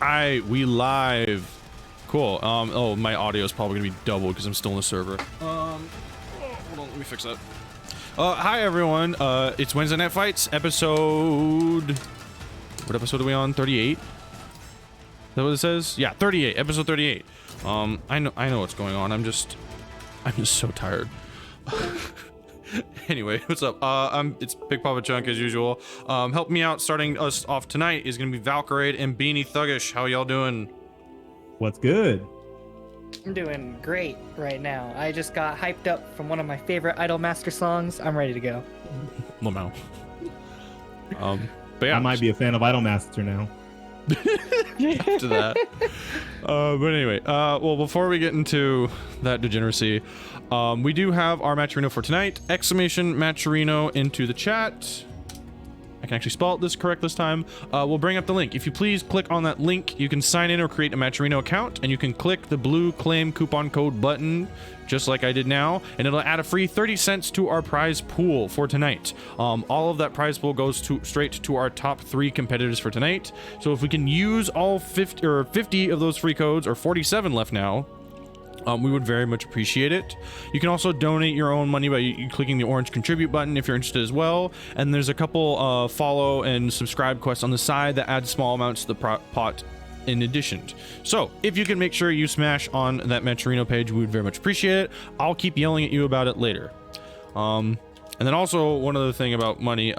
We live. Cool. Oh, my audio is probably gonna be double because I'm still in the server. Hold on, let me fix that. Hi everyone. It's Wednesday Night Fights episode. What episode are we on? 38. Is that what it says? Yeah, 38. Episode 38. I know what's going on. I'm just so tired. Anyway, what's up? It's Big Papa Chunk as usual. Help me out. Starting us off tonight is gonna be Valkyrade and BeanieThuggish. How y'all doing? What's good? I'm doing great right now. I just got hyped up from one of my favorite Idolmaster songs. I'm ready to go. Lamau. But yeah, I might be a fan of Idolmaster now. After that. But anyway, well, before we get into that degeneracy, we do have our Matcherino for tonight. Exclamation Matcherino into the chat. I can actually spell this correct this time. We'll bring up the link. If you please click on that link, you can sign in or create a Matcherino account, and you can click the blue claim coupon code button, just like I did now, and it'll add a free 30 cents to our prize pool for tonight. All of that prize pool goes straight to our top 3 competitors for tonight. So if we can use all 50 of those free codes, or 47 left now, we would very much appreciate it. You can also donate your own money by clicking the orange contribute button if you're interested as well. And there's a couple follow and subscribe quests on the side that add small amounts to the pot in addition. So if you can make sure you smash on that Matcherino page, we would very much appreciate it. I'll keep yelling at you about it later. And then also one other thing about money,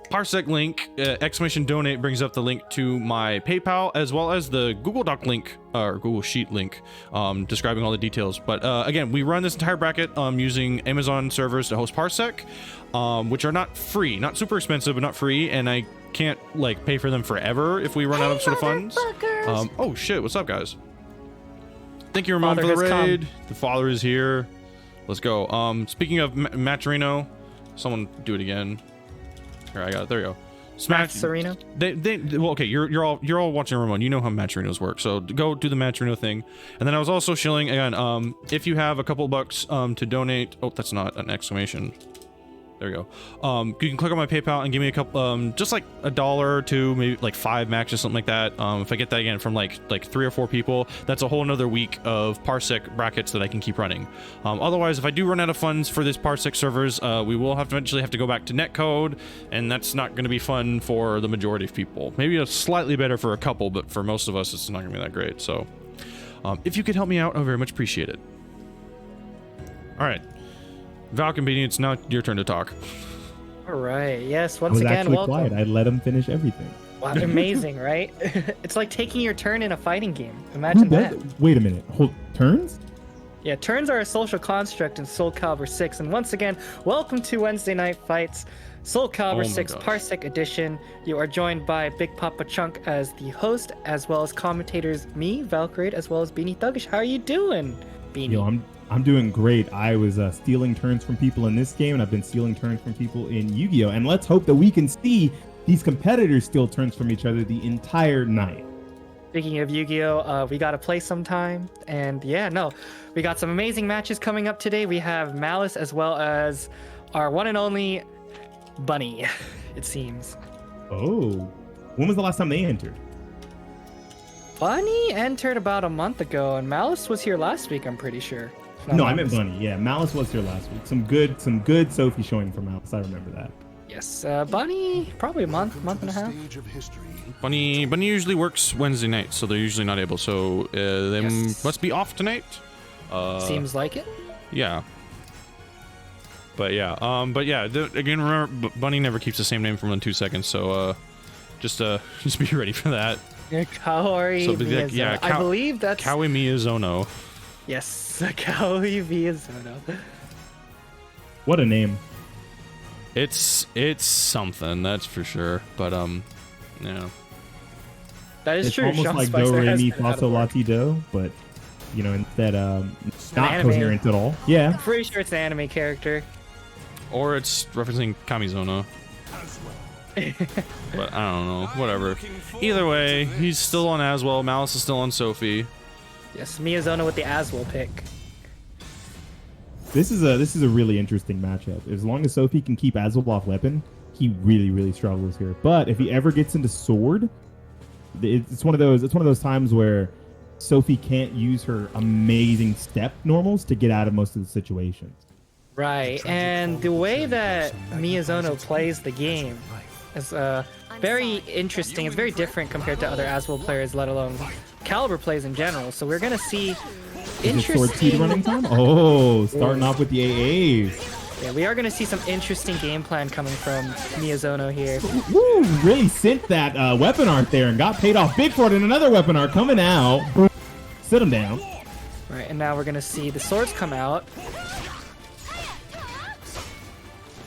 Parsec link, exclamation donate brings up the link to my PayPal, as well as the Google Doc link, or Google Sheet link, describing all the details. But again, we run this entire bracket using Amazon servers to host Parsec, which are not free, not super expensive, but not free, and I can't like pay for them forever if we run out of sort of funds. Oh shit, what's up guys? Thank you Ramon for the raid. The father is here. Let's go. Speaking of Matcherino, someone do it again. Here, I got it. There you go. Smash Sereno. Well, okay. You're all watching Ramon. You know how Matcherinos work. So go do the Matcherino thing. And then I was also shilling again. If you have a couple bucks to donate. Oh, that's not an exclamation. There you go. You can click on my PayPal and give me a couple, just like $1 or $2, maybe like 5 max or something like that. If I get that again from like 3 or 4 people, that's a whole another week of Parsec brackets that I can keep running. Otherwise, if I do run out of funds for this Parsec servers, we will eventually have to go back to netcode, and that's not going to be fun for the majority of people. Maybe it's slightly better for a couple, but for most of us, it's not going to be that great. So, if you could help me out, I would very much appreciate it. All right. Valk and Beanie, it's now your turn to talk. All right. Yes. I Once was again, actually welcome. quiet. I let him finish everything. Wow, amazing, right? It's like taking your turn in a fighting game. Imagine that. Wait a minute. Hold turns? Yeah, turns are a social construct in SoulCalibur 6. And once again, welcome to Wednesday Night Fights, SoulCalibur 6 Parsec Edition. You are joined by Big Papa Chunk as the host, as well as commentators me, Valkyrade, as well as BeanieThuggish. How are you doing, Beanie? Yo, I'm doing great. I was stealing turns from people in this game, and I've been stealing turns from people in Yu-Gi-Oh! And let's hope that we can see these competitors steal turns from each other the entire night. Speaking of Yu-Gi-Oh, we got to play sometime. And yeah, no, we got some amazing matches coming up today. We have Malice as well as our one and only Bunny, it seems. Oh, when was the last time they entered? Bunny entered about a month ago, and Malice was here last week, I'm pretty sure. No, I meant Bunny. Yeah, Malice was here last week. Some good Sophie showing from Malice. I remember that. Yes, Bunny, probably a month and a half. Bunny usually works Wednesday night, so they're usually not able. So they must be off tonight. Seems like it. Yeah. But yeah, again, remember, Bunny never keeps the same name for more than 2 seconds. So just be ready for that. Kaori Miyazono. Yeah, I believe that's Kawi Miyazono. Yes, Kaori Miyazono. What a name. It's something, that's for sure. But yeah. That is it's true. Almost Sean like Spicer Do Re has Mi that out Fa of Sol La work. Ti Do, but you know, instead not anime. coherent at all. Yeah. I'm pretty sure it's an anime character. Or it's referencing Kamizono. But I don't know. Whatever. Either way, he's still on Aswell. Malice is still on Sophie. Yes, Miyazono with the Aswell pick. This is a really interesting matchup. As long as Sophie can keep Aswell off weapon, he really struggles here. But if he ever gets into sword, It's one of those times where Sophie can't use her amazing step normals to get out of most of the situations. Right, and the way that Miyazono plays the game is very interesting. It's very different compared to other Aswell players, let alone Calibur plays in general. So we're gonna see Sword speed running time. Oh, starting off with the AAs. Yeah, we are gonna see some interesting game plan coming from Miyazono here. Woo! Really sent that weapon art there and got paid off big for it. And another weapon art coming out. Sit him down. Right, and now we're gonna see the swords come out.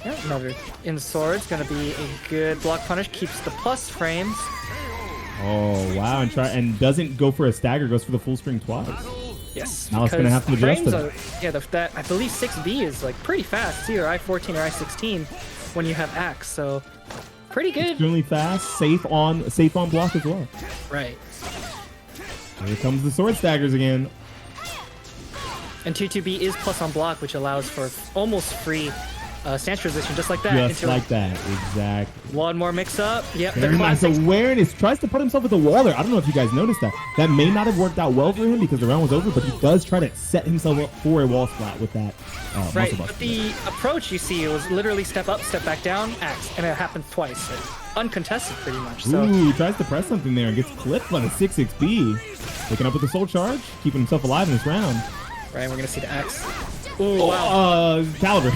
Yeah, another in swords, gonna be a good block punish, keeps the plus frames. Oh wow, and doesn't go for a stagger, goes for the full string twice. Yes. Now it's gonna have to adjust it. Yeah, that I believe 6B is like pretty fast too, or I-14 or I-16 when you have axe, so pretty good. Extremely fast, safe on block as well. Right. Here comes the sword staggers again. And 2-2B is plus on block, which allows for almost free stance transition, just like that. Just like that, exactly. One more mix-up. Yep, very nice awareness. Tries to put himself at the wall there. I don't know if you guys noticed that. That may not have worked out well for him because the round was over, but he does try to set himself up for a wall splat with that. Right, but the approach you see was literally step up, step back down, axe, and it happens twice. So uncontested, pretty much. So. Ooh, he tries to press something there and gets clipped by the 6-6B. Waking up with the soul charge, keeping himself alive in this round. Right, we're gonna see the axe. Ooh, wow. Calibur.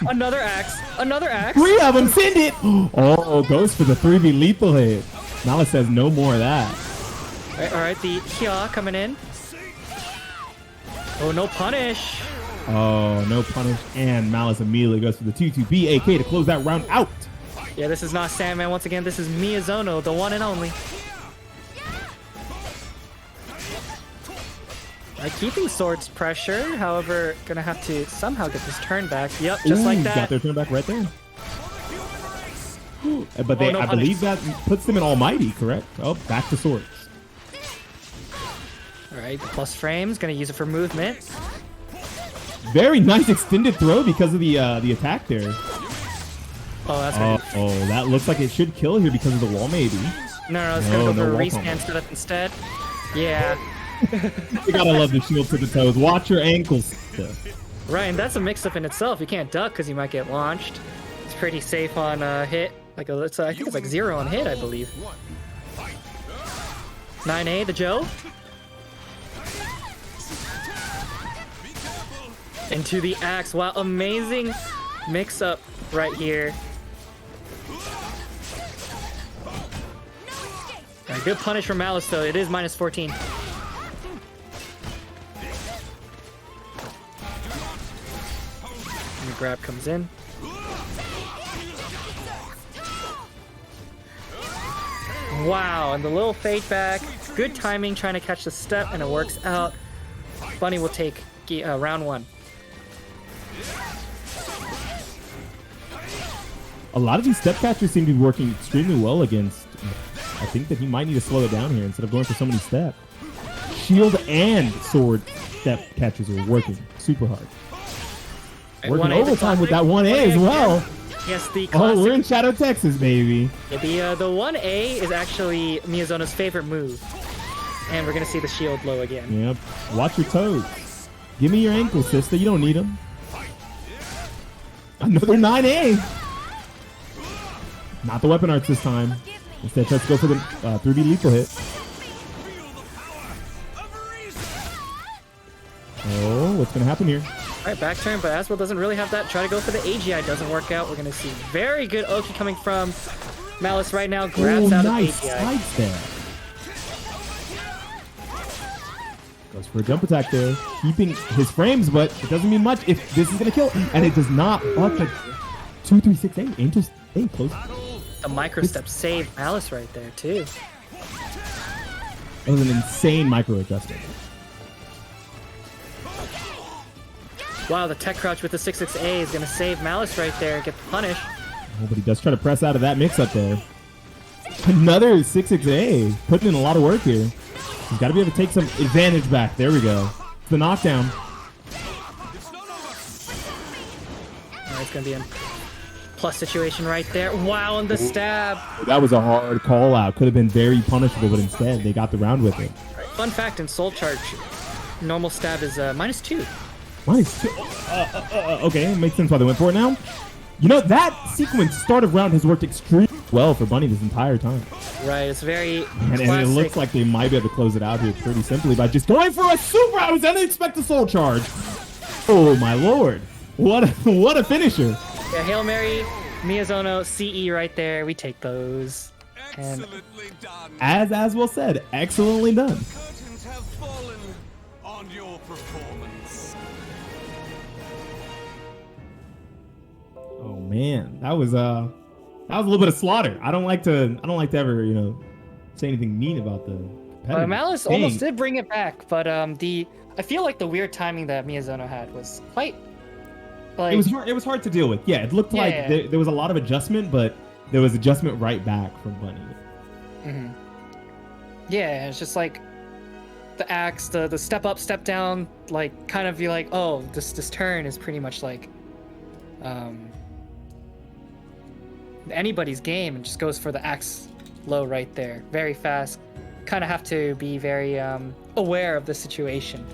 Another axe. Another axe. 3 of them. Send it. Oh, goes for the 3B lethal hit. Malice says no more of that. All right, the Kia coming in. Oh, no punish. Oh, no punish. And Malice immediately goes for the 2-2B AK to close that round out. Yeah, this is not Sandman once again. This is Miyazono, the one and only. Keeping swords pressure, however, gonna have to somehow get this turn back. Yep, just like that. Got their turn back right there. But they, I believe that puts them in Almighty, correct? Oh, back to swords. All right, plus frames, gonna use it for movement. Very nice extended throw because of the attack there. Oh, that's right. Oh, that looks like it should kill here because of the wall, maybe. No, it's gonna go for a respan setup instead. Yeah. You gotta love the shield to the toes. Watch your ankles. Right, and that's a mix-up in itself. You can't duck because you might get launched. It's pretty safe on hit. Like I think it's like 0 on hit, I believe. 9A, the Joe. Into the axe. Wow, amazing mix-up right here. Right, good punish from Malice, though. It is minus 14. And the grab comes in. Wow, and the little fade back. Good timing, trying to catch the step, and it works out. Bunny will take round 1. A lot of these step catchers seem to be working extremely well against. I think that he might need to slow it down here instead of going for so many steps. Shield and sword step catchers are working super hard. Working overtime with that 1A as well. Yes, the classic. Oh, we're in Shadow, Texas, baby. Yeah, the 1A is actually Miyazono's favorite move. And we're going to see the shield low again. Yep. Watch your toes. Give me your ankles, sister. You don't need them. Another 9A. Not the weapon arts this time. Instead, tries to go for the 3B lethal hit. Oh, what's going to happen here? All right, back turn, but Aswell doesn't really have that. Try to go for the AGI. Doesn't work out. We're going to see very good Oki coming from Malice right now. Grabs out nice of AGI. Side step. Goes for a jump attack there. Keeping his frames, but it doesn't mean much if this is going to kill. And it does not. But the 2, 3, 6, 8. Angel 8 close. The micro step saved Malice right there, too. That was an insane micro adjustment. Wow, the tech crouch with the 6-6A is going to save Malice right there. Get the punish. Oh, but he does try to press out of that mix-up there. Another 6-6A. Putting in a lot of work here. He's got to be able to take some advantage back. There we go. It's the knockdown. All right, it's going to be in. plus situation right there. Wow, and the stab. That was a hard call out. Could have been very punishable, but instead they got the round with it. Fun fact, in Soul Charge, normal stab is -2. -2. Okay, makes sense why they went for it now. You know, that sequence, start of round, has worked extremely well for Bunny this entire time. Right, it's very and it looks like they might be able to close it out here pretty simply by just going for a super. I was unexpected Soul Charge. Oh my lord. What a finisher. Yeah, Hail Mary, Miyazono, CE right there. We take those. And Excellently done. as well said, excellently done. Curtains have fallen on your performance. Oh man, that was a little bit of slaughter. I don't like to ever, say anything mean about the competitive Malice thing. almost did bring it back, but I feel like the weird timing that Miyazono had was quite like It was hard to deal with. Yeah, it looked like there was a lot of adjustment, but there was adjustment right back from Bunny. Mm-hmm. Yeah, it's just like the axe, the step up, step down, like kind of be like, oh, this turn is pretty much like anybody's game, and just goes for the axe low right there, very fast. Kind of have to be very aware of the situation,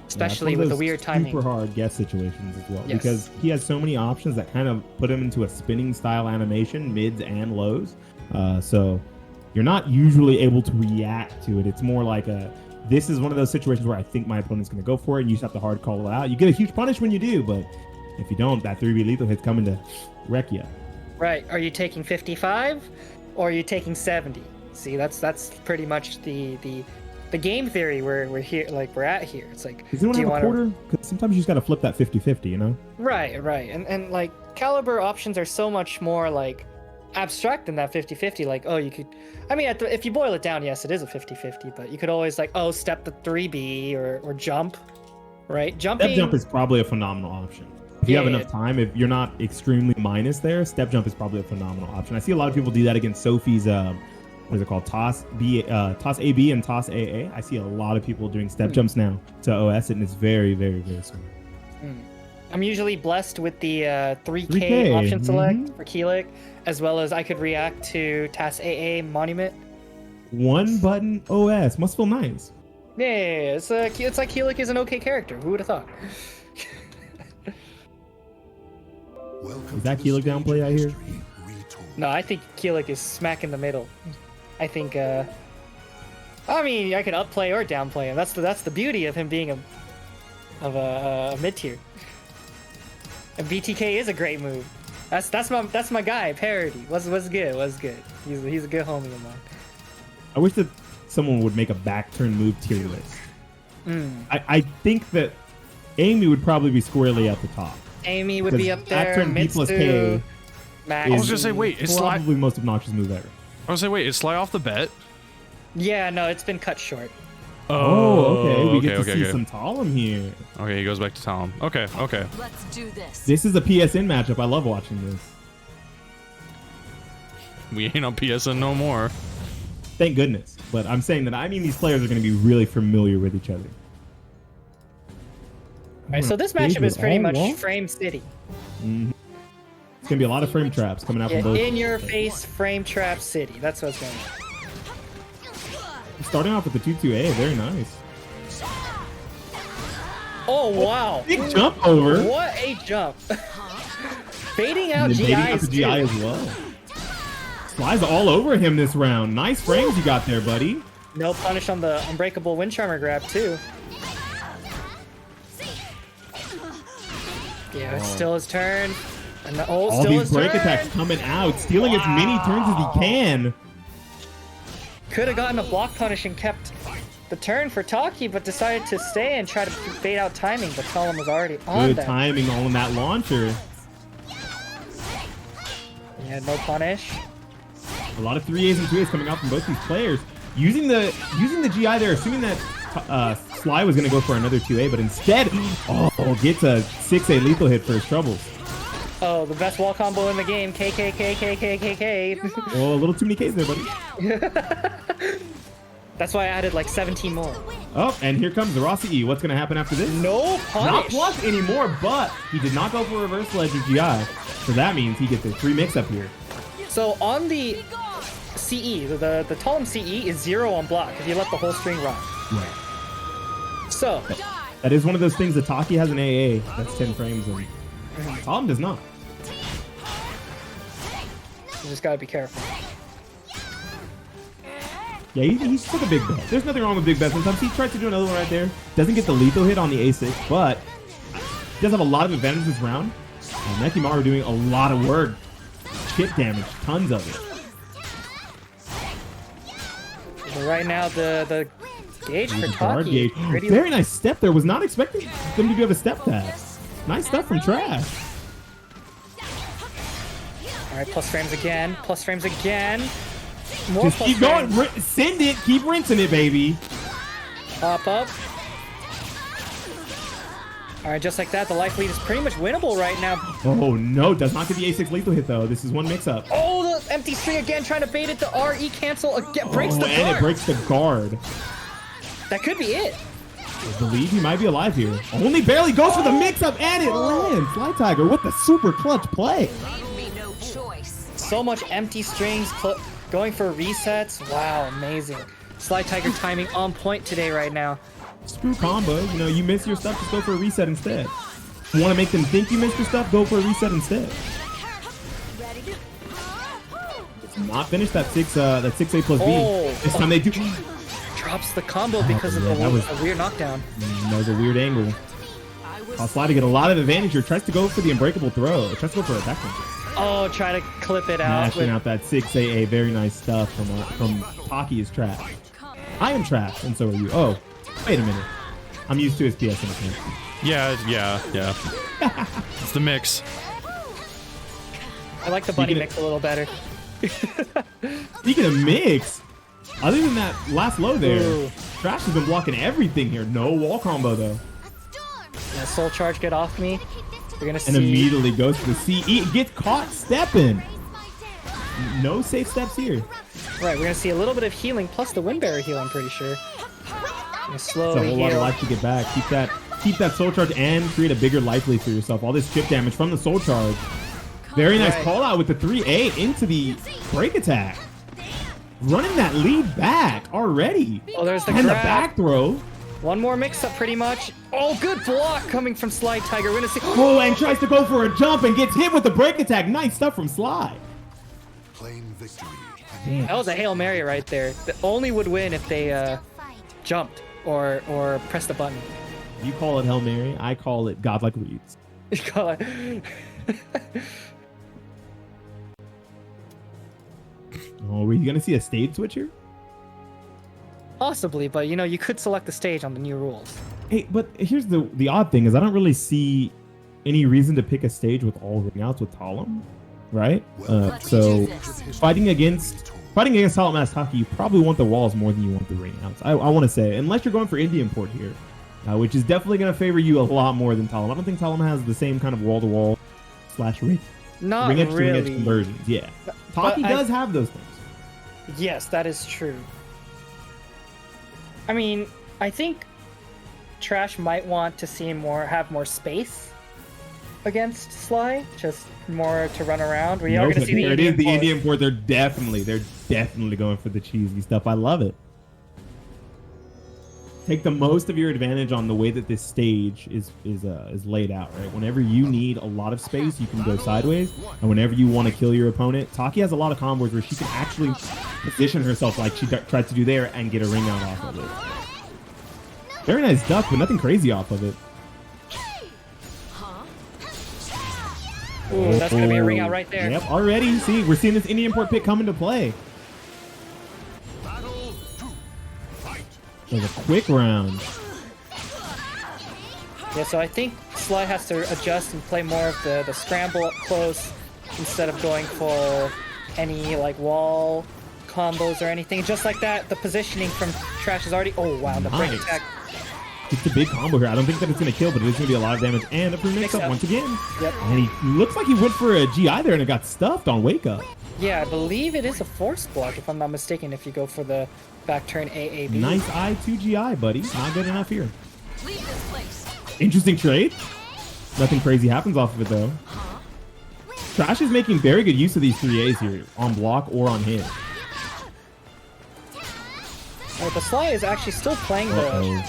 especially with the weird timing. Super hard guess situations as well, Yes. because he has so many options that kind of put him into a spinning style animation, mids and lows. So you're not usually able to react to it. It's more like this is one of those situations where I think my opponent's going to go for it, and you just have to hard call it out. You get a huge punish when you do, but if you don't, that 3B lethal hit's coming to wreck you. Right? Are you taking 55, or are you taking 70? See, that's pretty much the game theory we're here, like we're at here. It's like, Does anyone do you have a want quarter? Because sometimes you just got to flip that 50-50, you know? Right, and like caliber options are so much more like abstract than that 50-50. Like, oh, you could, I mean, if you boil it down, yes, it is a 50-50, but you could always like, oh, step the 3B or jump, right? Jumping. Step jump is probably a phenomenal option. If you have enough time, if you're not extremely minus there, step jump is probably a phenomenal option. I see a lot of people do that against Sophie's, what is it called? Toss AB and Toss AA. I see a lot of people doing step jumps now to OS it, and it's very, very, very smart. I'm usually blessed with the 3K option select for Keelik, as well as I could react to Task AA Monument. One button OS must feel nice. Yeah, it's like Keelik is an okay character. Who would have thought? Is that Keelik downplay I hear? No, I think Keelik is smack in the middle. I think, I mean, I could upplay or downplay him. That's the beauty of him being a mid tier. And BTK is a great move. That's my guy. Parody. Was good. He's a good homie of mine. I wish that someone would make a back turn move tier list. I think that Amy would probably be squarely at the top. Amy would be up there. Back turn B plus K. Max. I was gonna say, wait, is Sly? Probably the most obnoxious move ever. I was gonna say, wait, is Sly off the bet? Yeah, no, it's been cut short. Oh, okay. We get to okay, see okay. some Talon here. Okay, he goes back to Talon. Okay. Let's do this. This is a PSN matchup. I love watching this. We ain't on PSN no more. Thank goodness. But I'm saying that these players are going to be really familiar with each other. Alright, so this matchup is pretty much Frame City. It's going to be a lot of frame traps coming out from both. In your face Frame Trap City. That's what's going on. Starting off with the 2-2A. Very nice. Oh, wow. Big jump over. What a jump. Fading out And then baiting out GIs the GI as well. Slides all over him this round. Nice frames you got there, buddy. No punish on the Unbreakable Wind Charmer grab, too. Yeah, it's still his turn. And All still these his break turn. attacks coming out, stealing as many turns as he can. Could have gotten a block punish and kept the turn for Taki, but decided to stay and try to bait out timing, but Talon was already on Good that. timing on that launcher. Yeah, no punish. A lot of 3As and 2As coming out from both these players. Using the GI there, assuming that Sly was going to go for another 2A, but instead, gets a 6A lethal hit for his troubles. Oh, the best wall combo in the game. KKKKKKK. Well, a little too many Ks there, buddy. That's why I added like 17 more. Oh, and here comes the Rossi E. What's going to happen after this? No punish. Not plus anymore, but he did not go for reverse ledge or GI. So that means he gets a free mix-up here. So on the CE, the Talum CE is 0 on block if you let the whole string rock. Yeah. So That is one of those things that Taki has an AA. That's 10 frames, and Talum does not. you just gotta be careful. Yeah, he took a big bet. There's nothing wrong with big bets. Sometimes he tries to do another one right there. Doesn't get the lethal hit on the A6, but he does have a lot of advantage this round. Nekimaru doing a lot of work. Chip damage, tons of it. But right now, the gauge for Guard Taki. gauge. Very nice step there. Was not expecting them to have a step tag. Nice stuff from Trash. All right, plus frames again. Plus frames again. More Just plus keep going. frames. Send it. Keep rinsing it, baby. Up. All right, just like that, the life lead is pretty much winnable right now. Oh, no. Does not get the A6 lethal hit, though. This is one mix-up. Oh, the empty string again, trying to bait it. The RE cancel again. Breaks the guard. And it breaks the guard. That could be it. I believe he might be alive here. Only barely goes for the mix-up, and it lands. Fly Tiger with the super clutch play. So much empty strings, going for resets. Wow, amazing. Sly Tiger timing on point today right now. Screw combo. You know, you miss your stuff, just go for a reset instead. You want to make them think you missed your stuff, go for a reset instead. It's not finished that 6A plus B. This time they do. Drops the combo because of a weird knockdown. That was a weird angle. Sly to get a lot of advantage here. Tries to go for the unbreakable throw. Tries to go for a back punch. Oh, try to clip it out. Mashing out that 6AA. Very nice stuff from Taki is trash. I am trash, and so are you. Oh, wait a minute. I'm used to his PS in the game. Yeah. It's the mix. I like the bunny mix a little better. Speaking of mix, other than that last low there, Ooh. Trash has been blocking everything here. No wall combo, though. Yeah, soul charge, get off me. We're gonna see. And immediately goes for the CE. Gets caught stepping. No safe steps here. Right, we're gonna see a little bit of healing plus the wind barrier heal, I'm pretty sure. Gonna It's a slowly whole lot of heal. life to get back. Keep that soul charge and create a bigger life lead for yourself. All this chip damage from the soul charge. Very nice Right. call out with the 3A into the break attack. Running that lead back already. Oh, there's the and grab. the back throw. One more mix-up, pretty much. Oh, good block coming from Sly Tiger. We're gonna see. Oh, and tries to go for a jump and gets hit with the break attack. Nice stuff from Sly. Claim victory. That was a Hail Mary right there. That only would win if they jumped or pressed the button. You call it Hail Mary. I call it godlike reads. Oh, are you going to see a stage switcher? Possibly, but you know, you could select the stage on the new rules. Hey, but here's the odd thing is I don't really see any reason to pick a stage with all ring outs with Talum, right? So fighting against Talum as Taki, you probably want the walls more than you want the ring outs. I want to say, unless you're going for Indian port here, which is definitely going to favor you a lot more than Talum. I don't think Talum has the same kind of wall-to-wall / ring Not edge to ring edge really. conversions. Yeah, Taki does have those things. Yes, that is true. I mean, I think Trash might want to see have more space against Sly, just more to run around. We are going to see the there Indian it is, the port. Indian port. They're definitely going for the cheesy stuff. I love it. Take the most of your advantage on the way that this stage is laid out, right? Whenever you need a lot of space, you can go sideways, and whenever you want to kill your opponent, Taki has a lot of combos where she can actually position herself like she tried to do there and get a ring out off of it. Very nice duck, but nothing crazy off of it. Ooh, that's going to be a ring out right there. Yep, already. See, we're seeing this Indian port pick come into play. It was a quick round. Yeah, so I think Sly has to adjust and play more of the scramble up close instead of going for any like wall combos or anything. Just like that, the positioning from Trash is already... Oh, wow, the break Nice. attack. It's a big combo here. I don't think that it's going to kill, but it is going to be a lot of damage. And a pre-mix up once again. Yep. And he looks like he went for a GI there and it got stuffed on wake up. Yeah, I believe it is a force block, if I'm not mistaken, if you go for the back turn AAB. Nice I2GI, buddy. Not good enough here. Leave this place. Interesting trade. Nothing crazy happens off of it, though. Trash is making very good use of these 3As here, on block or on hit. But Sly is actually still playing the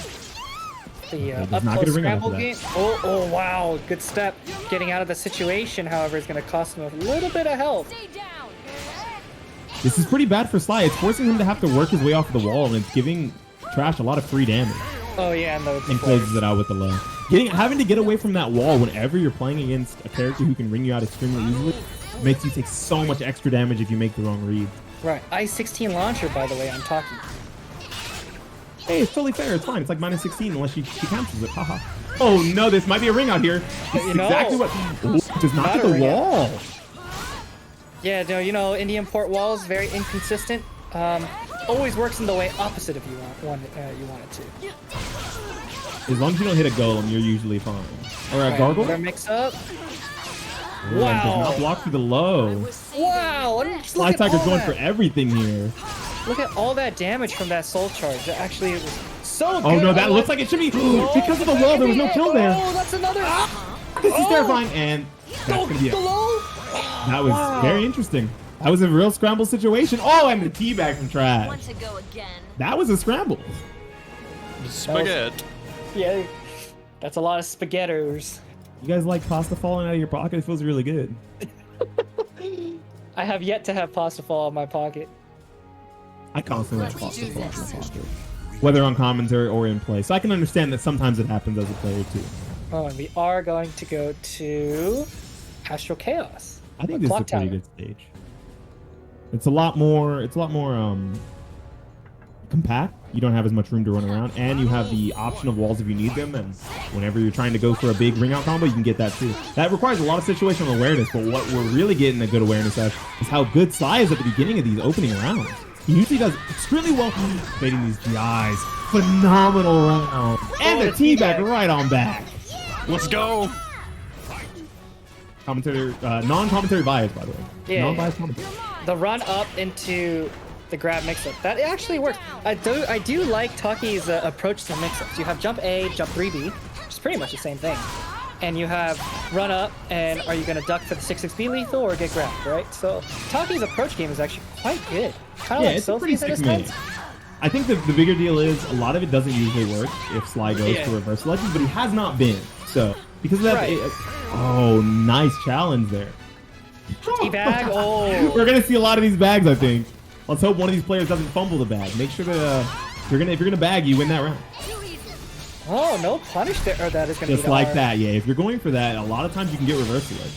does not up get a close ring out scramble for that. game. Oh, wow. Good step. Getting out of the situation, however, is going to cost him a little bit of health. Stay down. This is pretty bad for Sly. It's forcing him to have to work his way off the wall, and it's giving Trash a lot of free damage. Oh, yeah, And closes it out with the low. Having to get away from that wall whenever you're playing against a character who can ring you out extremely easily makes you take so much extra damage if you make the wrong read. Right. I-16 launcher, by the way, I'm talking. Hey, it's totally fair. It's fine. It's like -16 unless she cancels it. Haha. Oh no, this might be a ring out here. This is exactly what. Ooh, does not hit the wall. Yeah, no, you know, Indian port walls very inconsistent. Always works in the way opposite of you want it to. As long as you don't hit a golem, you're usually fine. Or a gargle. Another mix up. Ooh, and does not block through the low. Wow! Sly Tiger's going for everything here. Look at all that damage from that soul charge. That actually was so good. Oh no, that looks like it should be because of the wall. There was no kill there. Oh, that's another. This is terrifying, and that's gonna be it. That was very interesting. That was a real scramble situation. Oh, and the teabag from Trash. Want to go again? That was a scramble. Spaghetti. Yeah, that's a lot of spaghettos. You guys like pasta falling out of your pocket? It feels really good. I have yet to have pasta fall out of my pocket. I constantly have pasta fall out of my pocket, whether on commentary or in play. So I can understand that sometimes it happens as a player too. Oh, and we are going to go to Astral Chaos. I think this is a pretty good stage. It's a lot more compact. You don't have as much room to run around, and you have the option of walls if you need them, and whenever you're trying to go for a big ring out combo, you can get that too. That requires a lot of situational awareness, but what we're really getting a good awareness of is how good Sly is at the beginning of these opening rounds. He usually does extremely well baiting these GIs. Phenomenal round. And the teabag right on back. Let's go. Commentary, non-commentary bias, by the way. Yeah. Non-biased commentary. The run up into the grab mix-up. That actually works. I do like Taki's approach to mix-ups. You have jump A, jump 3B, which is pretty much the same thing. And you have run up, and are you going to duck for the 6-6B lethal or get grabbed, right? So Taki's approach game is actually quite good. Kind of like it's a pretty Sophie's in a sick mix. sense. I think the bigger deal is a lot of it doesn't usually work if Sly goes for reverse legends, but he has not been. So because of that, Right. oh, nice challenge there. Teabag, oh. We're gonna see a lot of these bags, I think. Let's hope one of these players doesn't fumble the bag. Make sure that if you're gonna bag, you win that round. Oh, no punish there. Or that is going to be Just like that, yeah. If you're going for that, a lot of times you can get reverse ledge.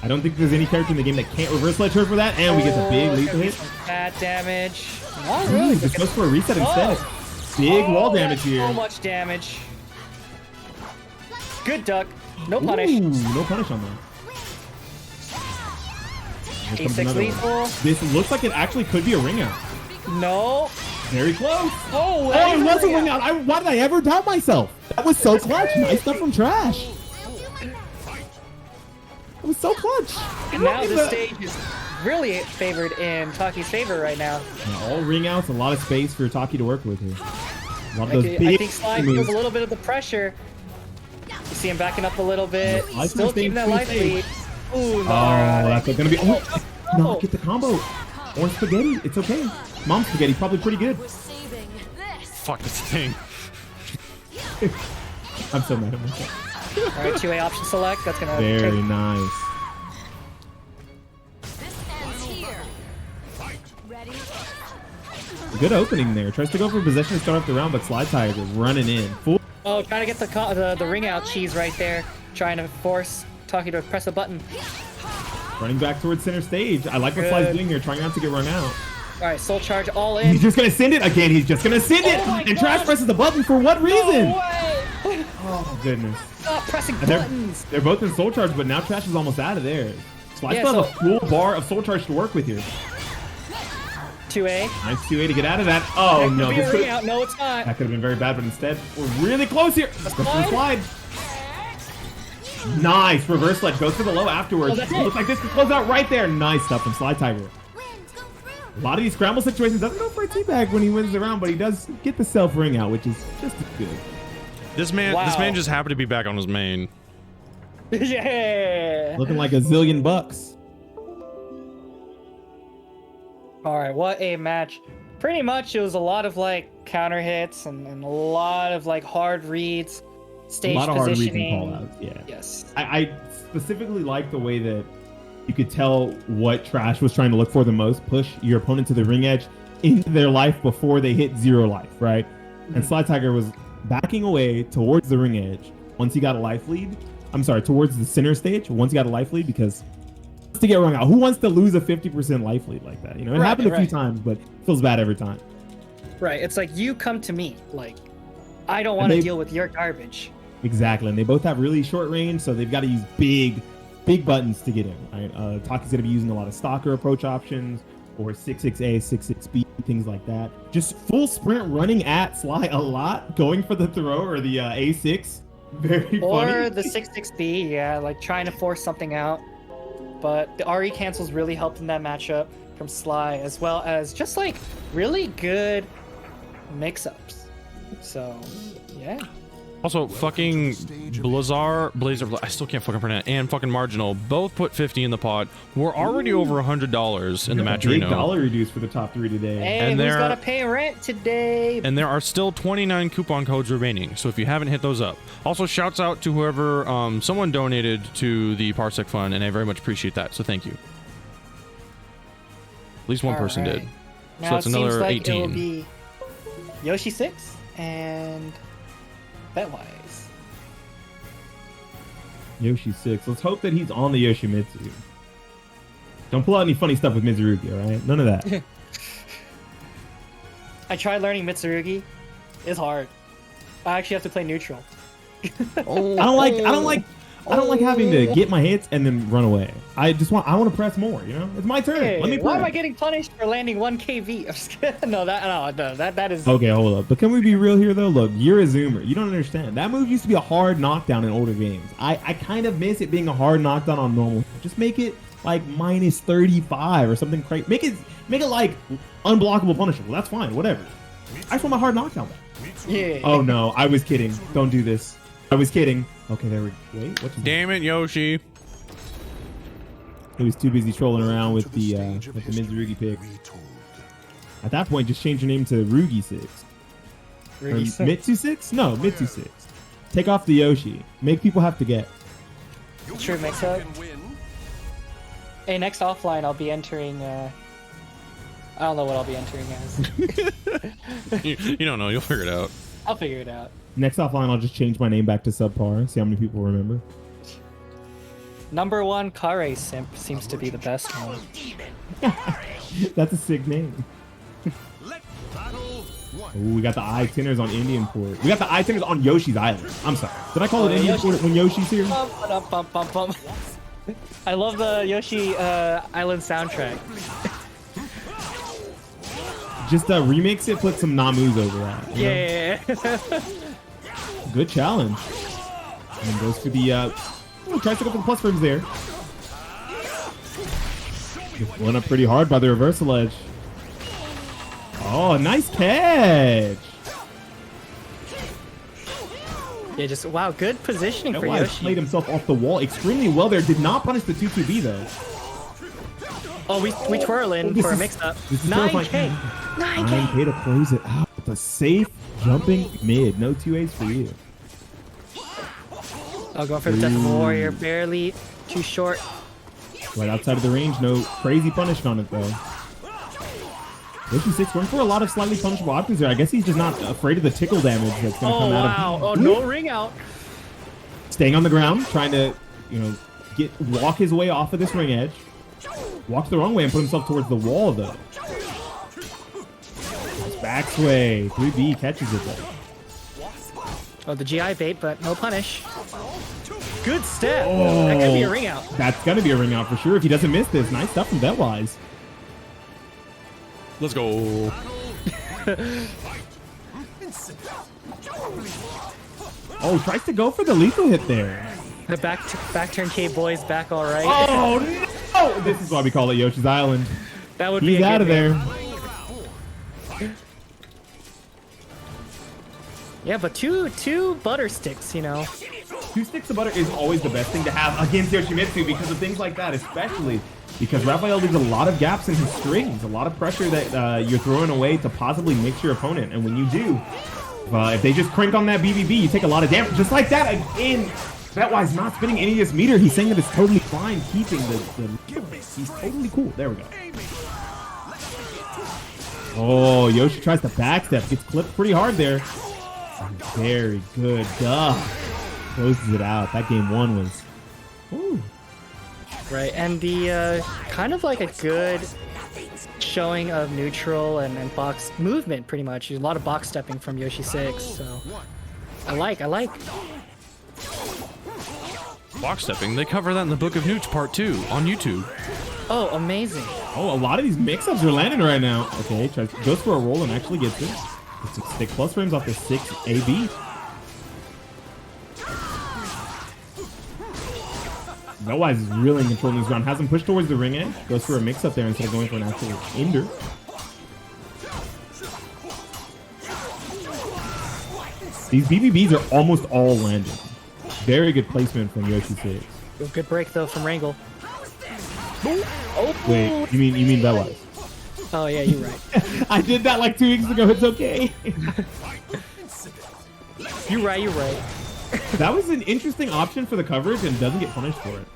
I don't think there's any character in the game that can't reverse ledge her for that, and we get the big lethal hit. Bad damage. Not really. Just goes for a reset instead. Big wall damage here. So much damage. Good duck. No punish. Ooh, no punish on that. Here comes A6 another lethal. one. This looks like it actually could be a ring out. No. Very close. Oh, Oh, it was a ring out. Why did I ever doubt myself? That was so clutch. Nice stuff from Trash. It was so clutch. And now this stage is really favored in Taki's favor right now. Yeah, all ring outs, a lot of space for Taki to work with here. A lot of those I big think Sly moves. feels a little bit of the pressure. You see him backing up a little bit. Yeah, Still keeping that life lead. Ooh, no. Oh, that's gonna be. Oh, not get the combo. Or spaghetti. It's okay. Mom's spaghetti probably pretty good. We're saving this. Fuck this thing. I'm so mad at myself. All right, 2A option select. That's gonna Very take. nice. This ends here. Ready? Good opening there. Tries to go for possession to start off the round, but Slide Tiger running in. Full. Oh, trying to get the ring out cheese right there. Trying to force Taki to press a button. Running back towards center stage. I like what Good. Sly's doing here, trying not to get run out. All right, soul charge all in. He's just gonna send it again. He's just gonna send it, my and Trash gosh. presses the button for what reason? No way! Oh goodness. Stop pressing And buttons. they're both in soul charge, but now Trash is almost out of there. Sly Yeah, still so- has a full bar of soul charge to work with here. 2A. Nice 2A to get out of that. Oh That no, could be this a could ring out. No, it's not. that could have been very bad, but instead we're really close here. Let's go for the slide. Nice reverse ledge. Goes for the low afterwards. Oh, that's It it. looks like this could close out right there. Nice stuff from Slide Tiger. A lot of these scramble situations doesn't go for a teabag when he wins the round, but he does get the self ring out, which is just as good. This man just happened to be back on his main. Yeah. Looking like a zillion bucks. All right, what a match. Pretty much it was a lot of like counter hits and a lot of like hard reads, stage A lot of hard reads and positioning. call outs, yeah. Yes. I specifically like the way that you could tell what Trash was trying to look for the most. Push your opponent to the ring edge into their life before they hit 0 life, right? And Sly Tiger was backing away towards the ring edge once he got a life lead. I'm sorry, towards the center stage once he got a life lead, because to get rung out, who wants to lose a 50% life lead like that? You know, it happened a few times, but it feels bad every time. Right. It's like you come to me. Like, I don't want to deal with your garbage. Exactly. And they both have really short range, so they've got to use big buttons to get in. Right? Taki's going to be using a lot of stalker approach options or 6-6A, 6-6B, things like that. Just full sprint running at Sly a lot, going for the throw or the A6. Very or funny. Or the 6-6B, yeah, like trying to force something out. But the RE cancels really helped in that matchup from Sly, as well as just like really good mix-ups. So, yeah. Also, fucking Blazer, I still can't fucking pronounce it, and fucking Marginal both put 50 in the pot. We're already over $100 in the match big arena. dollar reduced for the top 3 today. Hey, who's got to pay rent today? And there are still 29 coupon codes remaining, so if you haven't hit those up. Also, shouts out to whoever, someone donated to the Parsec Fund, and I very much appreciate that, so thank you. At least one person did. Now So that's it another seems like 18. It will be Yoshi 6 and Betwise. Yoshi 6. Let's hope that he's on the Yoshimitsu. Don't pull out any funny stuff with Mitsurugi, all right? None of that. I tried learning Mitsurugi. It's hard. I actually have to play neutral. I don't like having to get my hits and then run away. I want to press more, you know? It's my turn. Hey, Let me press. why am I getting punished for landing 1 KV? I'm just kidding. No, that is... Okay, hold up. But can we be real here, though? Look, you're a zoomer. You don't understand. That move used to be a hard knockdown in older games. I kind of miss it being a hard knockdown on normal. Just make it like minus 35 or something crazy. Make it like unblockable, punishable. That's fine. Whatever. I just want my hard knockdown back. Yeah. Oh, no. I was kidding. Don't do this. I was kidding. Okay, there we go. Wait, what's Damn it, Yoshi. He was too busy trolling around with the Mitsurugi pick. At that point, just change your name to Rugi 6. Rugi 6. Mitsu 6? No, Mitsu 6. Take off the Yoshi. Make people have to get. True mix-up. Hey, next offline, I'll be entering... I don't know what I'll be entering as. you don't know. You'll figure it out. I'll figure it out. Next offline, I'll just change my name back to Subpar. See how many people remember. Number 1 Kare Simp seems to be the best one. That's a sick name. Ooh, we got the I-10ers on Indian Port. We got the I-10ers on Yoshi's Island. I'm sorry. Did I call it Indian Port when Yoshi's here? I love the Yoshi Island soundtrack. Just remix it, put some Namus over that. Yeah. Good challenge. And goes for the tries to go for the plus frames there. Just went up pretty hard by the reversal edge. Oh, nice catch. Yeah, just wow, good positioning for Yoshi. Yoshi. Played himself off the wall extremely well there. Did not punish the 2-2B though. Oh, we twirl in for a mix-up. 9K. 9K to close it out. With a safe jumping mid. No 2As for you. Oh, going for the Death of a Warrior. Barely too short. Right outside of the range. No crazy punish on it though. Yoshi 6 going for a lot of slightly punishable options there. I guess he's just not afraid of the tickle damage that's going to come out of. Oh, no ring out. Staying on the ground, trying to, walk his way off of this ring edge. Walks the wrong way and put himself towards the wall though. Back sway. 3B catches it though. Oh, the GI bait, but no punish. Good step. Oh, that could be a ring out. That's going to be a ring out for sure if he doesn't miss this. Nice stuff from Betwise. Let's go. Oh, tries to go for the lethal hit there. The back turn K boys back all right. Oh no! This is why we call it Yoshi's Island. That would be He's a out good of there. hit. Yeah, but two butter sticks, you know. 2 sticks of butter is always the best thing to have against Yoshimitsu because of things like that, especially because Raphael leaves a lot of gaps in his strings, a lot of pressure that you're throwing away to possibly mix your opponent. And when you do, if they just crank on that BBB, you take a lot of damage. Just like that again. Betwise not spinning any of this meter. He's saying that it's totally fine keeping the he's totally cool. There we go. Oh, Yoshi tries to backstep. Gets clipped pretty hard there. Very good. Closes it out. That game 1 was... Ooh. Right, and the kind of like a good showing of neutral and box movement, pretty much. A lot of box stepping from Yoshi 6, so I like. Box stepping, they cover that in the Book of Nooch Part 2 on YouTube. Oh, amazing. Oh, a lot of these mix-ups are landing right now. Okay, goes for a roll and actually gets it. It's a stick plus frames off the 6 AB. Otherwise, is really in control of this round. Has him pushed towards the ring edge. Goes for a mix-up there instead of going for an actual ender. These BBBs are almost all landing. Very good placement from Yoshi 6. Good break though from Rangel. Oh, wait, you mean Betwise? Oh yeah, you're right. I did that like 2 weeks ago. It's okay. You're right. That was an interesting option for the coverage and doesn't get punished for it.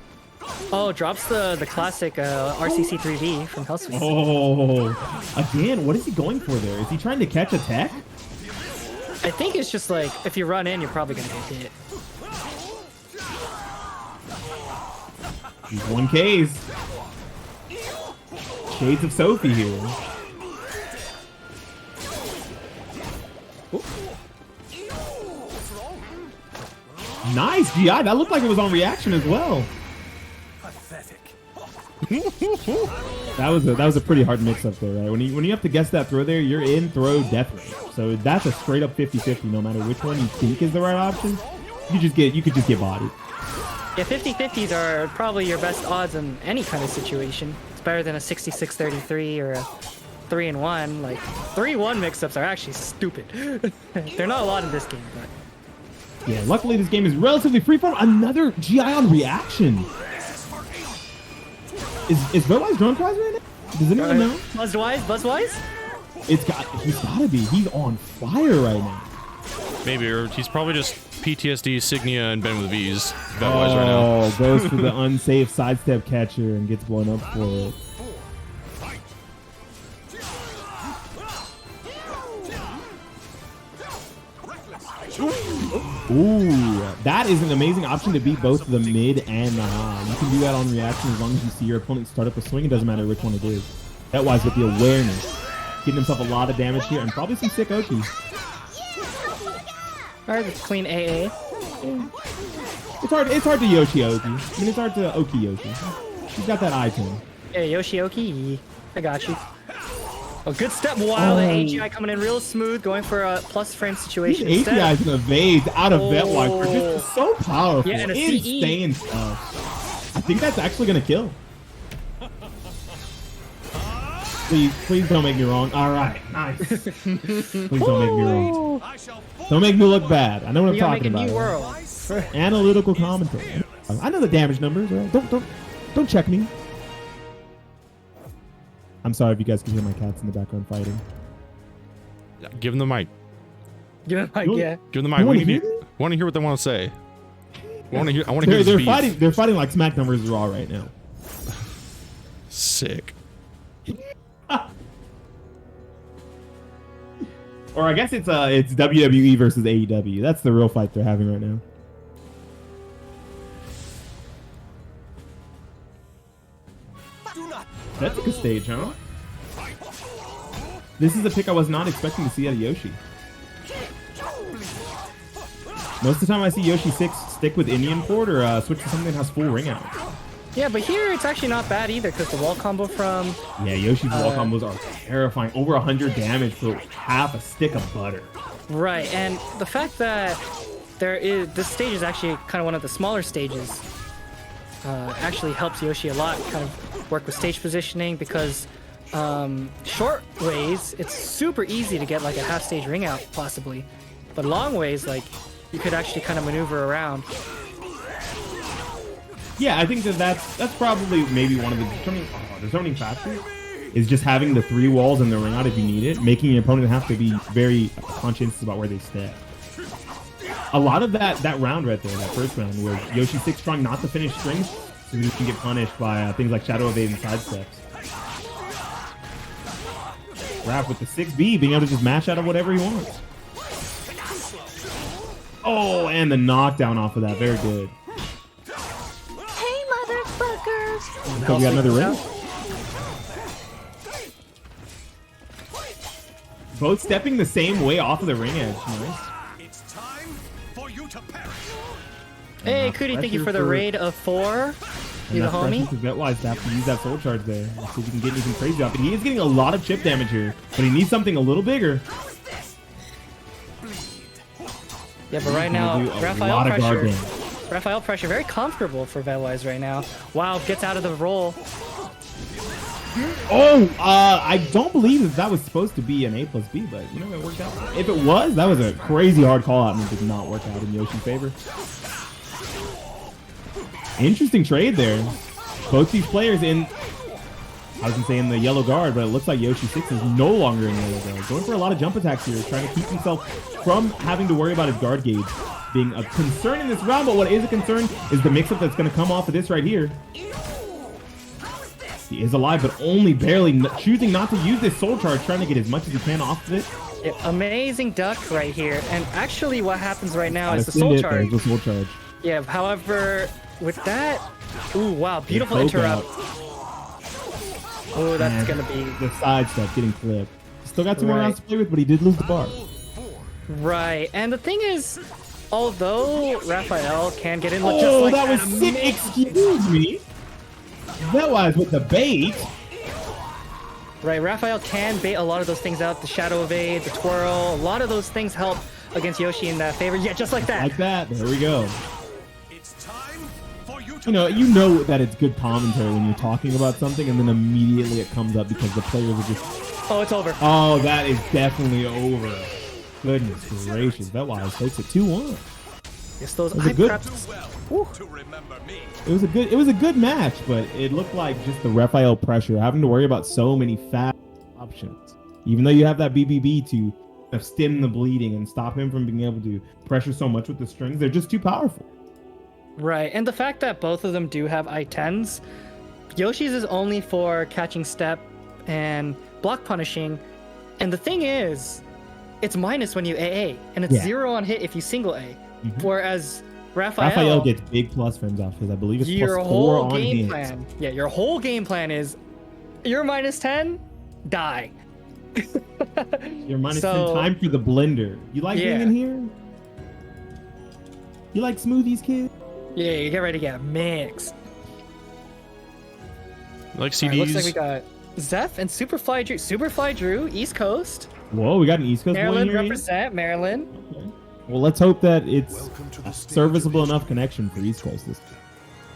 Oh, drops the classic RCC 3D from Hellsweet. Oh, again, what is he going for there? Is he trying to catch a tech? I think it's just like, if you run in, you're probably going to get hit. He's 1Ks. Shades of Sophie here. Nice GI. That looked like it was on reaction as well. Pathetic. That was a pretty hard mix up there, right? When you have to guess that throw there, you're in throw death range. So that's a straight up 50-50. No matter which one you think is the right option, you could just get bodied. Yeah, 50-50s are probably your best odds in any kind of situation. It's better than a 66-33 or a 3-1. Like 3-1 mix-ups are actually stupid. They're not a lot in this game, but yeah, luckily this game is relatively freeform. Another GI on reaction. Is Betwise drone prize right now? Does anyone know? Buzzwise? He's gotta be. He's on fire right now. Maybe, or he's probably just PTSD, Signia, and Ben with V's. Betwise right now. Oh, goes for the unsafe sidestep catcher and gets blown up for it. Ooh, that is an amazing option to beat both the mid and the high. You can do that on reaction as long as you see your opponent start up a swing. It doesn't matter which one it is. Betwise with the awareness. Getting himself a lot of damage here and probably some sick Oki. Alright, it's clean AA. Yeah. It's hard to Yoshi Oki. I mean, it's hard to Oki Yoshi. He's got that eye to him. Yeah, Yoshioki. I got you. A good step. Wow, the AGI coming in real smooth, going for a plus frame situation. These AGIs and evades out of Betwise are just so powerful. Yeah, and a insane stuff. I think that's actually going to kill. Please don't make me wrong. All right, nice. Please don't make me wrong. Don't make me look bad. I know what I'm talking about. New world. Analytical commentary. I know the damage numbers. Right? Don't check me. I'm sorry if you guys can hear my cats in the background fighting. Yeah, give them the mic. Give them the mic, yeah. Give them the mic. Want to hear what they want to say. I want to hear this beef. They're fighting like SmackDown versus Raw right now. Sick. Or I guess it's WWE versus AEW. That's the real fight they're having right now. That's a good stage, huh? This is a pick I was not expecting to see out of Yoshi. Most of the time I see Yoshi 6 stick with Indian port or switch to something that has full ring out. Yeah, but here it's actually not bad either because the wall combo from... Yeah, Yoshi's wall combos are terrifying. Over 100 damage for half a stick of butter. Right, and the fact that this stage is actually kind of one of the smaller stages actually helps Yoshi a lot, kind of work with stage positioning because short ways, it's super easy to get like a half stage ring out possibly, but long ways, like you could actually kind of maneuver around. Yeah, I think that's probably maybe one of the determining factors is just having the 3 walls and the ring out if you need it, making your opponent have to be very conscious about where they step. A lot of that round right there, that first round, where Yoshi 6 trying not to finish strings so he can get punished by things like Shadow Evade and sidesteps. Raph with the 6B being able to just mash out of whatever he wants. Oh, and the knockdown off of that, very good. Hey, motherfuckers! So we got another ring. Both stepping the same way off of the ring edge. Nice. It's time for you to perish. Hey, Cootie, thank you for the raid of 4. You the homie? Bet-wise to have to use that soul charge there. See if he can get anything crazy up. And he is getting a lot of chip damage here, but he needs something a little bigger. Yeah, but right now, Raphael pressure, very comfortable for Vetwise right now. Wow, gets out of the roll. Oh, I don't believe that was supposed to be an A+B, but you know, it worked out. If it was, that was a crazy hard call out and it did not work out in Yoshi's favor. Interesting trade there. Both these players in, I was gonna say in the yellow guard, but it looks like Yoshi 6 is no longer in yellow guard. Going for a lot of jump attacks here, trying to keep himself from having to worry about his guard gauge being a concern in this round, but what is a concern is the mix-up that's gonna come off of this right here. He is alive, but only barely, choosing not to use this soul charge, trying to get as much as he can off of it. Yeah, amazing duck right here. And actually what happens right now is the soul charge. The soul charge. Yeah, however, with that, ooh, wow, beautiful interrupt. Oh, that's going to be... The side step getting flipped. Still got 2 more rounds to play with, but he did lose the bar. Right, and the thing is, although Raphael can get in with just like that was sick. Excuse me. That was with the bait. Right, Raphael can bait a lot of those things out. The Shadow Evade, the Twirl, a lot of those things help against Yoshi in that favor. Yeah, just like that. Like that. There we go. It's time for you to you know that it's good commentary when you're talking about something and then immediately it comes up because the players are just... Oh, it's over. Oh, that is definitely over. Goodness gracious. That wise takes it 2-1. Yes, those eye preps. to remember me. It was a good match, but it looked like just the Raphael pressure, having to worry about so many fast options. Even though you have that BBB to stem the bleeding and stop him from being able to pressure so much with the strings, they're just too powerful. Right, and the fact that both of them do have I-10s, Yoshi's is only for catching step and block punishing, and the thing is, it's minus when you AA, and it's 0 on hit if you single A. Whereas Raphael gets big plus frames off because I believe it's your plus 4 whole on game hits. plan. Yeah, your whole game plan is you're minus 10, die. You're minus 10 time for the blender. You like being in here? You like smoothies, kid? Yeah, you get ready to get mixed. Like CDs. Right, looks like we got Zeph and Superfly Drew, East Coast. Whoa, we got an East Coast Maryland one here. represent Maryland. Okay. Well, let's hope that it's a serviceable enough connection for East Coast this time.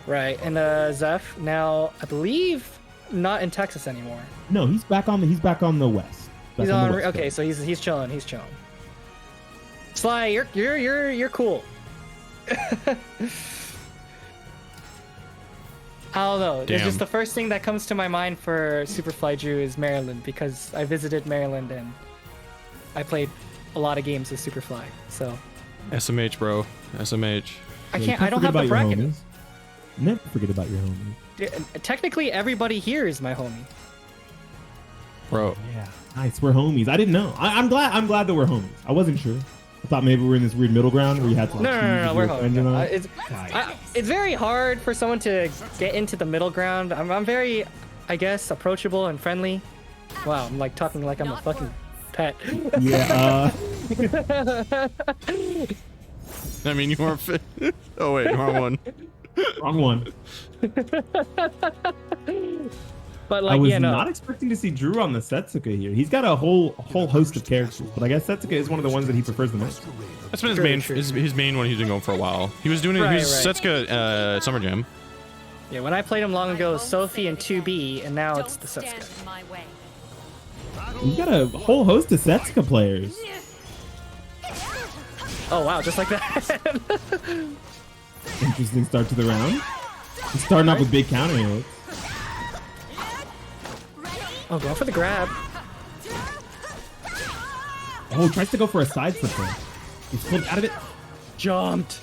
Right, and Zeph now, I believe, not in Texas anymore. No, he's back on the West. He's on. Okay, so he's chilling. He's chilling. Sly, you're cool. I don't know. It's just the first thing that comes to my mind for Superfly Drew is Maryland because I visited Maryland and I played a lot of games with Superfly. So SMH, bro. SMH. I don't have the bracket. Never forget about your homies. Technically, everybody here is my homie. Bro. Yeah. Nice. We're homies. I didn't know. I'm glad that we're homies. I wasn't sure. I thought maybe we were in this weird middle ground where you had to no, we're homies. It's very hard for someone to get into the middle ground. I'm very, I guess, approachable and friendly. Wow, I'm like talking like I'm a fucking pet. Yeah. I mean, you weren't fit. Oh wait, wrong one. Wrong one. But like, I was not expecting to see Drew on the Setsuka here. He's got a whole host of characters, but I guess Setsuka is one of the ones that he prefers the most. That's been his main one he's been going for a while. He was doing it. He was Setsuka Summer Jam. Yeah, when I played him long ago, it was Sophie and 2B, and now it's the Setsuka. We've got a whole host of Setsuka players. Oh wow, just like that. Interesting start to the round. He's starting off with big counter hits. Oh, going for the grab. Oh, tries to go for a side flip there. He's flipped out of it. Jumped.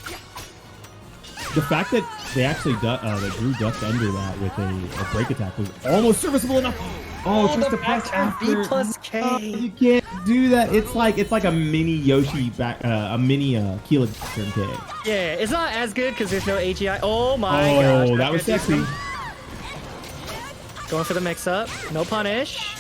The fact that they actually that Drew ducked under that with a break attack was almost serviceable enough. Oh, just the to press after. B plus K. Oh, you can't do that. It's like a mini Yoshi back, a mini Keela turn K. Yeah, it's not as good because there's no AGI. Oh my gosh. Oh, that was sexy. Going for the mix-up. No punish.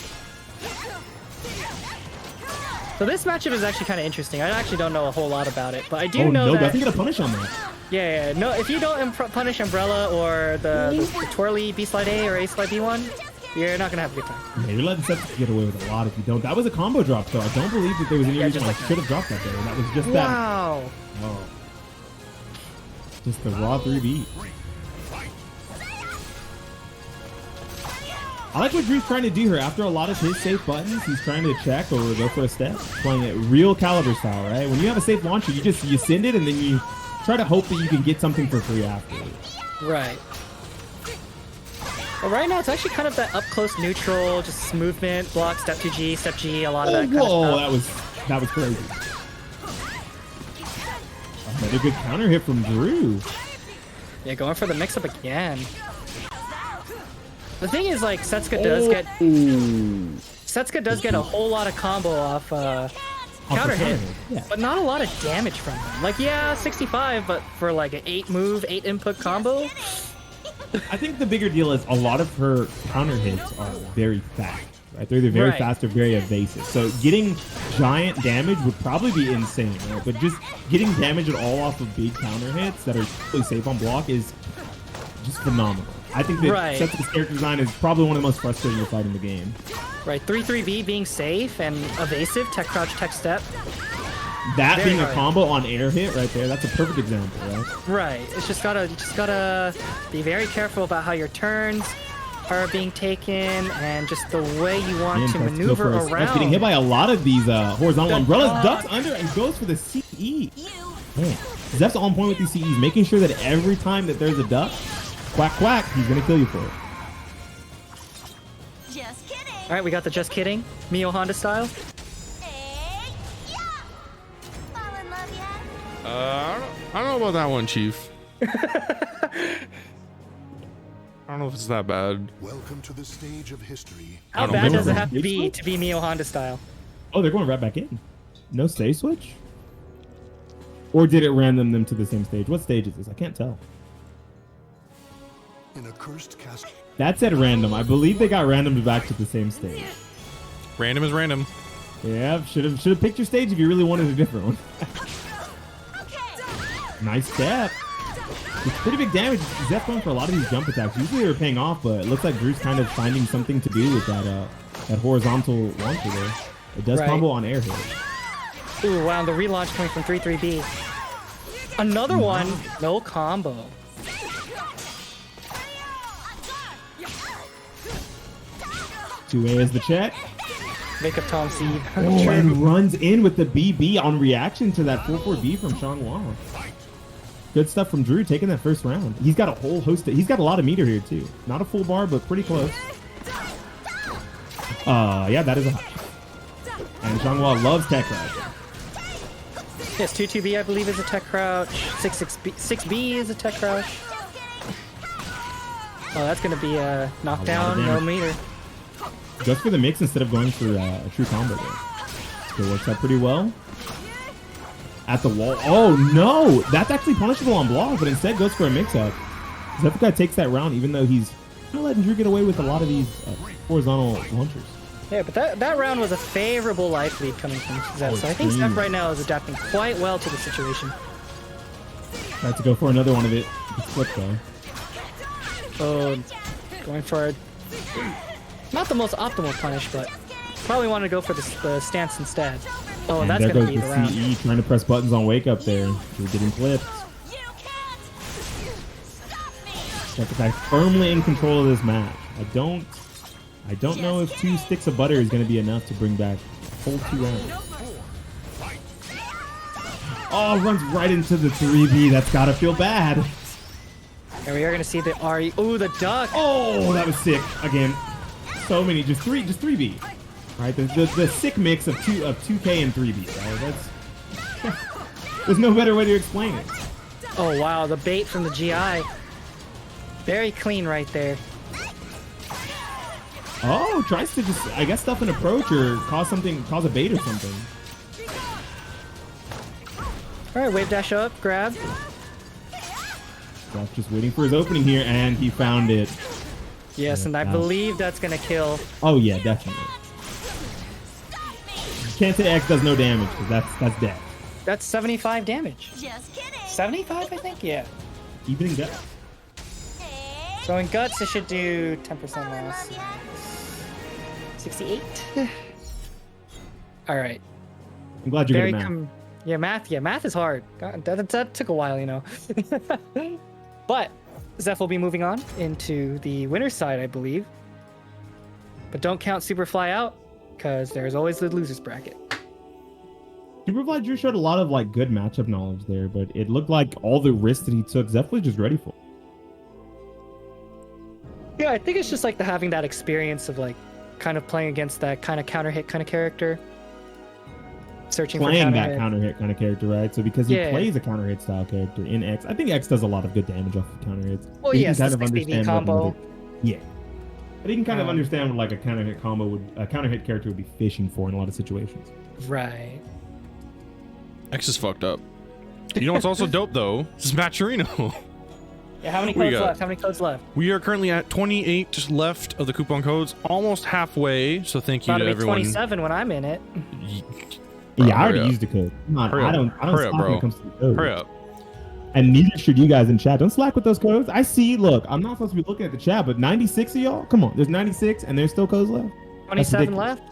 So this matchup is actually kind of interesting. I actually don't know a whole lot about it, but I do know that. that... I think get a punish on that. Yeah. No, if you don't punish Umbrella or the twirly B slide A or A slide B1, you're not going to have a good time. Yeah, you're letting Setsuka get away with a lot if you don't. That was a combo drop, though. I don't believe that there was any reason I should have dropped that there. That was just that. Wow. Oh. Just the raw 3B. I like what Drew's trying to do here. After a lot of his safe buttons, he's trying to check or go for a step. Playing it real Calibur style, right? When you have a safe launcher, you send it and then you try to hope that you can get something for free afterwards. Right. Well, right now it's actually kind of that up close neutral, just movement, block, step 2G, step G, a lot of that kind of stuff. That was crazy. Another good counter hit from Drew. Yeah, going for the mix-up again. The thing is, like, Setsuka does get a whole lot of combo off counter hit, yeah. but not a lot of damage from him. Like, yeah, 65, but for like an 8 move, 8 input combo. I think the bigger deal is a lot of her counter hits are very fast, right? They're either very fast or very evasive. So getting giant damage would probably be insane, right? But just getting damage at all off of big counter hits that are really safe on block is just phenomenal. I think that Setsuka's character design is probably one of the most frustrating to fight in the game. Right, 3-3B being safe and evasive, tech crouch, tech step. That being a combo on air hit right there, that's a perfect example, right? Right. It's just gotta be very careful about how your turns are being taken and just the way you want to maneuver around. Getting hit by a lot of these horizontal umbrellas, ducks under and goes for the CE. Man, Zeph's on point with these CEs, making sure that every time that there's a duck, quack quack, he's gonna kill you for it. Just kidding. All right, we got the just kidding, Mio Honda style. I don't know about that one, Chief. I don't know if it's that bad. Welcome to the stage of history. How bad does it have to be Mio Honda style? Oh, they're going right back in. No stage switch? Or did it random them to the same stage? What stage is this? I can't tell. In a cursed castle. That said random. I believe they got randomed back to the same stage. Random is random. Yeah, should have picked your stage if you really wanted a different one. Nice step. It's pretty big damage. Zeph going for a lot of these jump attacks. Usually they're paying off, but it looks like Drew's kind of finding something to do with that horizontal launcher there. It does combo on air hit. Ooh, wow, the relaunch coming from 3-3B. Another one, no combo. 2A is the check. Wake up Tom Seed. Oh, and runs in with the BB on reaction to that 4-4B from Shangwang. Good stuff from Drew taking that first round. He's got a whole host he's got a lot of meter here too. Not a full bar, but pretty close. Yeah, that is a hot shot. And Shangwang loves tech crouch. Yes, 2-2B I believe is a tech crouch. 6B is a tech crouch. Oh, that's gonna be a knockdown, no meter. Goes for the mix instead of going for a true combo there. Still works out pretty well. At the wall. Oh, no! That's actually punishable on block, but instead goes for a mix-up. Zephyr takes that round, even though he's kind of letting Drew get away with a lot of these horizontal launchers. Yeah, but that round was a favorable life lead coming from Zeph. So I think Zeph right now is adapting quite well to the situation. Tried to go for another one of it. Flip, though. Oh, going for not the most optimal punish, but probably want to go for the stance instead. Oh, and that's going to be the round. CE trying to press buttons on wake up there. We're getting flipped. Zephyr firmly in control of this match. I don't I don't know if 2 sticks of butter is going to be enough to bring back full 2 rounds. Oh, runs right into the 3B. That's got to feel bad. And we are going to see the RE. Ooh, the duck. Oh, that was sick. Again, so many. Just 3B. Right, the sick mix of 2K and 3B. Right? That's there's no better way to explain it. Oh, wow. The bait from the GI. Very clean right there. Oh, tries to just, I guess, stuff an approach or cause a bait or something. All right, wave dash up, grab. Zeph just waiting for his opening here, and he found it. Yes, and I believe that's going to kill. Oh, yeah, definitely. Can't say X does no damage, because that's dead. That's 75 damage. Just kidding. 75, I think? Yeah. Even in Guts. So in Guts, it should do 10% loss. 68? All right. I'm glad you're good at math. Math is hard. God, that took a while, you know. But Zeph will be moving on into the winner's side, I believe. But don't count Superfly out, because there's always the loser's bracket. Superfly Drew showed a lot of like good matchup knowledge there, but it looked like all the risks that he took, Zeph was just ready for. Yeah, I think it's just like having that experience of like kind of playing against that kind of counter hit kind of character. Searching playing for that counter hit kind of character, right? So because he plays a counter hit style character in X, I think X does a lot of good damage off of counter hits. Well, he yes, can the 6BB combo. Yeah. But he can kind of understand what like a counter hit character would be fishing for in a lot of situations. Right. X is fucked up. You know what's also dope though? This is Matcherino. Yeah, how many codes left? We are currently at 28 left of the coupon codes, almost halfway. So thank you About to everyone. 27 when I'm in it. Bro, yeah, I already used the code. Come on, I don't Hurry up, slack bro. when it comes to the code. Hurry up. And neither should you guys in chat. Don't slack with those codes. I see. Look, I'm not supposed to be looking at the chat, but 96 of y'all. Come on, there's 96, and there's still codes left. 27 left.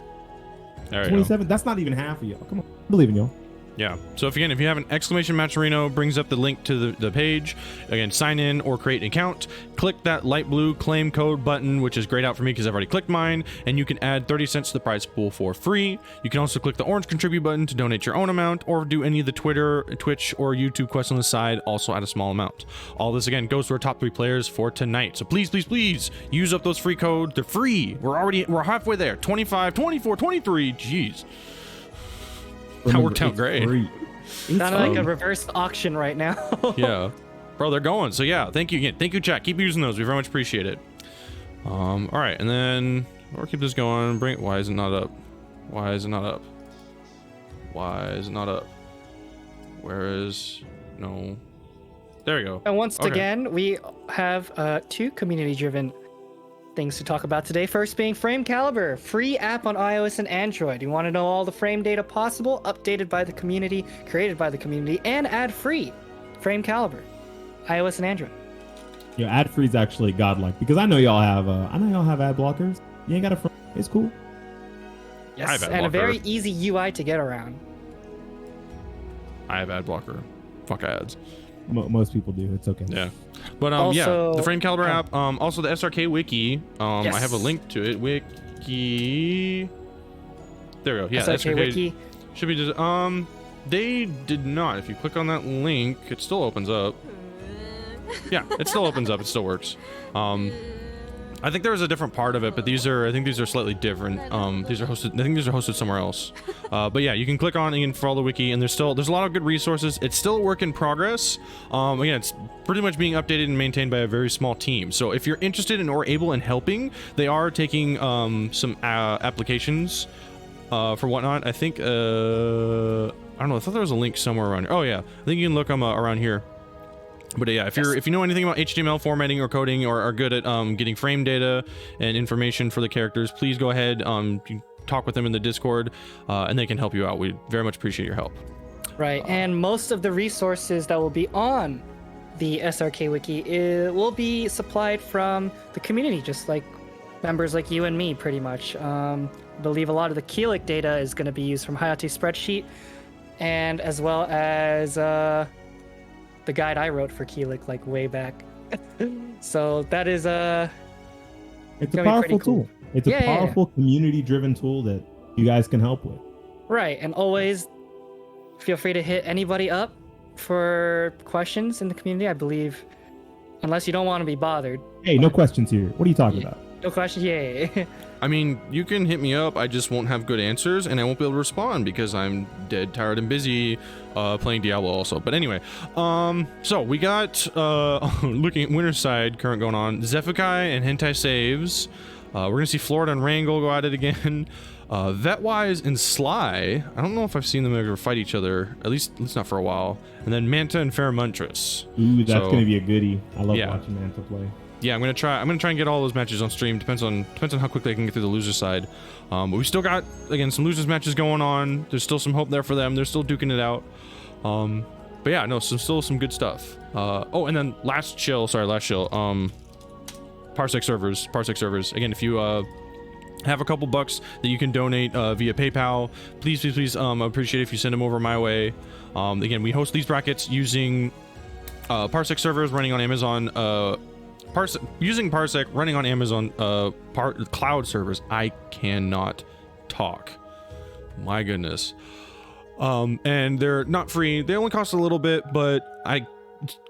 There you 27. That's not even half of y'all. Come on, I believe in y'all. Yeah. So if you have an exclamation Matcherino, brings up the link to the page. Again, sign in or create an account. Click that light blue claim code button, which is grayed out for me because I've already clicked mine, and you can add 30 cents to the prize pool for free. You can also click the orange contribute button to donate your own amount, or do any of the Twitter, Twitch, or YouTube quests on the side, also add a small amount. All this again goes to our top 3 players for tonight. So please, please, please use up those free codes. They're free. We're halfway there. 25, 24, 23. Jeez. That worked out great. Kind of like a reverse auction right now. Yeah, bro, they're going. So yeah, thank you again. Thank you, chat. Keep using those. We very much appreciate it. All right, and then we'll keep this going. Why is it not up? Why is it not up? Why is it not up? Where is no? There we go. And once again, we have 2 community-driven things to talk about today. First being FrameCalibur, free app on iOS and Android. You want to know all the frame data possible, updated by the community, created by the community, and ad-free. FrameCalibur, iOS and Android. Yo, ad-free is actually godlike because I know y'all have ad blockers. You ain't got a front. It's cool. Yes, and a very easy UI to get around. I have ad blocker. Fuck ads. Most people do. It's okay. Yeah. But also, the FrameCalibur app, also the SRK wiki. I have a link to it. Wiki. There we go. Yeah, SRK wiki should be just they did not. If you click on that link, it still opens up. Yeah, it still opens up. It still works. I think there was a different part of it, but I think these are slightly different. These are hosted somewhere else. But yeah, you can click on and follow the wiki, and there's a lot of good resources. It's still a work in progress. Again, it's pretty much being updated and maintained by a very small team. So if you're interested in or able in helping, they are taking some applications for whatnot. I think I don't know. I thought there was a link somewhere around here. Oh yeah, I think you can look them around here. But yeah, if you know anything about HTML formatting or coding, or are good at getting frame data and information for the characters, please go ahead, you can talk with them in the Discord, and they can help you out. We very much appreciate your help. Right, and most of the resources that will be on the SRK wiki will be supplied from the community, just like members like you and me, pretty much. I believe a lot of the Keelik data is going to be used from Hayate's spreadsheet, and as well as the guide I wrote for Keelik like way back. So that is it's a powerful tool. It's a powerful community-driven tool that you guys can help with. Right, and always feel free to hit anybody up for questions in the community. I believe, unless you don't want to be bothered. Hey, no questions here. What are you talking about? No questions, yay. I mean, you can hit me up. I just won't have good answers, and I won't be able to respond because I'm dead, tired, and busy playing Diablo also. But anyway, so we got looking at Winter's Side current going on. Zephikai and Hentai saves. We're gonna see Florida and Wrangel go at it again. Vetwise and Sly. I don't know if I've seen them ever fight each other. At least not for a while. And then Manta and Fairmuntress. Ooh, that's gonna be a goodie. I love watching Manta play. Yeah, I'm gonna try and get all those matches on stream. Depends on how quickly I can get through the loser side. But we still got, again, some losers matches going on. There's still some hope there for them. They're still duking it out. But yeah, no, still some good stuff. Oh, and then last chill. Parsec servers. Again, if you have a couple bucks that you can donate via PayPal, please, I appreciate it if you send them over my way. Again, we host these brackets using Parsec servers running on Amazon. Using Parsec running on Amazon cloud servers. I cannot talk. My goodness. And they're not free. They only cost a little bit, but it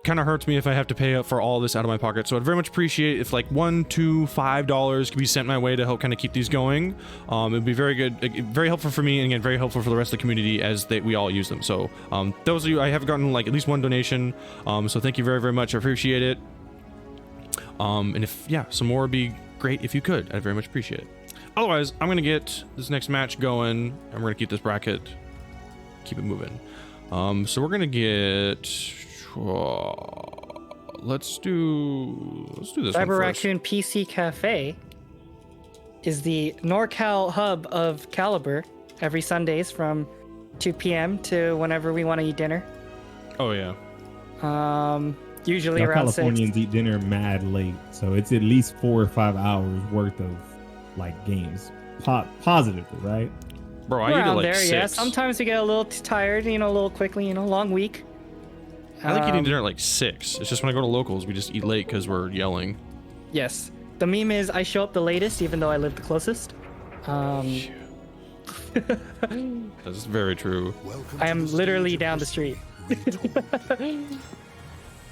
kind of hurts me if I have to pay up for all this out of my pocket. So I'd very much appreciate if like $1, $2, $5 could be sent my way to help kind of keep these going. It'd be very good, very helpful for me, and again, very helpful for the rest of the community as we all use them. So those of you, I have gotten like at least one donation. So thank you very, very much. I appreciate it. And if some more would be great if you could. I'd very much appreciate it. Otherwise, I'm gonna get this next match going, and we're gonna keep this bracket, keep it moving. So we're gonna get let's do this Cyber one Raccoon PC Cafe is the NorCal hub of Calibur every Sundays from 2 p.m. to whenever we want to eat dinner. Oh yeah. Usually around Californians 6. eat dinner mad late, so it's at least 4 or 5 hours worth of like games. Positively, right? Bro, I eat at like 6. Yeah. Sometimes we get a little tired, a little quickly, long week. I like eating dinner at like 6. It's just when I go to locals, we just eat late because we're yelling. Yes. The meme is I show up the latest even though I live the closest. That's very true. I am literally down the street.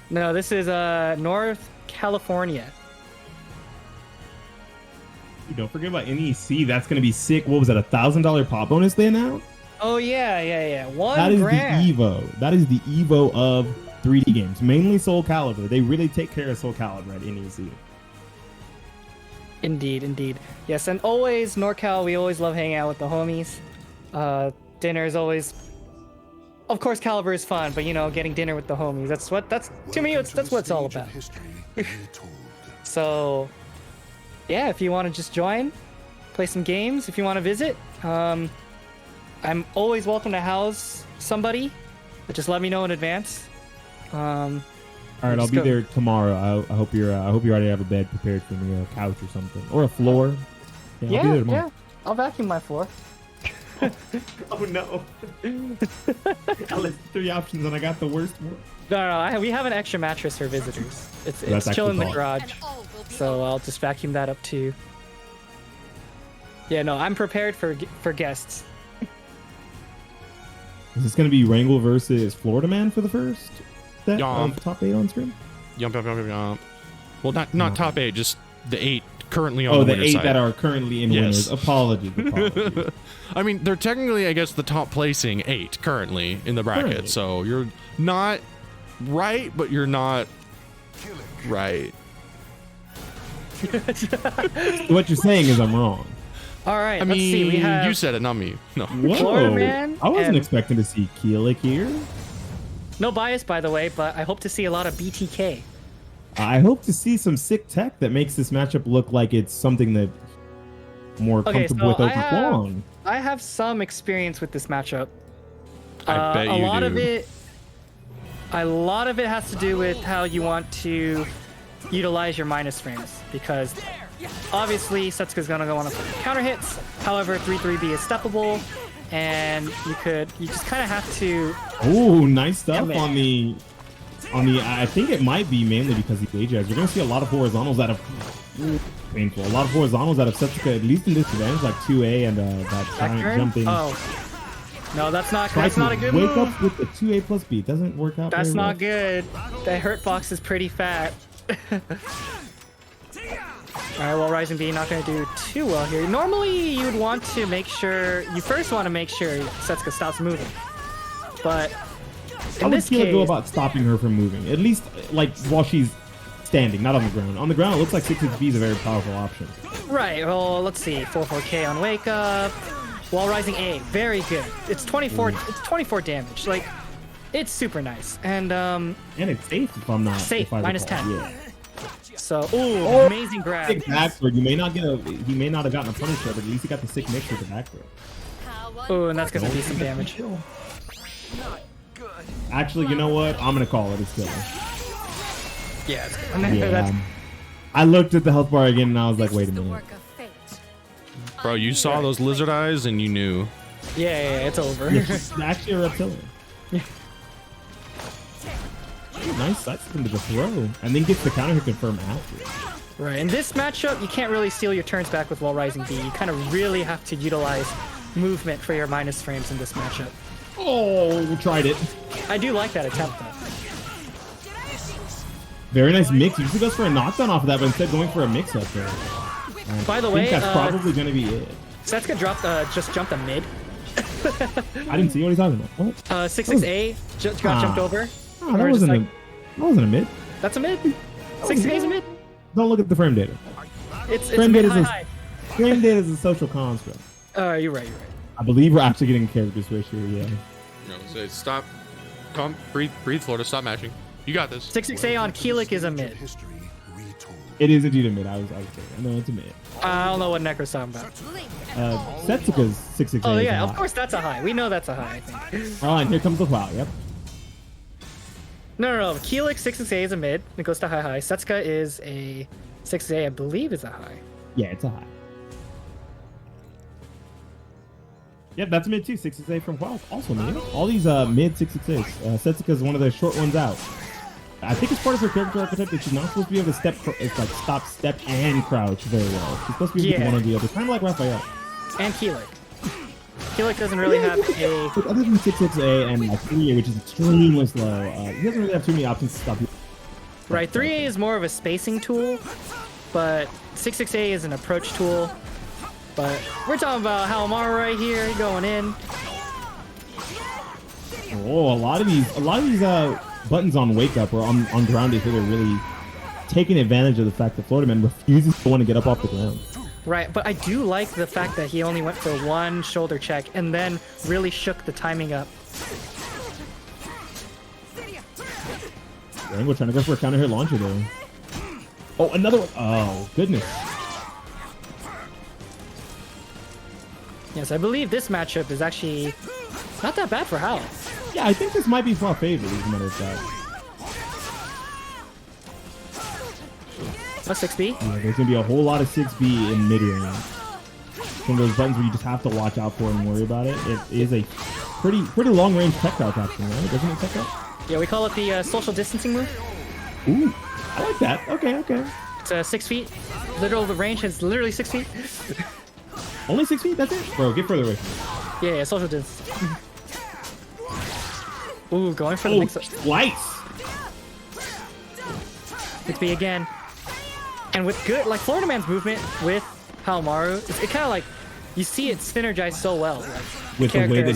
No, this is North California. Don't forget about NEC. That's going to be sick. What was that, $1,000 pop bonus they announced? Oh, yeah. That is $1,000. the Evo. That is the Evo of 3D games. Mainly SoulCalibur. They really take care of SoulCalibur at NEC. Indeed. Yes, and always, NorCal, we always love hanging out with the homies. Dinner is always... Of course, Calibur is fun, but, getting dinner with the homies, that's what it's all about. So... yeah, if you want to just join, play some games, if you want to visit, I'm always welcome to house somebody, but just let me know in advance. All right, I'll be there tomorrow. I hope you already have a bed prepared for me, a couch or something, or a floor. I'll be there tomorrow. Yeah, I'll vacuum my floor. Oh no! I listed 3 options and I got the worst one. No, we have an extra mattress for visitors. It's chill in the garage. So I'll just vacuum that up too. Yeah, no, I'm prepared for guests. Is this going to be Wrangel versus Florida Man for the first set Yomp. of top 8 on stream? Yomp. Well, not top 8, just the 8 currently on the the winner 8 side. that are currently in winners. Apologies. I mean, they're technically, I guess, the top placing 8 currently in the bracket. So you're not right, but you're not right. What you're saying is I'm wrong. All right, I let's mean, see. We have you said it, not me. No. Whoa! Florida Man I wasn't and- expecting to see Keelik here. no bias, by the way, but I hope to see a lot of BTK. I hope to see some sick tech that makes this matchup look like it's something that more comfortable with Open Kwong. I have some experience with this matchup. I bet you a lot do. of it has to do with how you want to utilize your minus frames, because obviously Setsuka's gonna go on a counter hits. However, 3-3B is steppable, and you just kind of have to. Oh, nice stuff on the. I think it might be mainly because of the Ajax. You're gonna see a lot of horizontals out of Painful. A lot of horizontals out of Setsuka, at least in this advantage, like 2A and that giant turn? jumping. Oh. No, that's not Try that's to not a good wake move. up with the 2A plus B. It doesn't work out That's very not well. good. That hurt box is pretty fat. Alright, well, Rising B not going to do too well here. Normally, you would want to make sure... You first want to make sure Setsuka stops moving. But How in would this Keela go case... about stopping her from moving? At least, like, while she's standing, not on the ground. On the ground, it looks like 6B is a very powerful option. Right, well, let's see. 4-4K on Wake Up. Wall Rising A, very good. It's 24 damage. Like, it's super nice. And it's safe if I'm not... safe, if I minus recall. 10. Yeah. So, Oh, amazing grab. Sick backward. You may not get a... He may not have gotten a punish there, but at least he got the sick mix with the backward. Oh, and that's going to be some damage. Actually, you know what? I'm going to call it a skill. Yeah, it's good. Yeah. I looked at the health bar again and I was like, wait a minute. Bro, you saw those lizard eyes and you knew. Yeah, it's over. Yeah, she's actually a reptilian. Nice side spin to the throw. And then gets the counter hit confirm after. Right, in this matchup, you can't really steal your turns back with Wall Rising B. You kind of really have to utilize movement for your minus frames in this matchup. Oh, we tried it. I do like that attempt, though. Very nice mix. Usually goes for a knockdown off of that, but instead going for a mix up there. By the I way, think that's probably going to be it. Setsuka just jumped a mid. I didn't see what he's talking about. What? 6-6A got jumped over. Oh, that wasn't a mid. That's a mid. 6-6A is a mid. Don't look at the frame data. It's Frame mid data high. Frame data is a social construct. You're right. I believe we're actually getting a character switch here, yeah. No, say stop. Come, breathe, Florida. Stop matching. You got this. 6-6A on Keelik is a mid. It is indeed a mid. I was saying. I know it's a mid. I don't know what Necro's talking about. Setsuka's 6-6A. Oh is yeah, a of high. course that's a high. We know that's a high, I think. Oh, and here comes the cloud. Yep. No. Keelik 6-6A is a mid. It goes to high. Setsuka is a 6-6A, I believe is a high. Yeah, it's a high. Yep, that's a mid too. 6-6A from Wild. Also mid. All these mid 6-6As. Setsuka is one of the short ones out. I think it's part of her character archetype that she's not supposed to be able to it's like stop, step, and crouch very well. She's supposed to be able to do one or the other. Kind of like Raphael. And Keelik. Keelik doesn't really have a... But other than 6-6A and like 3A, which is extremely slow, he doesn't really have too many options to stop you. Right, 3A is more of a spacing tool, but 6-6A is an approach tool. But we're talking about Halomaru right here, going in. Oh, a lot of these buttons on Wake Up or on ground is where they're really taking advantage of the fact that Florida Man refuses to want to get up off the ground. Right, but I do like the fact that he only went for one shoulder check and then really shook the timing up. Rango trying to go for a counter hit launcher there. Oh, another one. Oh, goodness. Yes, I believe this matchup is actually not that bad for Hal. Yeah, I think this might be far favored, as a matter of fact. A 6B? Yeah, there's going to be a whole lot of 6B in mid-range. One of those buttons where you just have to watch out for and worry about it. It is a pretty long-range tactile caption, right? Doesn't it take that? Yeah, we call it the social distancing move. Ooh, I like that. Okay. It's 6 feet. The range is literally 6 feet. Only 6 feet? That's it? Bro, get further away from me. Yeah, social distance. Ooh, going for the mix-up. Slice! 6B again. And with good, like Florida Man's movement with Halomaru, it kind of like, you see it synergize so well. Like, with the way character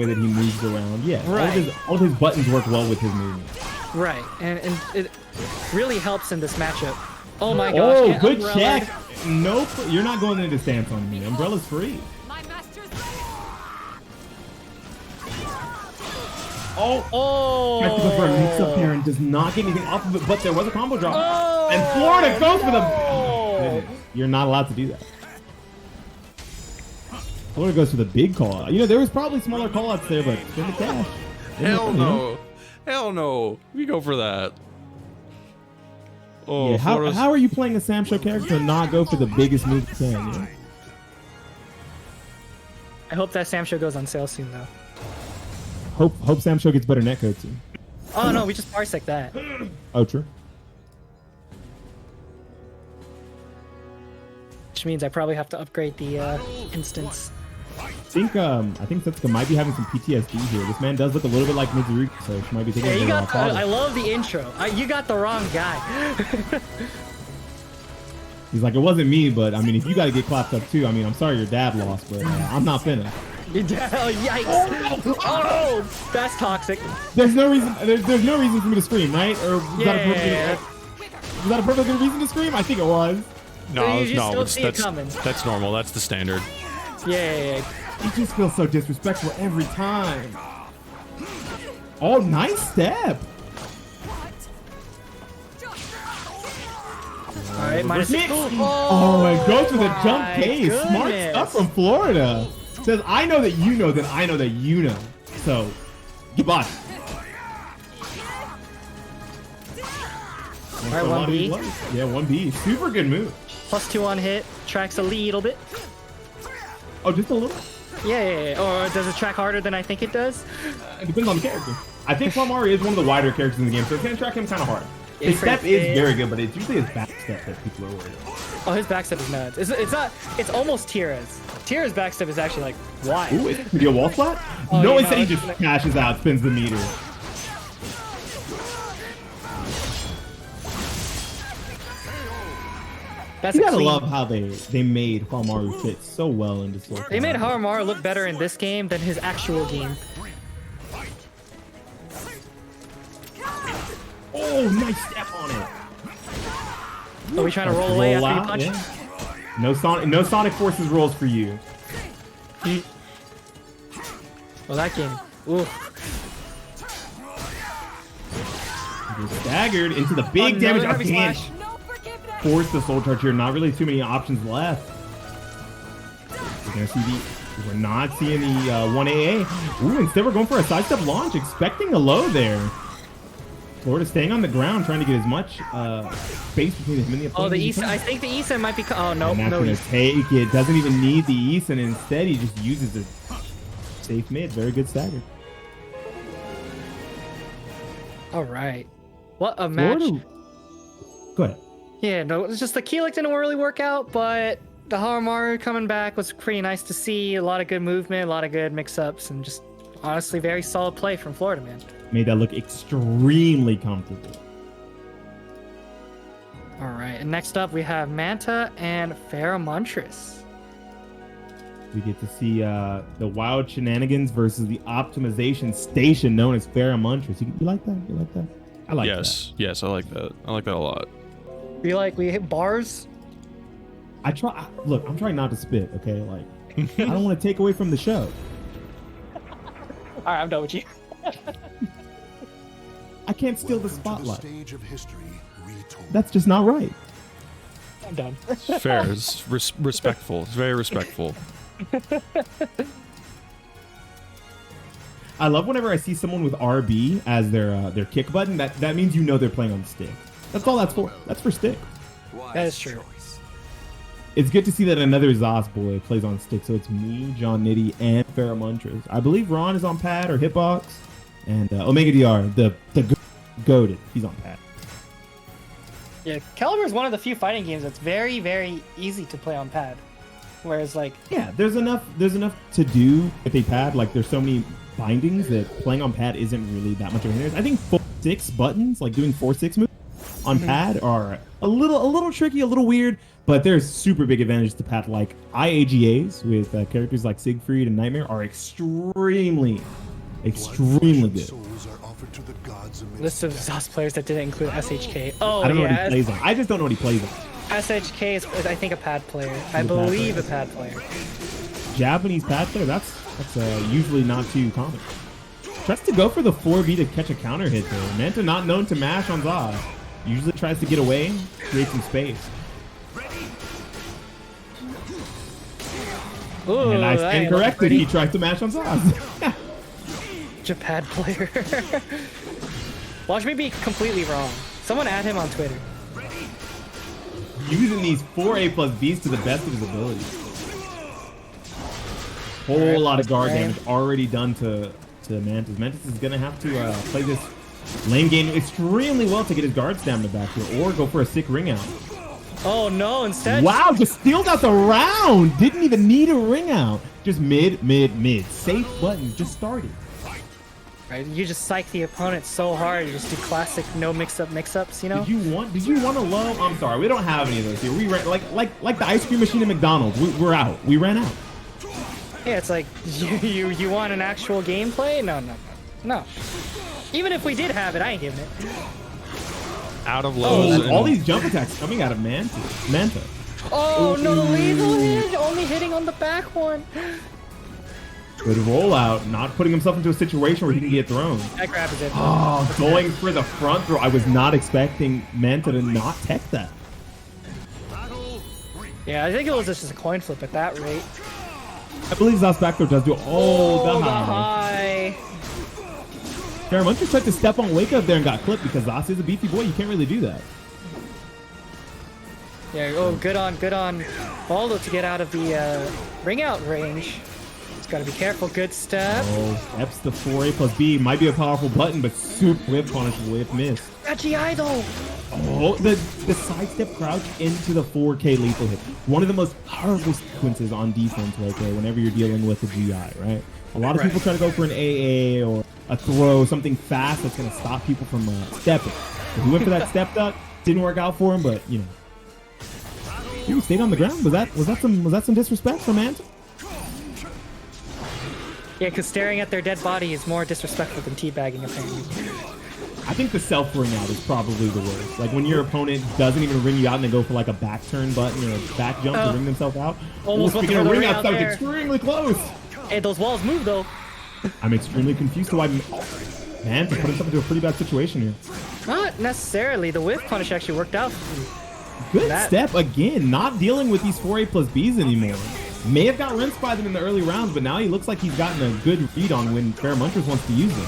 that he moves around. Yeah, Right. all of his buttons work well with his movement. Right, and it really helps in this matchup. Oh my gosh. Oh, and good Umbrella. check. Nope, you're not going into stance on me. Umbrella's free. Oh! Tries for a mix up here and does not get anything off of it, but there was a combo drop. Oh! And Florida goes for the... No! Goodness, you're not allowed to do that. Florida goes for the big call out. You know, there was probably smaller call outs there, but spend the cash. Hell no. Hell no. We go for that. Oh, Yeah, Florida's- how are you playing a Sam Show character and not go for the biggest move you can? You know? I hope that Sam Show goes on sale soon, though. Hope Sam Show gets better netcode soon. Oh no, we just Parsec that. Oh, true. which means I probably have to upgrade the instance. I think Setsuka might be having some PTSD here. This man does look a little bit like Mizuruki, so she might be taking Yeah, you a got. I love the intro. You got the wrong guy. He's like, it wasn't me, but I mean, if you got to get clapped up too, I mean, I'm sorry your dad lost, but I'm not finna. Oh, yikes! Oh, that's toxic. There's no reason. There's no reason for me to scream, right? Or was Yeah. that a perfect good reason to scream? I think it was. No, You just don't see it coming. that's normal. That's the standard. Yeah. He just feels so disrespectful every time. Oh, nice step. All right, minus Mix. 6. Oh, and goes with a jump my case. Smart goodness. stuff from Florida. Says, I know that you know that I know that you know. So, goodbye. All right, 1B. Yeah, 1B. Super good move. +2 on hit. Tracks a little bit. Oh, just a little? Yeah. Or does it track harder than I think it does? It depends on the character. I think Palmari is one of the wider characters in the game, so it can track him kind of hard. Yeah, His step pretty is big. very good, but it's usually his back step that people are worried about. Oh, his backstep is nuts. It's not. It's almost Tira's. Tira's backstep is actually like wide. Ooh, it's gonna be a wall splat? Oh, No, yeah, instead he no, just cashes out, spins the meter. That's You a gotta clean. love how they made Palmaru fit so well into Soul. They made Haramaru look better in this game than his actual game. Oh, nice step on it. Are we trying to roll away after you out, punch? yeah. No Sonic Forces rolls for you. Well, that game. Ooh. You're staggered into the big Another damage. heavy Again, splash. force the soul charge here. Not really too many options left. We're gonna see we're not seeing the 1AA. Ooh, instead we're going for a sidestep launch, expecting a low there. Florida staying on the ground, trying to get as much space between him and the opponent. Oh, the as he Eason. can. I think the Eason might be. Oh no, And that's no gonna Eason. take it. Doesn't even need the Eason. Instead, he just uses the safe mid. Very good stagger. All right. What a match. Florida. Go ahead. Yeah, no, it's just the Keelik didn't really work out, but the Haramaru coming back was pretty nice to see. A lot of good movement, a lot of good mix-ups, and just honestly very solid play from Florida, man. Made that look extremely comfortable. All right, and next up we have Manta and Pharamantris. We get to see the wild shenanigans versus the optimization station known as Pharamantris. You like that? You like that? I like that. Yes, I like that. I like that a lot. We hit bars. Look, I'm trying not to spit, okay? Like, I don't want to take away from the show. All right, I'm done with you. I can't steal the Welcome to spotlight. stage of history retold. That's just not right. I'm done. Fair. It's respectful. It's very respectful. I love whenever I see someone with RB as their kick button. That means you know they're playing on the stick. That's all that's for. That's for stick. That is true. It's good to see that another Zos boy plays on stick. So it's me, John Nitty, and Pharamantris. I believe Ron is on pad or hitbox, and Omega DR, the goated, he's on pad. Yeah, Calibur is one of the few fighting games that's very, very easy to play on pad. Whereas, like, Yeah, there's enough to do with a pad. Like there's so many bindings that playing on pad isn't really that much of a hindrance. I think 4-6 buttons, like doing 4-6 moves on pad, are a little tricky, a little weird. But there's super big advantages to pad. Like IAGAs with characters like Siegfried and Nightmare are extremely good. Souls are offered to the gods amidst list of ZOS players that didn't include SHK. Oh, I don't know what yeah. he plays on. I just don't know what he plays on. SHK is, I think, a pad player. I pad believe player. a pad player. Japanese pad player, that's usually not too common. Tries to go for the 4B to catch a counter hit there. Manta not known to mash on Zod. Usually tries to get away, create some space. Ooh, And I that stand ain't corrected. pretty. He tried to mash on Zod. Japad player. Watch me be completely wrong. Someone add him on Twitter. Using these 4A plus Bs to the best of his ability. Whole Alright, lot of guard Brian. damage already done to Mantis. Mantis is going to have to play this lane game extremely well to get his guard stamina back here, or go for a sick ring out. Oh no, instead. Wow, just stealed out the round. Didn't even need a ring out. Just mid. Safe button just started. Right, you just psych the opponent so hard. You just do classic no mix-ups, you know? Did you want a low? I'm sorry, we don't have any of those here. We ran like the ice cream machine at McDonald's. We're out. We ran out. Yeah, it's like you want an actual gameplay? No. Even if we did have it, I ain't giving it. Out of lows. Oh, all these jump attacks coming out of Manta. Oh no, the lethal hit! Only hitting on the back one. Good rollout, not putting himself into a situation where he can get thrown. That grab is it. Oh, going for the front throw. I was not expecting Manta to not tech that. Yeah, I think it was just a coin flip at that rate. I believe Zos back throw does do. Oh, the high. Muncher tried to step on Wake Up there and got clipped because Zos is a beefy boy. You can't really do that. Yeah, oh, good on Baldo to get out of the ring out range. Just gotta be careful. Good step. Oh, steps the 4A plus B. Might be a powerful button, but super whip punish, whip miss. That GI though. Oh, the sidestep crouch into the 4K lethal hit. One of the most powerful sequences on defense right there whenever you're dealing with a GI, right? A lot of people try to go for an AA or a throw, something fast that's going to stop people from stepping. So he went for that step up. Didn't work out for him, but, you know. He stayed on the ground. Was that some disrespect from Ant? Yeah, because staring at their dead body is more disrespectful than teabagging, apparently. I think the self-ring out is probably the worst. Like when your opponent doesn't even ring you out and they go for like a back turn button or a back jump to ring themselves out. Almost went for the ring out there. Extremely close. Hey, those walls move though. I'm extremely confused to why man put himself into a pretty bad situation here. Not necessarily. The whiff punish actually worked out. Good step again. Not dealing with these 4A plus Bs anymore. May have got rinsed by them in the early rounds, but now he looks like he's gotten a good read on when Fair Munchers wants to use them.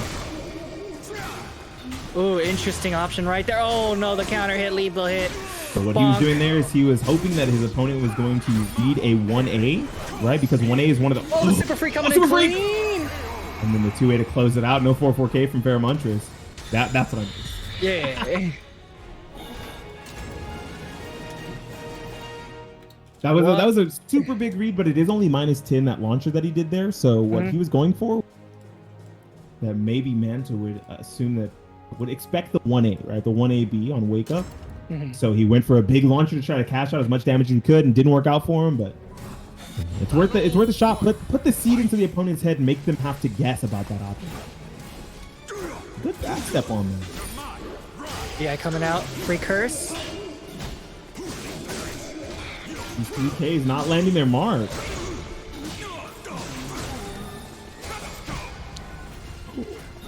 Ooh, interesting option right there. Oh no, the counter hit, lethal hit. So what he was doing there is he was hoping that his opponent was going to read a 1A, right? Because 1A is one of the... Oh, the Super Free coming in clean! And then the 2A to close it out. No 4-4K from Fair Munchers. That's what I mean. Yeah. That was a super big read, but it is only -10, that launcher that he did there. So what he was going for, that maybe Manta would assume that, would expect the 1A, right? The 1AB on Wake Up. So he went for a big launcher to try to cash out as much damage as he could and didn't work out for him, but it's worth a shot. Put the seed into the opponent's head and make them have to guess about that option. Good back step on them. Yeah, coming out. Free curse. These 3Ks not landing their mark.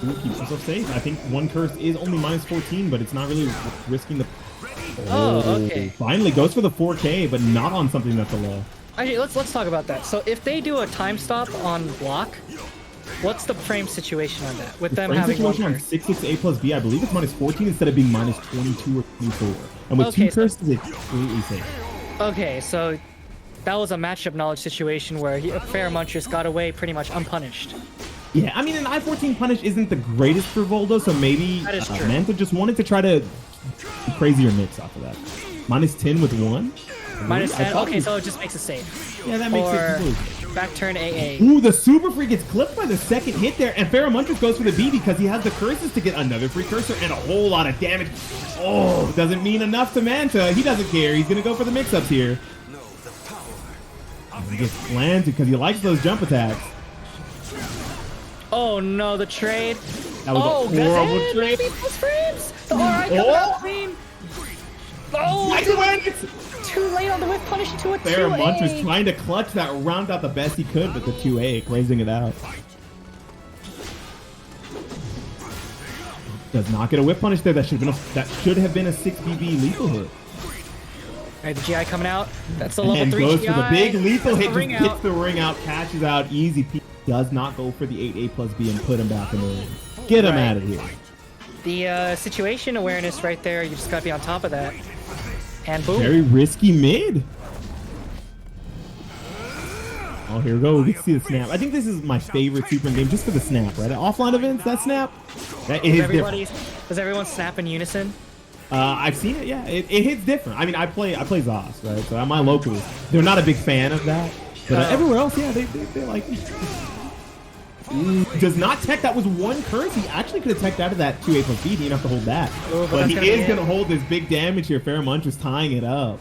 Ooh, keeps himself safe. I think one curse is only -14, but it's not really risking the... Oh, okay. Finally goes for the 4K, but not on something that's a low. Actually, let's talk about that. So if they do a time stop on block, what's the frame situation on that? With them having one on curse? 6/6 A plus B, I believe it's -14 instead of being -22 or 24. And with two curses, it's completely safe. Okay, so that was a matchup knowledge situation where Fair Munchers got away pretty much unpunished. Yeah, I mean, an I-14 punish isn't the greatest for Voldo, so maybe Manta just wanted to try to crazier mix off of that. -10 with 1? -10? Okay, so it just makes it safe. Yeah, that makes it completely. Back turn AA. Ooh, the Super Free gets clipped by the second hit there, and Pharaoh Munchers goes for the B because he has the curses to get another free cursor and a whole lot of damage. Oh, doesn't mean enough to Manta. He doesn't care. He's going to go for the mix-ups here. And he gets planted because he likes those jump attacks. Oh no, the trade. That was a horrible trade. Maybe plus frames. The RI coming out clean. Oh, too late on the whip punish to a 2A. Pharaoh Munchers trying to clutch that round out the best he could, but the 2A closing it out. Does not get a whip punish there. That should have been a 6BB lethal hit. Alright, the GI coming out. That's the level 3 GI. And goes for the big lethal hit. Just Ring gets the ring out, cashes out, easy. Does not go for the 8A plus B and put him back in the ring. Get him out of here. The situation awareness right there, you just gotta be on top of that. And boom. Very risky mid. Oh, here we go. We can see the snap. I think this is my favorite Super game just for the snap, right? Offline events, that snap. That is different. Does everyone snap in unison? I've seen it. Yeah, it hits different. I mean, I play Zos, right? So at my locals, they're not a big fan of that. But everywhere else, yeah, they like it. Does not tech. That was one curse. He actually could have teched out of that 2A plus B. He didn't have to hold that. But he is going to hold this big damage here. Pheromontress tying it up.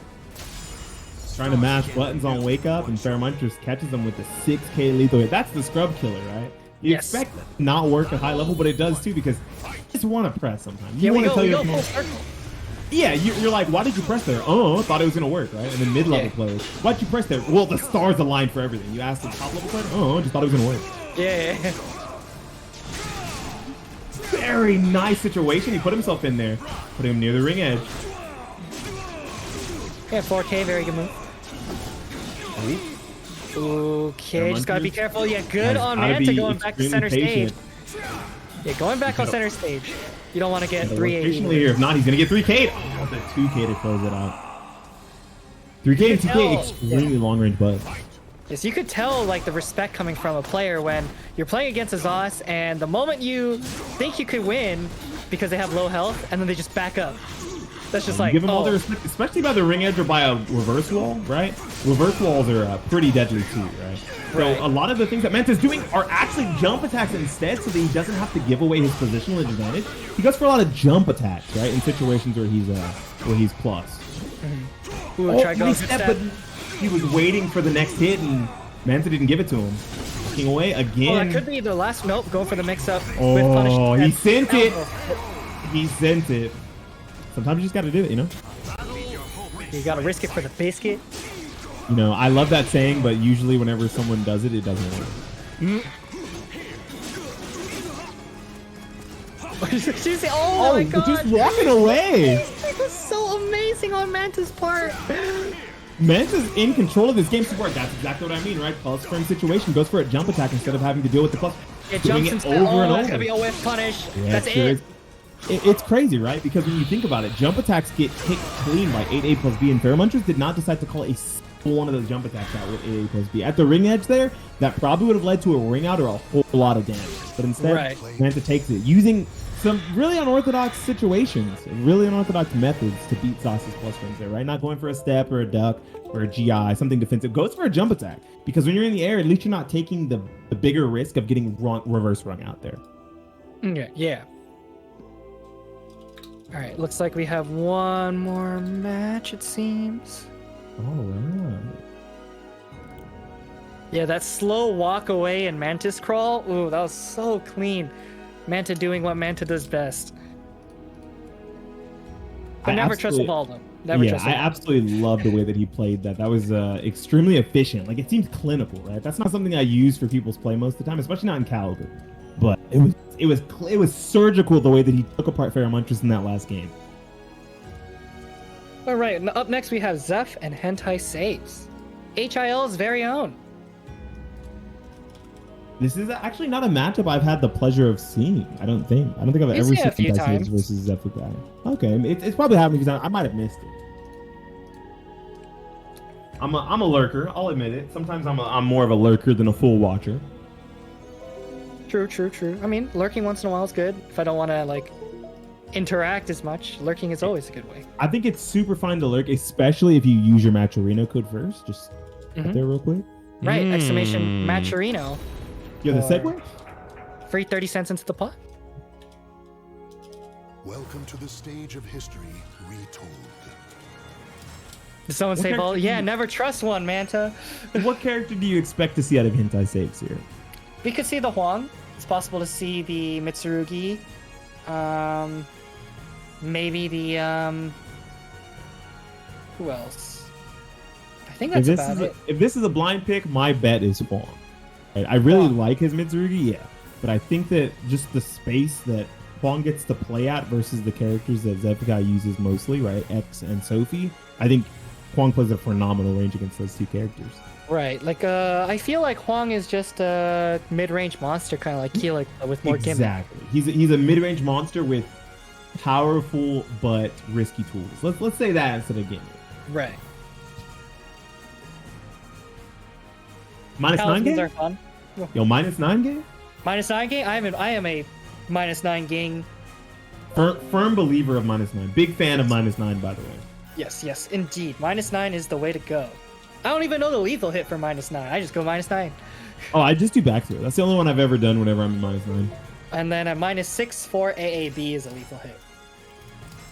Trying to mash buttons on Wake Up, and Pheromontress catches them with the 6K lethal hit. That's the scrub killer, right? You expect it to not work at high level, but it does too, because you just want to press sometimes. You want to tell your opponent, yeah, you're like, why did you press there? Oh, thought it was going to work, right? And then mid-level players, why'd you press there? Well, the stars aligned for everything. You asked the top-level player, oh, just thought it was going to work. Yeah. Very nice situation. He put himself in there. Put him near the ring edge. Yeah, 4K, very good move. Okay, just gotta be careful. Yeah, good on Manta going back to center stage. Yeah, going back on center stage. You don't want to get 380. Here. If not, he's gonna get 3K. Oh, the 2K to close it out. 3K and 2K, extremely long range butt. Yes, you could tell like the respect coming from a player when you're playing against a Zos, and the moment you think you could win because they have low health, and then they just back up. That's just like, give them all the respect, especially by the ring edge or by a reverse wall, right? Reverse walls are pretty deadly too, right? So a lot of the things that Manta's doing are actually jump attacks instead, so that he doesn't have to give away his positional advantage. He goes for a lot of jump attacks, right? In situations where he's plus. Ooh, try going but he was waiting for the next hit, and Manta didn't give it to him. Looking away again. Well, that could be the last note. Going for the mix-up with punish. Oh, he sent it. He sent it. Sometimes you just gotta do it, you know? You gotta risk it for the biscuit. You know, I love that saying, but usually whenever someone does it, it doesn't work. Oh my god! Just walking away! It was so amazing on Manta's part. Manta's in control of this game support. That's exactly what I mean, right? Plus frame situation, goes for a jump attack instead of having to deal with the plus. It jumps it over and over. It's gonna be a whiff punish. Yeah, that's it. It's crazy, right? Because when you think about it, jump attacks get hit clean by 8A plus B, and Pheromontress did not decide to call a single one of those jump attacks out with 8A plus B. At the ring edge there, that probably would have led to a ring out or a whole lot of damage. But instead, Manta takes it, using some really unorthodox situations, really unorthodox methods to beat Zos's plus frames there, right? Not going for a step or a duck or a GI, something defensive. Goes for a jump attack, because when you're in the air, at least you're not taking the bigger risk of getting reverse rung out there. Yeah. All right, looks like we have one more match, it seems. All right. Yeah, that slow walk away and Mantis crawl. Ooh, that was so clean. Manta doing what Manta does best. But never trust Valdo. Never trust Valdo. I absolutely love the way that he played that. That was extremely efficient. Like, it seems clinical, right? That's not something I use for people's play most of the time, especially not in Calibur. But it was surgical the way that he took apart Pheromontress in that last game. All right, up next we have Zeph and Hentai Saves, HIL's very own. This is actually not a matchup I've had the pleasure of seeing. I don't think I've ever seen Hentai Saves versus Zeph guy. Okay, it's probably happened because I might have missed it. I'm a lurker. I'll admit it. Sometimes I'm more of a lurker than a full watcher. True. I mean, lurking once in a while is good. If I don't want to, like, interact as much, lurking is always a good way. I think it's super fun to lurk, especially if you use your Matcherino code first. Just up there real quick. Right, exclamation Matcherino. You have the segue? Free 30 cents into the pot. Welcome to the stage of history retold. Did someone say, well, yeah, never trust one, Manta. What character do you expect to see out of Hentai Saves here? We could see the Huang. It's possible to see the Mitsurugi. Maybe the who else? I think that's about it. If this is a blind pick, my bet is Huang. Right? I really like his Mitsurugi, yeah. But I think that just the space that Huang gets to play at versus the characters that Zephyr uses mostly, right? X and Sophie. I think Huang plays a phenomenal range against those two characters. Right, like I feel like Huang is just a mid-range monster, kind of like Keelik, with more gimmick. Exactly. He's a mid-range monster with powerful but risky tools. Let's say that instead of gimmick. Right. -9 game? Are fun. Yo, -9 game? -9 game? I am a -9 game firm believer of -9. Big fan of -9, by the way. Yes, yes, indeed. -9 is the way to go. I don't even know the lethal hit for -9. I just go -9. Oh, I just do back throw. That's the only one I've ever done whenever I'm at -9. And then at -6 for AAB is a lethal hit.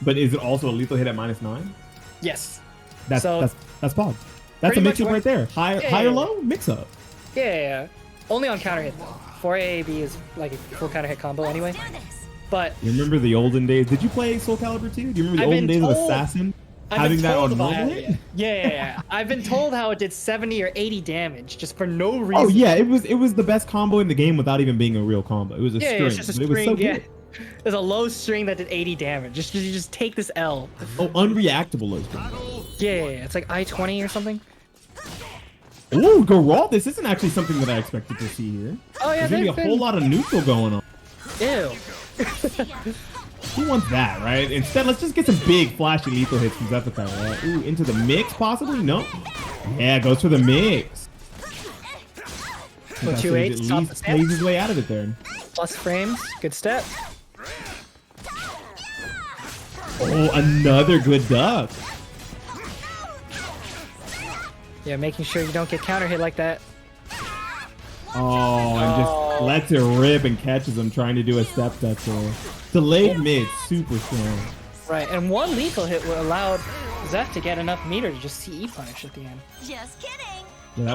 But is it also a lethal hit at -9? Yes. That's So- that's pog. That's Pretty a mix much up right there. High Yeah, high yeah, or yeah. low mix up. Yeah. Only on counter hit though. 4 AAB is like a full counter hit combo anyway. But You remember the olden days? Did you play SoulCalibur 2? Do you remember the I've olden been days of told- Assassin? I've Having been that told on about normal it. hit? Yeah. I've been told how it did 70 or 80 damage just for no reason. Oh yeah, it was the best combo in the game without even being a real combo. It was a Yeah, string. it's just a but it was so string. Yeah. good. There's a low string that did 80 damage. You just take this L. Oh, unreactable low string. Yeah. It's like I-20 or something. Ooh, Geralt, this isn't actually something that I expected to see here. Oh yeah, There's gonna be a they've whole been- lot of neutral going on. Ew. Who wants that, right? Instead, let's just get some big flashy lethal hits from Zephyr, right? Ooh, into the mix, possibly? No. Yeah, goes for the mix. Go At 2-8, stop the least snap. plays his way out of it there. Plus frames. Good step. Oh, another good duck. Yeah, making sure you don't get counter hit like that. Oh, and just lets it rip and catches him trying to do a step there. Delayed mid, super strong. Right, and one lethal hit would allow Zeph to get enough meter to just CE punish at the end. Just kidding. Yeah,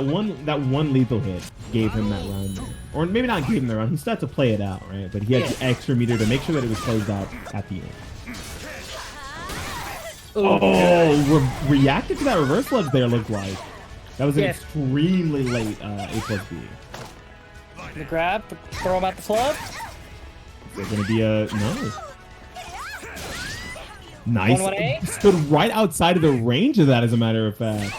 that one lethal hit gave him that round there. Or maybe not gave him the round, he still had to play it out, right? But he had the extra meter to make sure that it was closed out at the end. Oh, reacted to that reverse ledge there, looked like. That was an Yeah. extremely late A+B. The grab, throw him at the club. Is there gonna be a no? Nice. 1-1-A? Stood right outside of the range of that, as a matter of fact.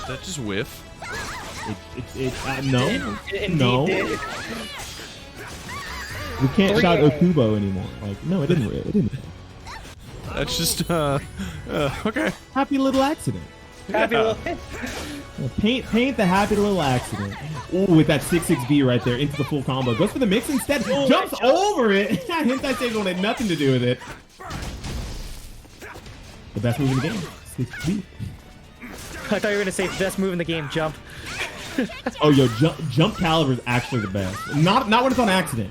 That just whiff. No, Indeed no. did. We can't shout 3-A. Okubo anymore. Like, no, it didn't. It didn't. That's just okay. Happy little accident. Happy little hit. Paint the happy little accident. Ooh, with that 6-6B right there into the full combo. Goes for the mix instead. Jumps over it. Hentai Sage had nothing to do with it. The best move in the game. 6B. I thought you were gonna say best move in the game, jump. Oh, yo, jump caliber is actually the best. Not when it's on accident,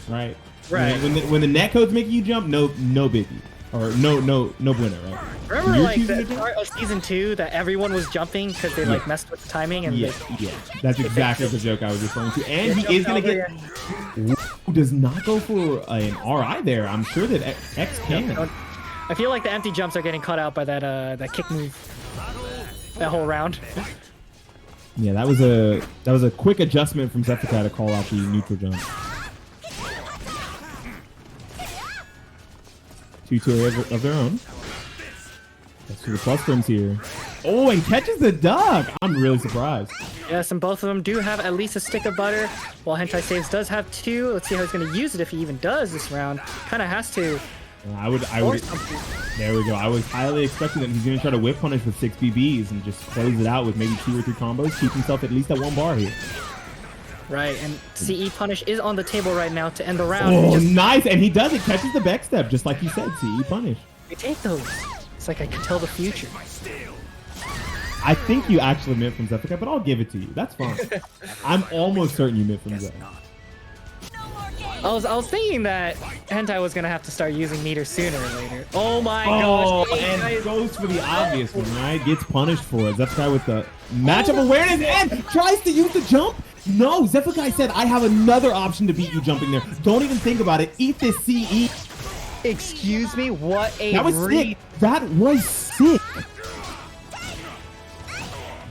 right? Right. When the net code's making you jump, no biggie, or no winner, right? Remember You're like choosing the to jump? part of season 2 that everyone was jumping because they like messed with the timing and Yeah, they, yeah, that's exactly the joke I was referring to. And Yeah, he is gonna jump get. Who does not go for an RI there? I'm sure that X can. I feel like the empty jumps are getting cut out by that kick move. That whole round. Yeah, that was a quick adjustment from Zephyr to call out the neutral jump. 2-2 of their own. Let's see the plus frames here. Oh, and catches the duck. I'm really surprised. Yes, and both of them do have at least a stick of butter, while Hentai Saves does have 2. Let's see how he's going to use it if he even does this round. Kind of has to. I would. Or something. There we go. I was highly expecting that he's going to try to whip punish with 6 BBs and just close it out with maybe 2 or 3 combos, keep himself at least at 1 bar here. Right, and CE Punish is on the table right now to end the round. Oh, Just, nice. And he does it. Catches the back step, just like you said, CE punish. we take those. It's like I can tell the future. I think you actually meant from Zephyr, but I'll give it to you. That's fine. I'm almost certain you meant from Zephyr. I was thinking that Hentai was going to have to start using meter sooner or later. Oh my Oh, gosh. and goes for the obvious one, right? Gets punished for it. Zephyr with the matchup awareness and tries to use the jump. No, Zephyr said, I have another option to beat you jumping there. Don't even think about it. Eat this CE. Excuse me? What a That was sick. That was sick.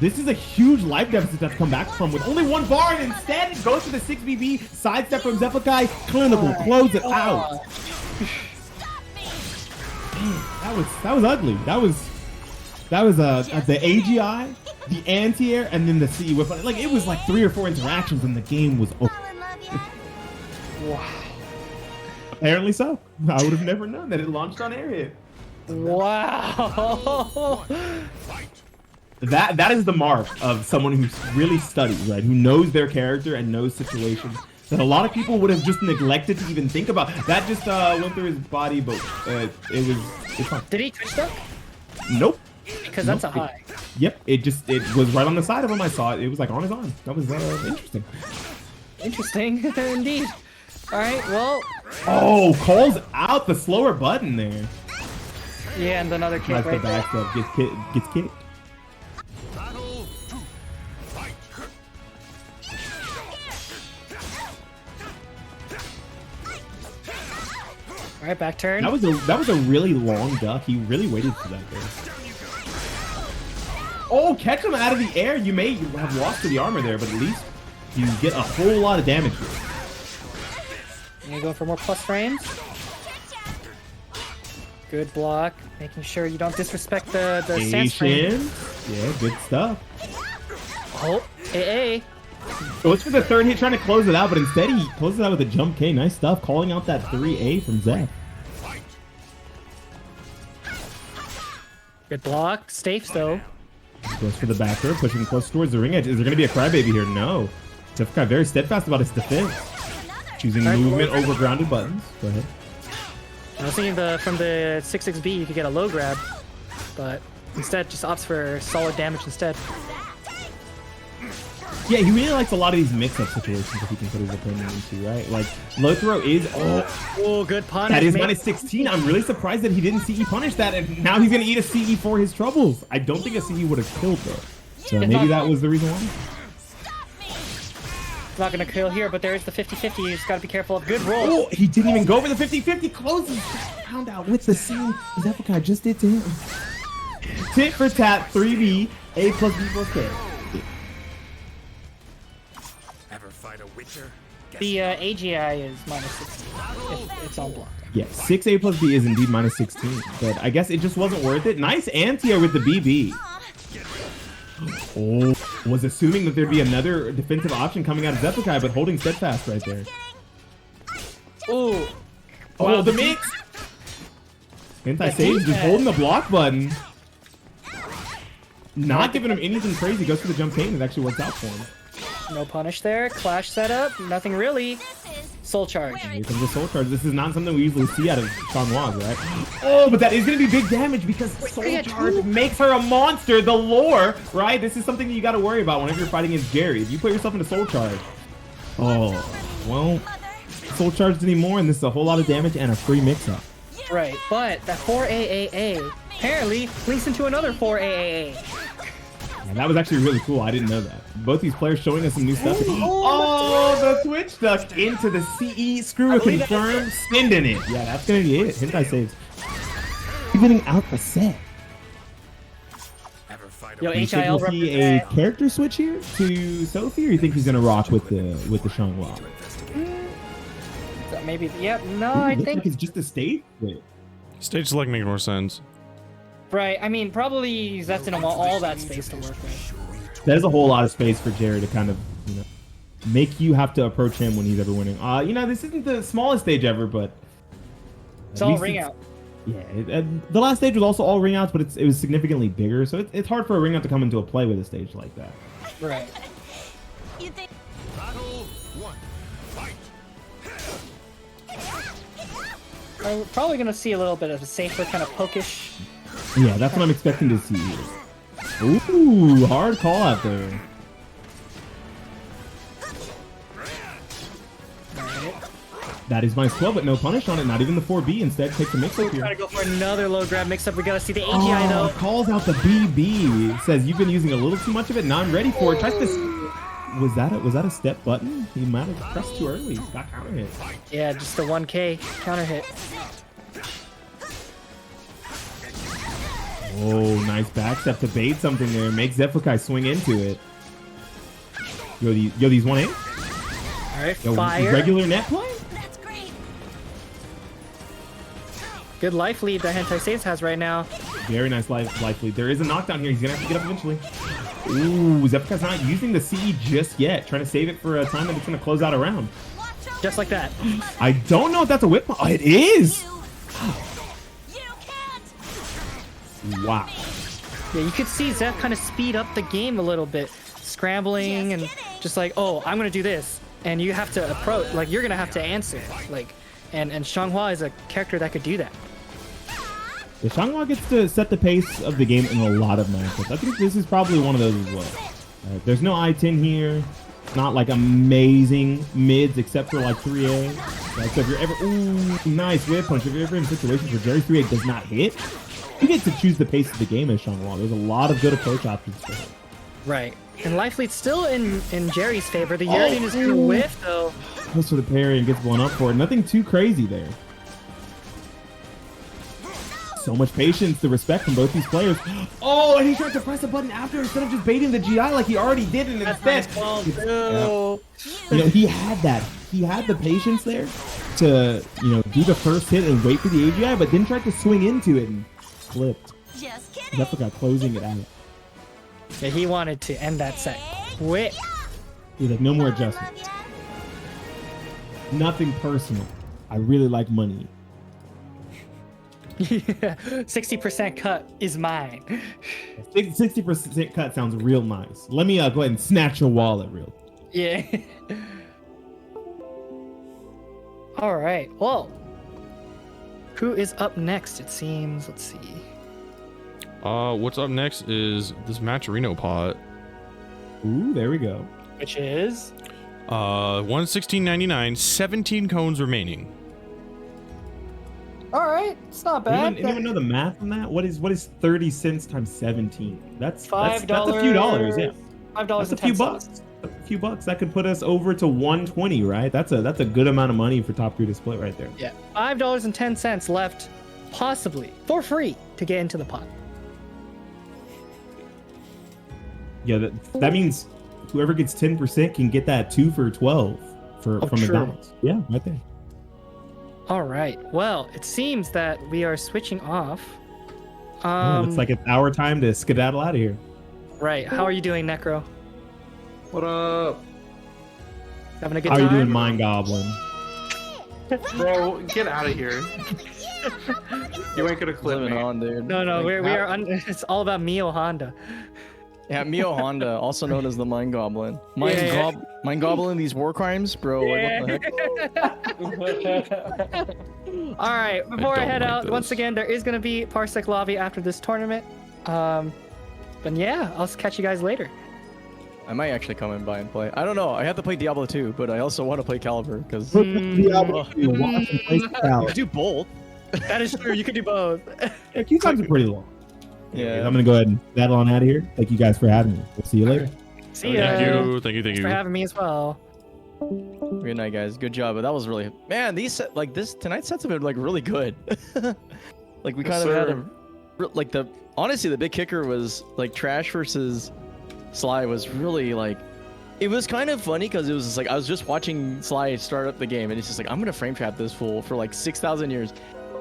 This is a huge life deficit that's come back from with only 1 bar, and instead it goes to the 6BB sidestep from Zephyr. Clinical, close it out. That was ugly. That was the AGI, the anti-air, and then the CE whip. Like it was like 3 or 4 interactions, and the game was over. Wow. Apparently so. I would have never known that it launched on airhit. Wow. That is the mark of someone who really studies, right? Who knows their character and knows situations. that a lot of people would have just neglected to even think about. That just went through his body, but it's fine. Did he twitch duck? Nope. Because that's a high. Yep, it was right on the side of him. I saw it. It was like on his arm. That was interesting. Interesting, indeed. All right, well. Oh, calls out the slower button there. Yeah, and another kick That's right the there. back step. Gets kicked. Battle 2. Fight. All right, back turn. That was a really long duck. He really waited for that there. Oh, catch him out of the air. You may have lost to the armor there, but at least you get a whole lot of damage here. You go for more plus frames. Good block, making sure you don't disrespect the stance frame. Yeah, good stuff. Oh, AA. Goes for the third hit, trying to close it out, but instead he closes it out with a jump K. Nice stuff, calling out that 3A from Zeph. Good block. Stafes though. Goes for the back throw, pushing close towards the ring edge. Is there going to be a crybaby here? No. Zeph got very steadfast about his defense. Choosing movement over grounded buttons. Go ahead. I was thinking from the 6XB you could get a low grab, but instead just opts for solid damage instead. Yeah, he really likes a lot of these mix-up situations if he can put his opponent into, right? Like, low throw is... Oh, good punish. That is minus 16. I'm really surprised that he didn't CE punish that, and now he's going to eat a CE for his troubles. I don't think a CE would have killed, though. So maybe that was the reason why. It's not going to kill here, but there is the 50-50. You just got to be careful of good rolls. Oh, he didn't even go for the 50-50. Closes round out with the same Zephyr just did to him. Tit for tat, 3B, A plus B plus K. Ever fight a witcher? The AGI is minus 16 if it's on block. Yeah, 6A plus B is indeed minus 16, but I guess it just wasn't worth it. Nice anti-air with the BB. Oh, was assuming that there'd be another defensive option coming out of Zephyr, but holding steadfast right there. Ooh. Oh, Wow, the mix! Anti-save, just holding the block button. Not giving him anything crazy, goes for the jump paint, and it actually works out for him. No punish there. Clash setup. Nothing really. Soul charge. Here comes the soul charge. This is not something we usually see out of Changhua, right? Oh, but that is going to be big damage because soul charge makes her a monster. The lore, right? This is something that you got to worry about whenever you're fighting against Jerry. If you put yourself into soul charge, oh, well, soul charged anymore, and this is a whole lot of damage and a free mix-up. Right, but that 4AAA apparently links into another 4AAA. And that was actually really cool. I didn't know that. Both these players showing us some new stuff. Oh, the Twitch duck into the CE screw confirm, sending it. Yeah, that's gonna be it. Hentai saves. Evening out the set. Yo, You think HIL we'll see a character switch here to Sophie, or you think he's gonna rock with the Changhua? Maybe. Yep. No, I Looks think. like it's just a stage. Wait. Stage select make more sense. Right. I mean, probably Zeph didn't want all that space to work with. There's a whole lot of space for Jerry to kind of, make you have to approach him when he's ever winning. This isn't the smallest stage ever, but It's all ring out. Yeah, the last stage was also all ring outs, but it was significantly bigger, so it's hard for a ring out to come into a play with a stage like that. Right. Battle 1. Fight. We're probably gonna see a little bit of a safer kind of pokish. Yeah, that's what I'm expecting to see here. Ooh, hard call out there. That is minus 12, but no punish on it. Not even the 4B. Instead, take the mix-up here. Trying to go for another low grab mix-up. We gotta see the AGI though. Calls out the BB. Says you've been using a little too much of it. Now I'm ready for it. Tries to. Was that a step button? He might have pressed too early. Got counter hit. Yeah, just the 1K counter hit. Oh, nice backstep to bait something there. Make Zephyr swing into it. Yo, these 1A. All right, Yo, fire. Regular net play. That's great. Good life lead that Hentai Saves has right now. Very nice life lead. There is a knockdown here. He's gonna have to get up eventually. Ooh, Zephyr not using the CE just yet. Trying to save it for a time that it's gonna close out a round. Just like that. I don't know if that's a whip. Oh, it is. You can't. Wow. Yeah, you could see Zeph kind of speed up the game a little bit. Scrambling and just like, oh, I'm gonna do this. and you have to approach, like you're gonna have to answer, like, and Xianghua is a character that could do that. The Xianghua gets to set the pace of the game in a lot of matchups. I think this is probably one of those as well. There's no I-10 here. Not like amazing mids except for like 3A. Like, so if you're ever, ooh, nice whip punch. If you're ever in situations where Jerry 3A does not hit, you get to choose the pace of the game as Xianghua. There's a lot of good approach options for him. Right. And Life Lead's still in Jerry's favor. The Urian is gonna whiff though. Goes for the parry and gets blown up for it. Nothing too crazy there. So much patience, the respect from both these players. Oh, and he tried to press a button after instead of just baiting the GI like he already did, and instead, you know, he had that. He had the patience there to, you know, do the first hit and wait for the AGI, but then tried to swing into it and flipped. Just kidding. Zephyr closing it out. Yeah, he wanted to end that set quick. He's like, no more adjustments. Nothing personal. I really like money. 60% cut is mine. 60% cut sounds real nice. Let me go ahead and snatch your wallet real. Yeah. All right. Well, who is up next? It seems. Let's see. What's up next is this Matcherino pot. Ooh, there we go. Which is 116.99, 17 cones remaining. all right. It's not bad. Anyone know the math on that? What is 30 cents times 17? That's $5. That's a few dollars. Yeah, $5 that's a and few 10 bucks. cents. A few bucks that could put us over to 120, right? That's a good amount of money for top 3 to split right there. Yeah, $5.10 left, possibly for free to get into the pot. Yeah, that means whoever gets 10% can get that 2 for 12 from true. McDonald's. Yeah, right there. All right. Well, it seems that we are switching off. Looks like it's our time to skedaddle out of here. Right. How are you doing, Necro? What up? Having a good How are time? you doing, Mind Goblin? Bro, get out of here. You ain't gonna clip Living me. on, dude. No, Like, we are. It's all about Mio Honda. Yeah, Mio Honda, also known as the Mind Goblin. Yeah. Mind Goblin, these war crimes, bro. Like, what the heck? All right. Before I don't head like out, this. once again, there is going to be Parsec lobby after this tournament. But yeah, I'll catch you guys later. I might actually come in by and play. I don't know. I have to play Diablo 2, but I also want to play Calibur because Diablo 2, watch and play Scout. I do both. That is true. You can do both. Yeah, queue times are pretty long. Yeah. I'm gonna go ahead and battle on out of here. Thank you guys for having me. We'll see you later. See ya. Thank you. Thanks for having me as well. Good night, guys. Good job. But that was really, man. Tonight's sets have been like really good. Like we kind of had honestly the big kicker was like Trash versus Sly was really like, it was kind of funny because it was just like I was just watching Sly start up the game and it's just like I'm gonna frame trap this fool for like 6,000 years,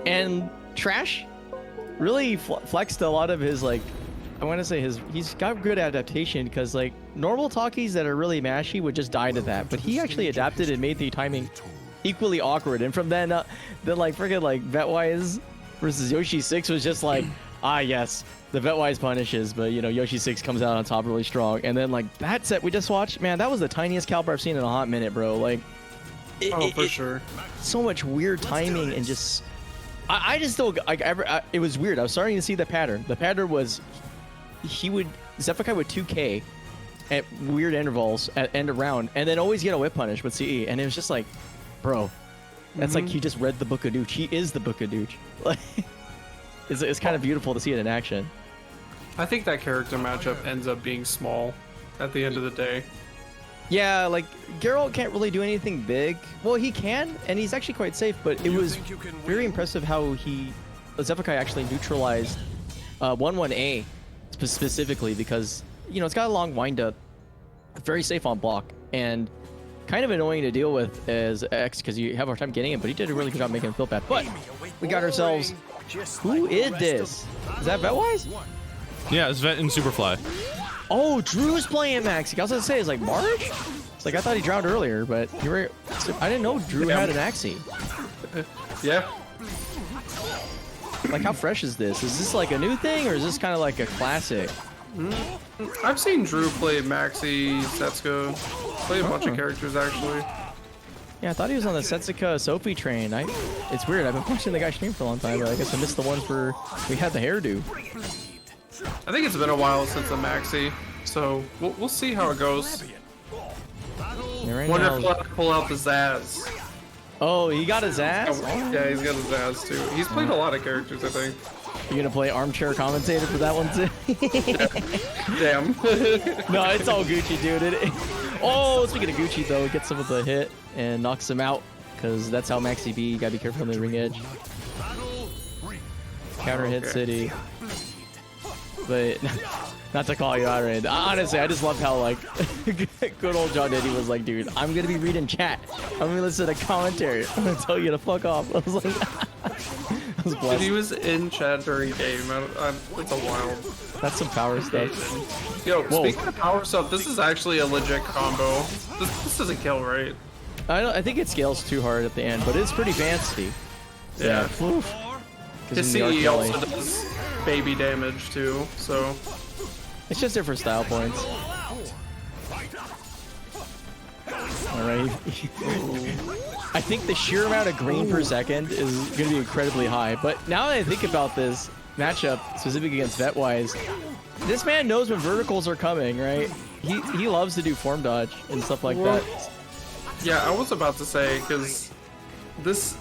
and Trash really flexed a lot of his like, I want to say he's got good adaptation because like normal talkies that are really mashy would just die to that, but he actually adapted and made the timing equally awkward. And from then like friggin' like Vetwise versus Yoshi 6 was just like, yes, the Vetwise punishes, but you know Yoshi 6 comes out on top really strong. And then like that set we just watched, man, that was the tiniest Calibur I've seen in a hot minute, bro. Like For sure. so much weird timing and just I just don't like it was weird. I was starting to see the pattern. The pattern was Zephyr would 2K at weird intervals at end of round and then always get a whip punish with CE, and it was just like, bro, that's like he just read the Book of Dooch. He is the Book of Dooch. Like it's kind of beautiful to see it in action. I think that character matchup ends up being small at the end of the day. Yeah, like Geralt can't really do anything big. Well, he can, and he's actually quite safe. But it was very impressive how Zephyr actually neutralized 1-1A specifically because you know it's got a long windup, very safe on block, and kind of annoying to deal with as X because you have a hard time getting it. But he did a really good job making him feel bad. But we got ourselves. Who is this? Is that Vetwise? Yeah, it's Vet and Superfly. Oh, Drew's playing Maxi. I was gonna say, is like Marge? It's like I thought he drowned earlier, but I didn't know Drew had an Axie. Yeah. Like, how fresh is this? Is this like a new thing, or is this kind of like a classic? I've seen Drew play Maxi, Setsuko, played a bunch of characters actually. Yeah, I thought he was on the Setsuka Sophie train. It's weird. I've been watching the guy stream for a long time, but I guess I missed the one for we had the hairdo. I think it's been a while since the Maxi, so we'll see how it goes. Yeah, right Wonder now- if he'll have to pull out the Zaz. Oh, he got his ass? Yeah, he's got his Zaz too. He's played a lot of characters, I think. You gonna play armchair commentator for that one too? Damn. No, it's all Gucci, dude. Oh, speaking of Gucci though, gets him with a hit and knocks him out because that's how Maxi be. You gotta be careful on the ring edge. Counter hit City. But not to call you out, right? Honestly, I just love how like good old John Diddy was like, dude, I'm gonna be reading chat. I'm gonna listen to commentary. I'm gonna tell you to fuck off. I was like, I was Dude, blessed. he was in chat during game. It's a wild. That's some power stuff. Yo, Whoa. speaking of power stuff, this is actually a legit combo. This doesn't kill, right? I think it scales too hard at the end, but it's pretty fancy. Yeah. Oof. 'Cause His in the CE arcade, also does baby damage too, so. it's just different style points. Alright. I think the sheer amount of green per second is going to be incredibly high. But now that I think about this matchup, specifically against Vetwise, this man knows when verticals are coming, right? He loves to do form dodge and stuff like that. Yeah, I was about to say, because this...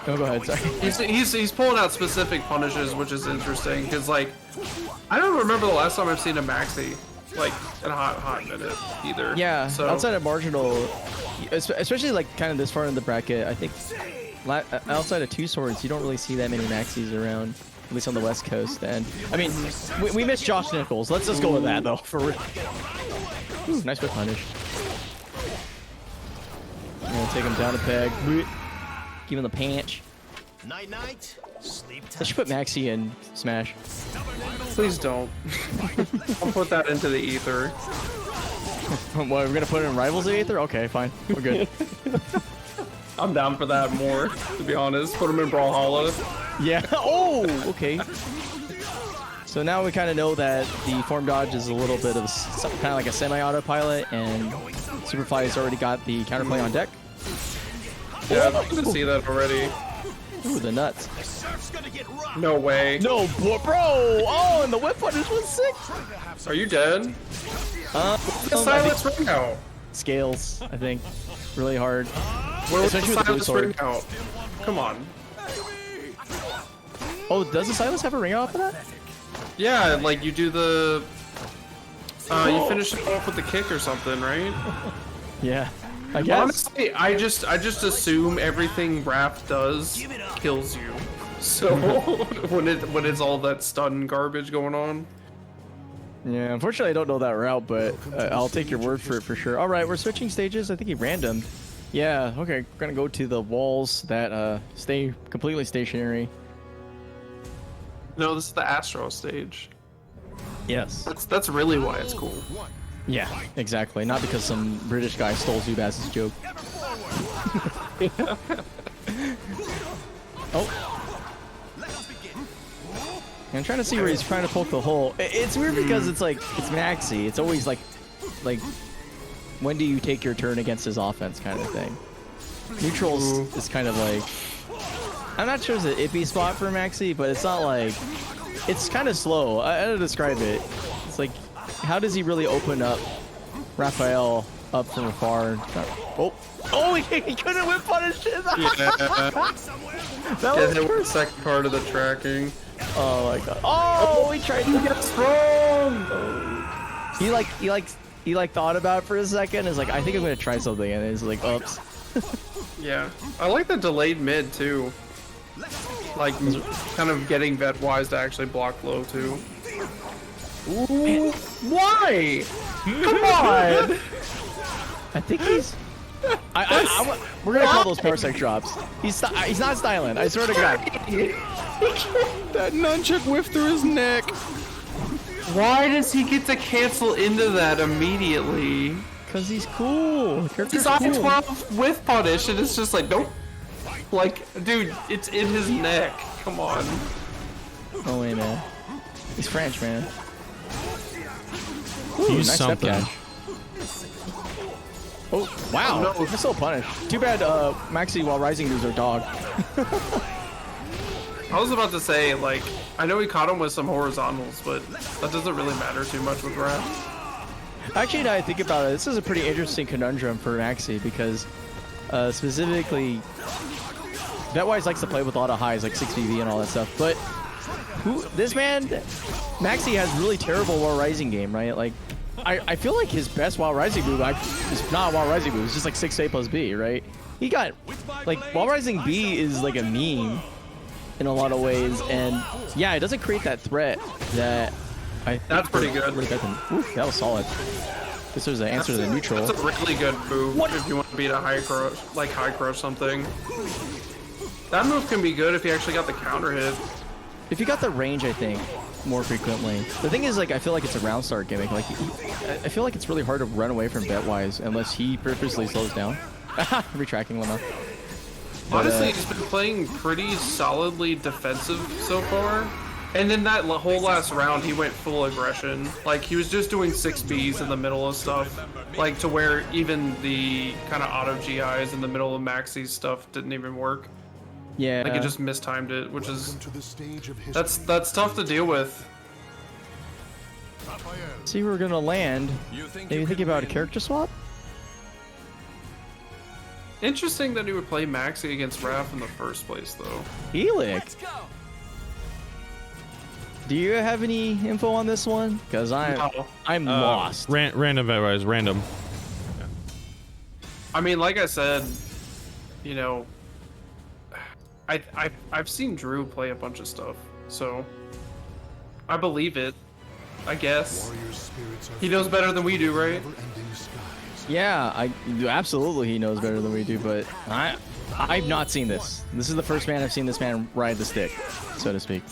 Oh, go ahead, sorry. He's pulling out specific punishes, which is interesting, because, like, I don't remember the last time I've seen a Maxi, like, in a hot minute, either. Yeah, so. outside of marginal, especially like kind of this far in the bracket, I think outside of two swords, you don't really see that many maxis around, at least on the West Coast. And I mean, we missed Josh Nichols. Let's just go with that though. For real. Ooh, nice whip punish. I'm gonna take him down a peg. Give him the punch. Night night. Sleep tight. Let's just put Maxi in Smash. Please don't. I'll put that into the ether. What, we're gonna put it in Rivals of Aether? Okay, fine. We're good. I'm down for that more, to be honest. Put him in Brawlhalla. Yeah. Oh, okay. So now we kind of know that the form dodge is a little bit of kind of like a semi-autopilot, and Superfly's already got the counterplay on deck. Yeah, I can see that already. Ooh, the nuts. No way. No, bro. Oh, and the whip punish was sick. Are you dead? I Silence think ring out. scales, I think, really hard. Where was the Especially with the blue silence sword. ring out? Come on. Oh, does the Silas have a ring off of that? Yeah, like you do the... you finish it off with the kick or something, right? Yeah, I guess. Honestly, I just assume everything Raph does kills you. So when it's all that stun garbage going on. Yeah, unfortunately I don't know that route, but I'll take your word for it for sure. All right, we're switching stages. I think he randomed. Yeah, okay, we're gonna go to the walls that stay completely stationary. No, this is the Astro stage. Yes. That's really why it's cool. Yeah, exactly. Not because some British guy stole Zubaz's joke. Oh. I'm trying to see where he's trying to poke the hole. It's weird because it's like, it's Maxi. It's always like, when do you take your turn against his offense kind of thing. Neutrals is kind of like, I'm not sure it's an iffy spot for Maxi, but it's not like, it's kind of slow. I don't describe it. It's like, how does he really open up Raphael up from afar? Oh, he couldn't whip punish it. Yeah. That Get was hit with the second part of the tracking. Oh my god. Oh, he tried to get strong. He thought about it for a second. Is like, I think I'm gonna try something, and he's like, oops. Yeah, I like the delayed mid too. Like kind of getting Vetwise to actually block low too. Ooh, why? Come on! I think he's. We're gonna call those Parsec drops. He's not styling. I swear to God. That nunchuck whiffed through his neck. Why does he get to cancel into that immediately? Cause he's cool. He's on 12 with punish, and it's just like, nope. Like, dude, it's in his neck. Come on. Oh wait, man. He's French, man. Use nice something. step catch. Oh, wow. Oh, no. They're still punished. Too bad Maxi while rising moves are dog. I was about to say, like, I know he caught him with some horizontals, but that doesn't really matter too much with Raph. Actually, now I think about it, this is a pretty interesting conundrum for Maxi because specifically, Betwise likes to play with a lot of highs like 6VV and all that stuff, but this man, Maxi has really terrible while rising game, right? Like, I feel like his best while rising move is not while rising move, it's just like 6A plus B, right? He got, like, while rising B is like a meme in a lot of ways, and yeah, it doesn't create that threat that I think That's pretty good. Oof, that was solid. This was the answer to the neutral. That's a really good move if you want to beat a high crush, like high crush something. That move can be good if you actually got the counter hit. If you got the range, I think, more frequently. The thing is, like, I feel like it's a round start gimmick. Like, I feel like it's really hard to run away from Betwise unless he purposely slows down. Retracking one up. Honestly, he's been playing pretty solidly defensive so far. And then that whole last round, he went full aggression. Like, he was just doing 6Bs in the middle of stuff. Like, to where even the kind of auto GIs in the middle of Maxi's stuff didn't even work. Yeah. Like, it just mistimed it, which is... To the stage of history. That's tough to deal with. See where we're gonna land. Maybe think about a character swap? Interesting that he would play Maxi against Raph in the first place, though. Helic. Do you have any info on this one? Because I'm lost. Random Betwise, random. I mean, like I said, you know, I've seen Drew play a bunch of stuff, so I believe it. I guess he knows better than we do, right? Yeah, absolutely he knows better than we do, but I've not seen this. This is the first man I've seen this man ride the stick, so to speak.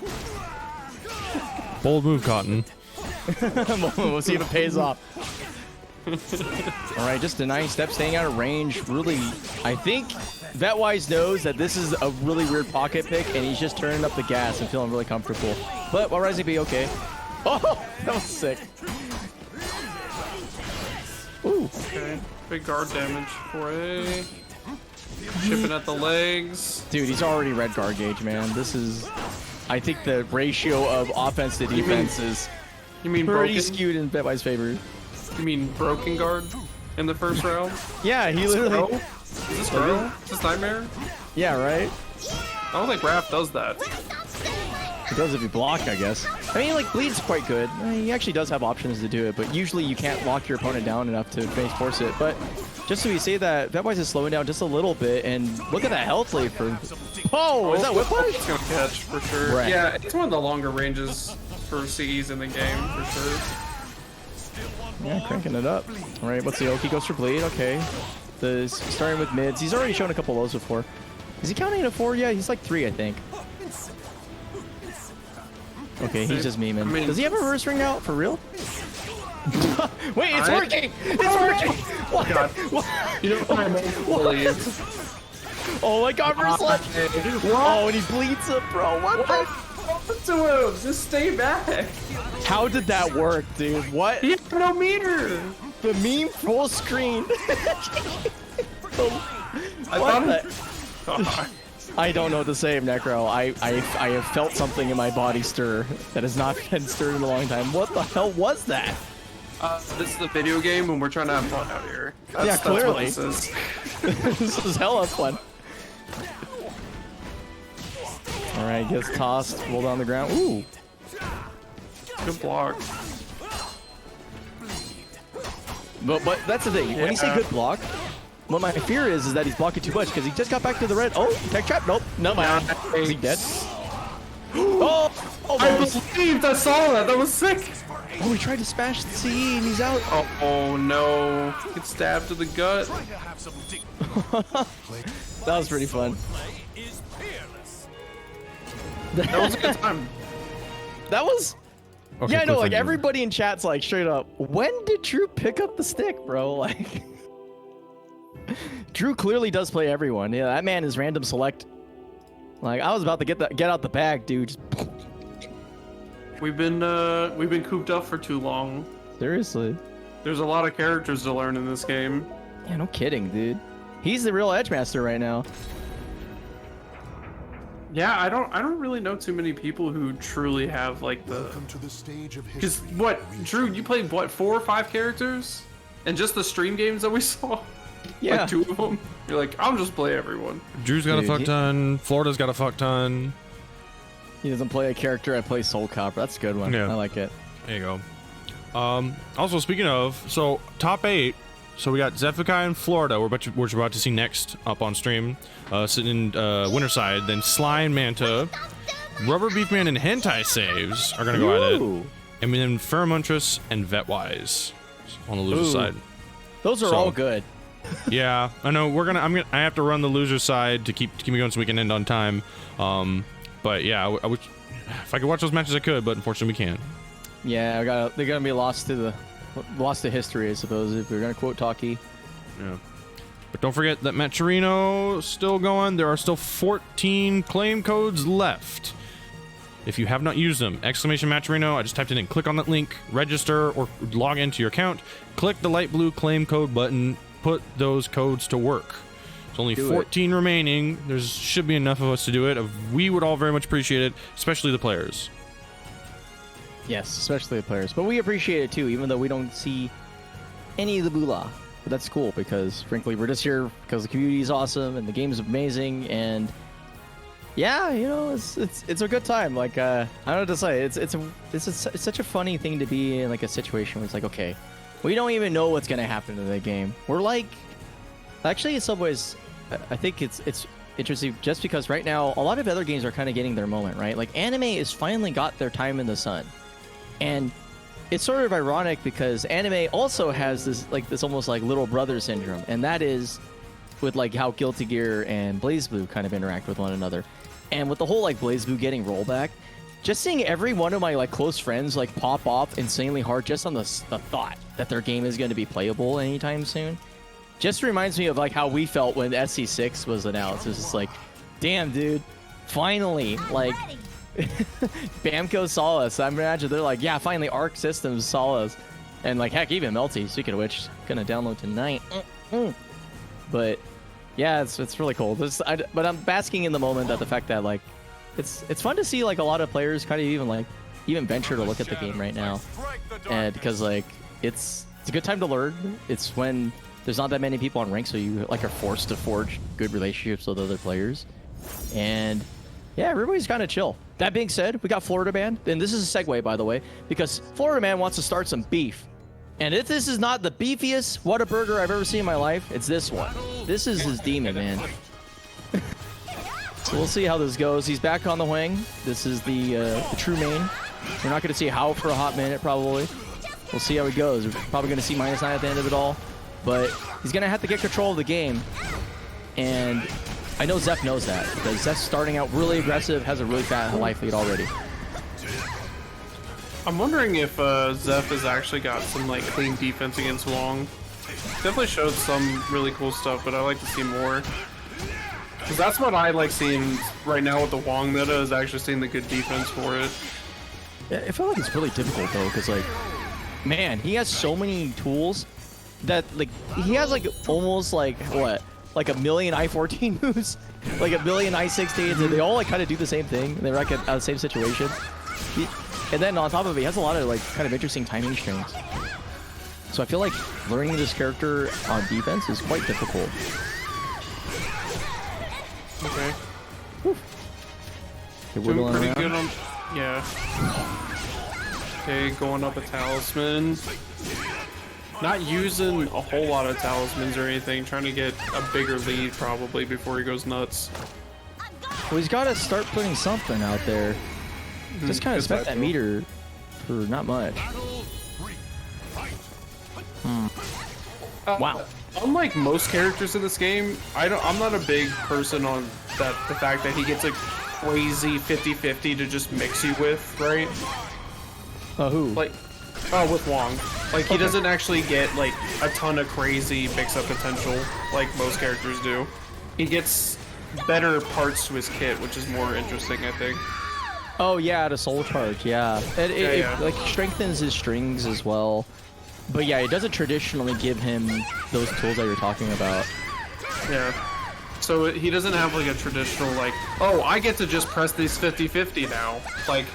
Bold move, Cotton. We'll see if it pays off. All right, just denying step, staying out of range. Really, I think Betwise knows that this is a really weird pocket pick, and he's just turning up the gas and feeling really comfortable. But while rising be okay. Oh, that was sick. Ooh. Okay, big guard damage for a chipping at the legs. Dude, he's already red guard gauge, man. This is, I think the ratio of offense to defense is You mean pretty broken? skewed in Betwise's favor. You mean broken guard in the first round? Yeah, he literally. Is this Bro? Is this Nightmare? Yeah, right. I don't think Raph does that. It does if you block, I guess. I mean, like, Bleed's quite good. I mean, he actually does have options to do it, but usually you can't lock your opponent down enough to face force it. But just so we say that, Betwise is slowing down just a little bit, and look at that health lead for... Oh, is that Whiplash? It's gonna catch, for sure. Right. Yeah, it's one of the longer ranges for CEs in the game, for sure. Yeah, cranking it up. All right, what's the Oki goes for Bleed? Okay. Starting with mids. He's already shown a couple lows before. Is he counting a 4? Yeah, he's like 3, I think. Okay, he's just memeing. I mean, does he have a reverse ring now? For real? Wait, it's working! It's working! What? God. What? You know what I mean? Oh my god, reverse lunge! Oh, and he bleeds up, bro. What the? To him, just stay back. How did that work, dude? What? He had no meter. The meme full screen. I thought that. I don't know what to say, Necro. I have felt something in my body stir that has not been stirred in a long time. What the hell was that? This is a video game and we're trying to have fun out here. Yeah, clearly. That's what this is. This is hella fun. Alright, gets tossed, rolled on the ground. Ooh. Good block. But that's the thing. When you say good block, what my fear is that he's blocking too much because he just got back to the red. Oh, tech trap. Nope. No, man. Is he dead? Oh! I believed I saw that. That was sick. Oh, he tried to smash the CE and he's out. Oh no. Get stabbed to the gut. That was pretty fun. That was a good time. That was... Okay, yeah, I know, cliffhanger. like, everybody in chat's like, straight up, when did Drew pick up the stick, bro? Like... Drew clearly does play everyone. Yeah, that man is random select. Like, I was about to get out the bag, dude. Just... We've been cooped up for too long. Seriously. There's a lot of characters to learn in this game. Yeah, no kidding, dude. He's the real Edge Master right now. Yeah, I don't really know too many people who truly have like the. Welcome to the stage of Because history. what, Drew? You played what, 4 or 5 characters, and just the stream games that we saw. Yeah. Like 2 of them. You're like, I'll just play everyone. Drew's got Dude, a fuck ton. Florida's got a fuck ton. He doesn't play a character. I play SoulCalibur. That's a good one. Yeah. I like it. There you go. Also, speaking of, so top 8. So we got Zephikai in Florida. We're about to see next up on stream. Sitting in winter side. Then Sly and Manta. Rubber Beefman and Hentai Saves are gonna go at it. Ooh. And then Pheromontress and Vetwise on the loser Ooh. side. Those are So- all good. Yeah, I know. I have to run the loser side to keep me going so we can end on time. But yeah, I wish if I could watch those matches I could, but unfortunately we can't. Yeah, they're gonna be lost to history, I suppose, if we're gonna quote Talkie. Yeah. But don't forget that Matcherino still going. There are still 14 claim codes left. If you have not used them, !Matcherino, I just typed it in. Click on that link, register, or log into your account. Click the light blue claim code button. Put those codes to work. There's only 14 remaining. There should be enough of us to do it. We would all very much appreciate it, especially the players. Yes, especially the players. But we appreciate it too, even though we don't see any of the moolah. But that's cool because, frankly, we're just here because the community is awesome and the game is amazing. And yeah, you know, it's a good time. Like I don't know what to say. It's such a funny thing to be in, like a situation where it's like, okay, we don't even know what's gonna happen in the game. We're like, actually, in some ways, I think it's interesting just because right now a lot of other games are kind of getting their moment, right? Like anime has finally got their time in the sun, and it's sort of ironic because anime also has this almost like little brother syndrome, and that is with like how Guilty Gear and BlazBlue kind of interact with one another, and with the whole like BlazBlue getting rollback. Just seeing every one of my like close friends like pop off insanely hard just on the thought that their game is going to be playable anytime soon, just reminds me of like how we felt when SC6 was announced. It's just like, damn, dude, finally, like Bamco saw us. I imagine they're like, yeah, finally Arc Systems saw us, and like heck, even Melty. Speaking of which, gonna download tonight. But yeah, it's really cool. But I'm basking in the moment that the fact that like. It's fun to see like a lot of players kind of even venture to look at the game right now, and because like it's a good time to learn. It's when there's not that many people on rank, so you like are forced to forge good relationships with other players, and yeah, everybody's kind of chill. That being said, we got Florida Man, and this is a segue by the way, because Florida Man wants to start some beef, and if this is not the beefiest Whataburger I've ever seen in my life, it's this one. This is his demon, man. So we'll see how this goes. He's back on the wing. This is the true main. We're not going to see How for a hot minute, probably. We'll see how it goes. We're probably going to see -9 at the end of it all. But he's going to have to get control of the game. And I know Zeph knows that, because Zeph's starting out really aggressive, has a really fat life lead already. I'm wondering if Zeph has actually got some like clean defense against Wong. Definitely showed some really cool stuff, but I like to see more. Because that's what I like seeing right now with the Wong meta, is actually seeing the good defense for it. Yeah, I feel like it's really difficult though, because like, man, he has so many tools that like he has like almost like what, like a million I-14 moves, like a million I-16s, and they all like kind of do the same thing. They're like out of the same situation. And then on top of it, he has a lot of like kind of interesting timing strings. So I feel like learning this character on defense is quite difficult. Okay. Doing pretty good on. Yeah. Okay, going up a talisman. Not using a whole lot of talismans or anything. Trying to get a bigger lead probably before he goes nuts. Well, he's got to start putting something out there. Just kind of spent that meter for not much. Wow. Unlike most characters in this game, I'm not a big person on the fact that he gets a crazy 50-50 to just mix you with, right? Who? Like, with Wong. Like, he doesn't actually get, like, a ton of crazy mix-up potential like most characters do. He gets better parts to his kit, which is more interesting, I think. Oh, yeah, the soul charge, yeah. It like strengthens his strings as well. But yeah, it doesn't traditionally give him those tools that you're talking about. Yeah. So he doesn't have like a traditional like, oh, I get to just press these 50-50 now. Like,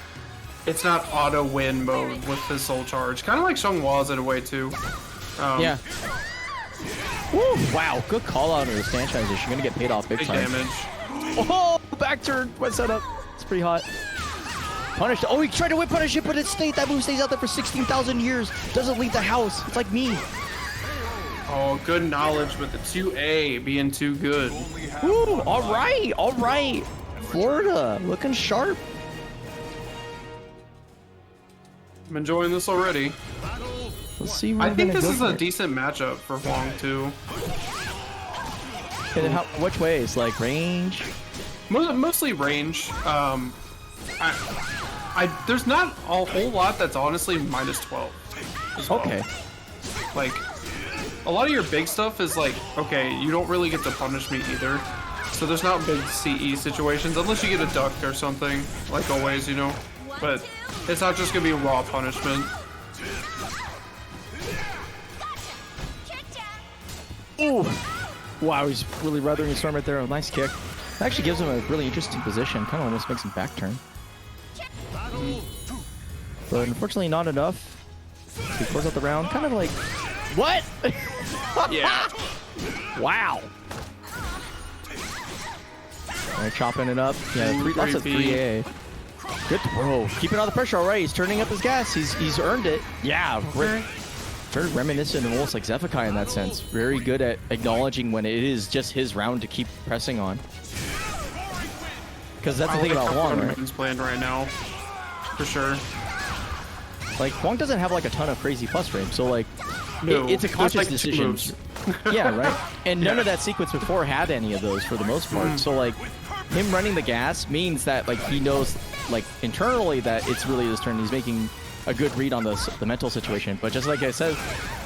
it's not auto win mode with the soul charge. Kind of like Xionghua's in a way too. Yeah. Woo, wow, good call out of the stand transition. Gonna get paid off big time. Damage. Oh, back turn. What setup? It's pretty hot. Punished. Oh, he tried to whip punish it, but that move stays out there for 16,000 years. Doesn't leave the house. It's like me. Oh, good knowledge with the 2A being too good. Woo, all right. Florida, looking sharp. I'm enjoying this already. Let's see. I think this is a decent matchup for Huang too. Which ways? Like range? Mostly range. There's not a whole lot that's honestly -12. as well. Okay. Like, a lot of your big stuff is like, okay, you don't really get to punish me either. So there's not big CE situations, unless you get a duck or something, like always, you know? But it's not just gonna be raw punishment. Ooh. Wow, he's really weathering the storm right there. A nice kick. That actually gives him a really interesting position. Kind of almost makes him back turn. But unfortunately not enough. He closes out the round. Kind of like... What? Yeah. Wow. Alright, chopping it up. Yeah, lots of 3A. Good throw. Keeping all the pressure. Alright, he's turning up his gas. He's earned it. Yeah. Very reminiscent of almost like Zephkai in that sense. Very good at acknowledging when it is just his round to keep pressing on. Because that's the thing about Huang, right? He's playing right now, for sure. Like, Huang doesn't have like a ton of crazy plus frames, so like, No, it's a conscious like decision. Yeah, right? And none of that sequence before had any of those for the most part. So like, him running the gas means that like he knows like internally that it's really his turn. He's making a good read on the mental situation. But just like I said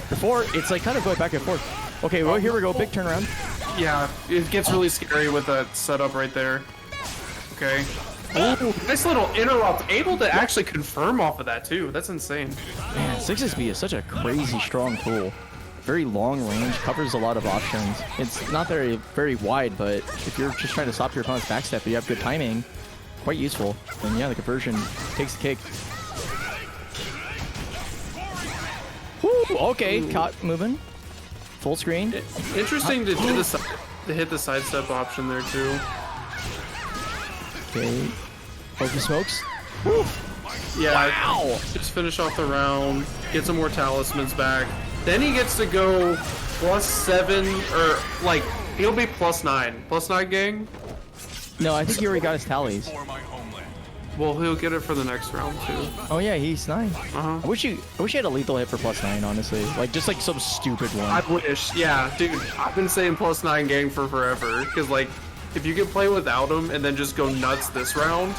before, it's like kind of going back and forth. Okay, well here we go, big turnaround. Yeah, it gets really scary with that setup right there. Okay. Ooh, nice little interrupt. Able to actually confirm off of that too. That's insane. Man, 6SB is such a crazy strong tool. Very long range, covers a lot of options. It's not very wide, but if you're just trying to stop your opponent's backstep, but you have good timing, quite useful. And yeah, the conversion takes the cake. Woo, okay, caught moving. Full screen. Interesting to do this, to hit the sidestep option there too. Okay. Pokey smokes. Woo. Yeah. Wow. Just finish off the round. Get some more talismans back. Then he gets to go +7 or like he'll be +9. +9 gang. No, I think he already got his tallies. Well, he'll get it for the next round too. Oh yeah, he's 9. Uh-huh. I wish he had a lethal hit for +9, honestly. Like just like some stupid one. I wish. Yeah, dude. I've been saying +9 gang for forever because like if you can play without him and then just go nuts this round,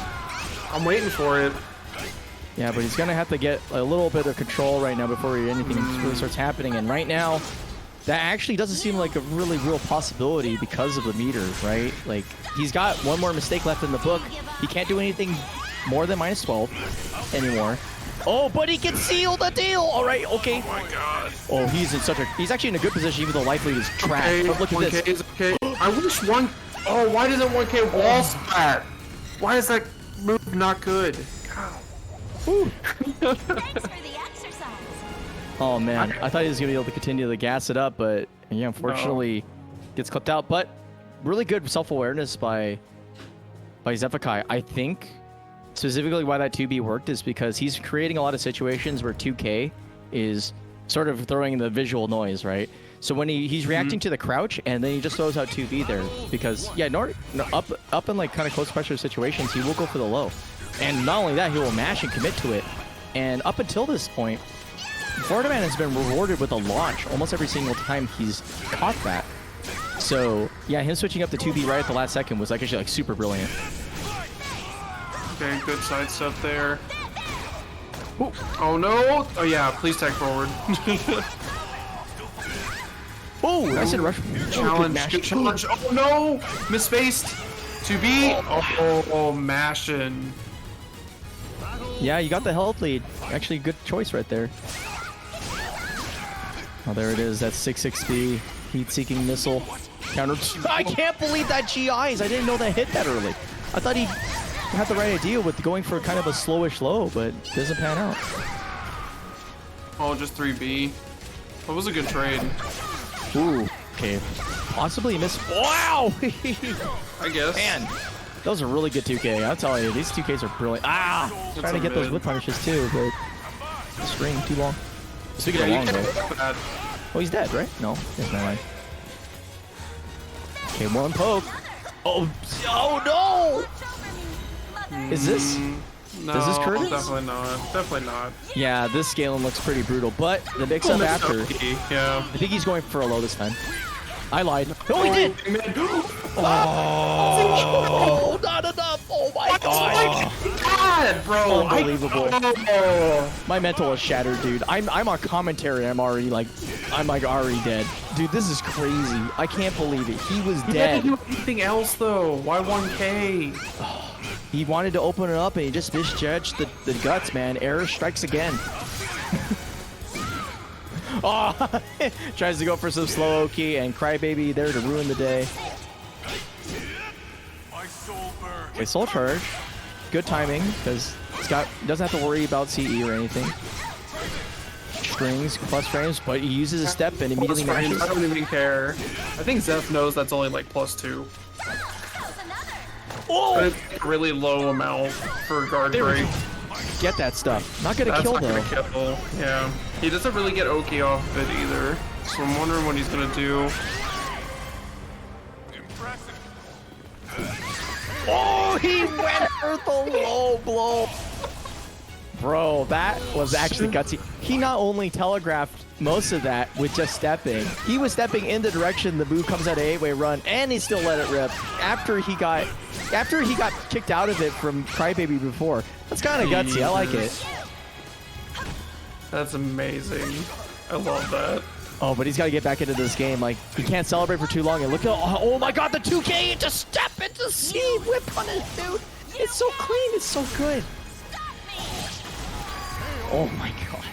I'm waiting for it. Yeah, but he's gonna have to get a little bit of control right now before anything really starts happening. And right now, that actually doesn't seem like a really real possibility because of the meter, right? Like he's got one more mistake left in the book. He can't do anything more than -12 anymore. Oh, but he can seal the deal. All right, okay. Oh my god. Oh, he's actually in a good position even though life lead is trash. Okay, But look at 1K this. is okay. I wish one. Oh, why doesn't 1K wall splat? Why is that move not good? God. Thanks for the exercise. Oh man, I thought he was gonna be able to continue to gas it up, but yeah, unfortunately, gets clipped out. But really good self-awareness by Zephkai. I think specifically why that 2B worked is because he's creating a lot of situations where 2K is sort of throwing the visual noise, right? So when he's reacting to the crouch and then he just throws out 2B there because yeah, up in like kind of close pressure situations, he will go for the low. And not only that, he will mash and commit to it. And up until this point, Florida Man has been rewarded with a launch almost every single time he's caught that. So yeah, him switching up to 2B right at the last second was actually like super brilliant. Okay, good side stuff there. Ooh. Oh no! Oh yeah, please tag forward. Oh, nice and rush. Challenge, good challenge. Oh no! Misspaced. 2B. Oh, mashing. Yeah, you got the health lead. Actually, good choice right there. Oh, there it is. That 6-6B heat-seeking missile. Counter. I can't believe that GIs. I didn't know that hit that early. I thought he had the right idea with going for kind of a slowish low, but it doesn't pan out. Oh, just 3B. That was a good trade. Ooh. Okay. Possibly a miss. Wow! I guess. Man, that was a really good 2K. I'll tell you, these 2Ks are brilliant. Ah! Trying to get those whip punishes too, but the string too long. Speaking of long, though. Oh, he's dead, right? No, he's not. Okay, one poke. Oh, oh no! Is this? No, Does this Curtis? definitely not. Definitely not. Yeah, this scaling looks pretty brutal, but the mix up after. Yeah. I think he's going for a low this time. I lied. No, he did! Oh, not enough! Oh my god! God, bro! Unbelievable. My mental is shattered, dude. I'm on commentary. I'm already already dead. Dude, this is crazy. I can't believe it. He was dead. He didn't do anything else though. Why 1K? He wanted to open it up and he just misjudged the guts, man. Error strikes again. Oh, tries to go for some slow key and Crybaby there to ruin the day. Okay, soul charge. Good timing because he doesn't have to worry about CE or anything. Strings plus frames, but he uses a step and immediately mashes. I don't even care. I think Zeph knows that's only like +2. Oh! But it's a really low amount for guard break. Get that stuff. Not gonna kill though. Gonna kill. Yeah. He doesn't really get Oki off of it either. So I'm wondering what he's gonna do. Oh, he went for the low blow. Bro, that was actually gutsy. He not only telegraphed most of that with just stepping, he was stepping in the direction the move comes at an 8-way run, and he still let it rip after he got kicked out of it from Crybaby before. That's kind of gutsy. I like it. That's amazing. I love that. Oh, but he's got to get back into this game. Like, he can't celebrate for too long. And look at, oh my god, the 2K into step into C whip punish, dude. It's so clean. It's so good. Oh my god.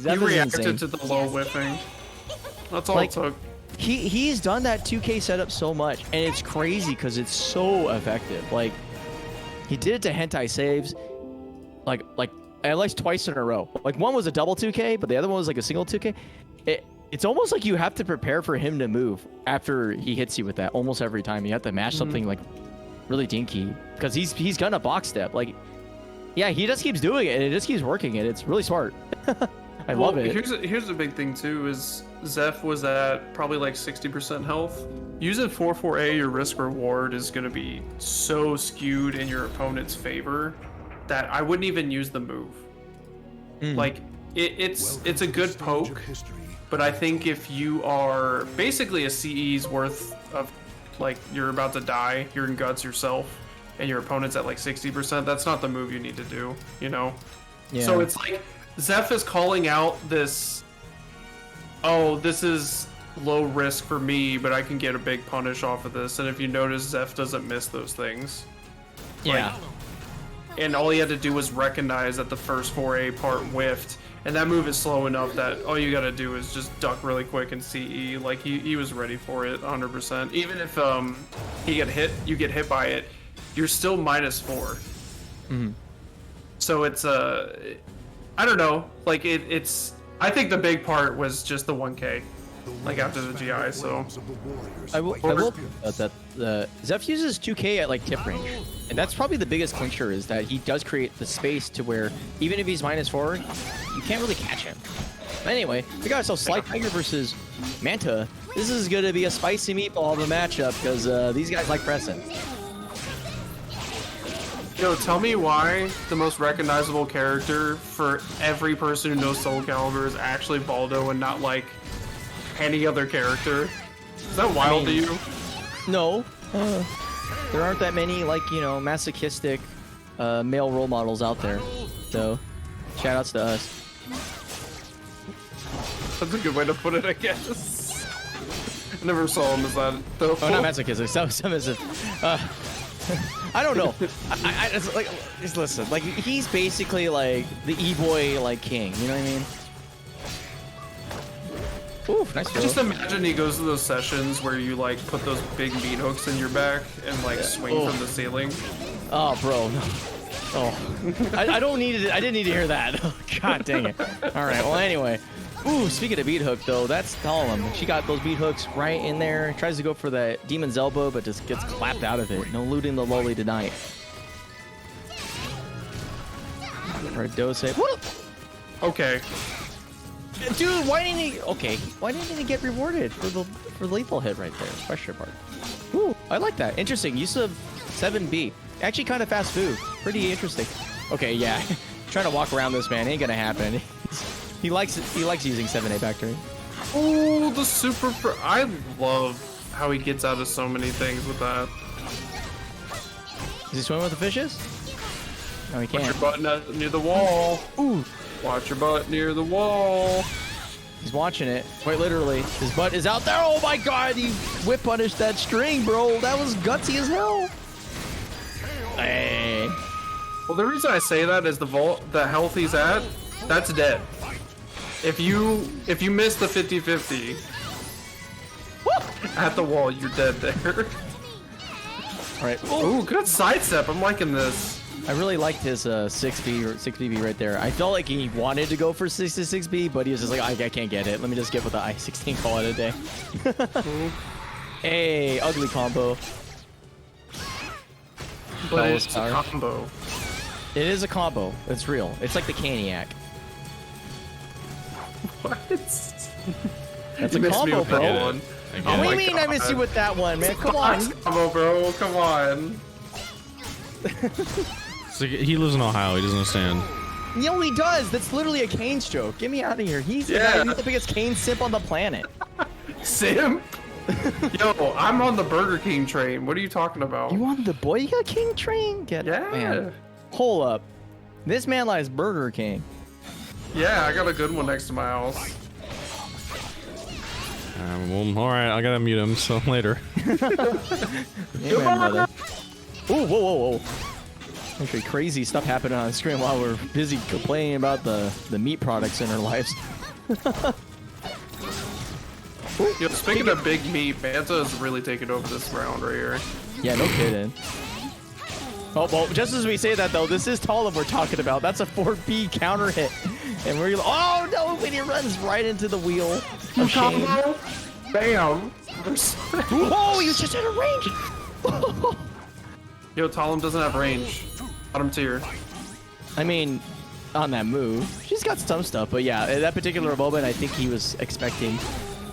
He reacted to the low whipping. That's all it took. He's done that 2K setup so much, and it's crazy because it's so effective. Like, he did it to hentai saves, like at least twice in a row. Like, one was a double 2K, but the other one was like a single 2K. It's almost like you have to prepare for him to move after he hits you with that almost every time. You have to mash something like really dinky because he's gonna box step. Like, yeah, he just keeps doing it and it just keeps working and it's really smart. I love it. Here's the big thing too is Zeph was at probably like 60% health. Using 4-4A, your risk reward is gonna be so skewed in your opponent's favor that I wouldn't even use the move. Like it's a good poke, but I think if you are basically a CE's worth of, like, you're about to die, you're in guts yourself, and your opponent's at like 60%, that's not the move you need to do, you know? Yeah. So it's like Zeph is calling out this, oh, this is low risk for me, but I can get a big punish off of this. And if you notice, Zeph doesn't miss those things. Yeah. And all he had to do was recognize that the first 4A part whiffed. And that move is slow enough that all you gotta do is just duck really quick and CE. Like, he was ready for it 100%. Even if you get hit by it, you're still -4. So it's I don't know. Like, it's I think the big part was just the 1K. Like, after the GI, so I will that Zeph uses 2K at like tip range, and that's probably the biggest clincher, is that he does create the space to where even if he's -4, you can't really catch him. But anyway, we got ourselves Sly Tiger versus Manta. This is gonna be a spicy meatball of a matchup because these guys like pressing. Yo, tell me why the most recognizable character for every person who knows SoulCalibur is actually Baldo and not like any other character. Is that wild to you? No. There aren't that many, like, you know, masochistic male role models out there. So, shout outs to us. That's a good way to put it, I guess. I never saw him as that, though. Oh, not masochistic, submissive. I don't know. It's like, just listen, like, he's basically like the e-boy, like, king, you know what I mean? Oof, nice throw. Just imagine he goes to those sessions where you like put those big meat hooks in your back and like swing from the ceiling. Oh, bro. No. Oh, I don't need it. I didn't need to hear that. God dang it. All right. Well, anyway. Ooh, speaking of beat hook though, that's Gollum. She got those beat hooks right in there. Tries to go for the demon's elbow, but just gets clapped out of it. No looting the lowly tonight. Right, Dose. Okay. Dude, why didn't he? Okay, why didn't he get rewarded for the lethal hit right there? Question mark. Ooh, I like that. Interesting. Use of 7B. Actually, kind of fast move. Pretty interesting. Okay, yeah. Trying to walk around this man ain't gonna happen. He likes using 7A back turn. Oh, the super. I love how he gets out of so many things with that. Is he swimming with the fishes? No, he can't. Watch your butt near the wall. Ooh. Watch your butt near the wall. He's watching it. Quite literally. His butt is out there. Oh my god, he whip punished that string, bro. That was gutsy as hell. Hey. Well, the reason I say that is the health he's at, that's dead. If you miss the 50-50 at the wall, you're dead there. All right. Ooh, good sidestep. I'm liking this. I really liked his 6B or 6BB right there. I felt like he wanted to go for 66B, but he was just like, I can't get it. Let me just get with the I-16, call it a day. Hey, ugly combo. But it's a combo. It is a combo. It's real. It's like the Caniac. What? That's You a missed me combo, with that bro. one. What do you mean I missed you with that one, man? Come on. Combo, bro. Come on. So he lives in Ohio. He doesn't understand. No, he does. That's literally a Kane's joke. Get me out of here. He's the biggest Kane simp on the planet. Simp? Yo, I'm on the Burger King train. What are you talking about? You on the Boy King train? Get it, man. Hold up. This man likes Burger King. Yeah, I got a good one next to my house. Well, all right, I gotta mute him. So later. Amen, brother. Ooh, whoa. Actually, crazy stuff happening on the screen while we're busy complaining about the meat products in our lives. Yo, speaking of big meat, Manta is really taking over this round right here. Yeah, no kidding. Oh, well, just as we say that, though, this is Talib we're talking about. That's a 4B counter hit. And we're oh, no, when he runs right into the wheel of shame. Bam. Whoa, he was just out of range. Yo, Talib doesn't have range. Bottom tier. I mean, on that move, she's got some stuff, but yeah, at that particular moment, I think he was expecting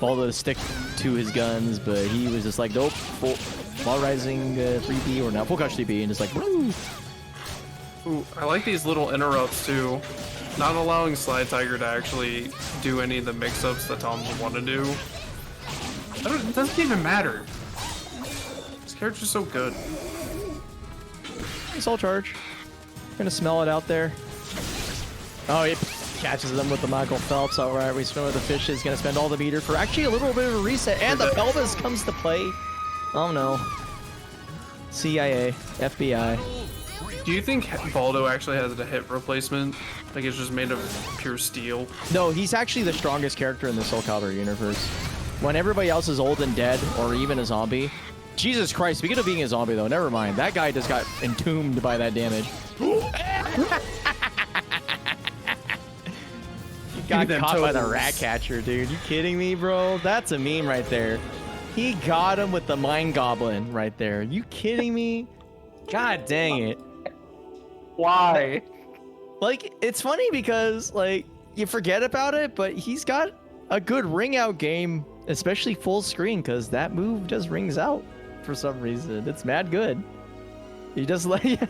Baldo to stick to his guns, but he was just like, nope, wall rising 3B or not, full crouch 3B, and just like, woo. Ooh, I like these little interrupts too. Not allowing Slide Tiger to actually do any of the mix-ups that Tom would want to do. It doesn't even matter. This character's so good. Soul charge. Gonna smell it out there. Oh, he catches them with the Michael Phelps. All right, we swim with the fish. Is gonna spend all the meter for actually a little bit of a reset, and the pelvis comes to play. Oh no. CIA, FBI. Do you think Baldo actually has a hip replacement? Like it's just made of pure steel? No, he's actually the strongest character in the SoulCalibur universe. When everybody else is old and dead, or even a zombie. Jesus Christ, speaking of being a zombie though, never mind. That guy just got entombed by that damage. He got caught by the rat catcher, dude. You kidding me, bro? That's a meme right there. He got him with the mind goblin right there. You kidding me? God dang it. Why? Like, it's funny because, like, you forget about it, but he's got a good ring out game, especially full screen, because that move just rings out for some reason. It's mad good. He just like,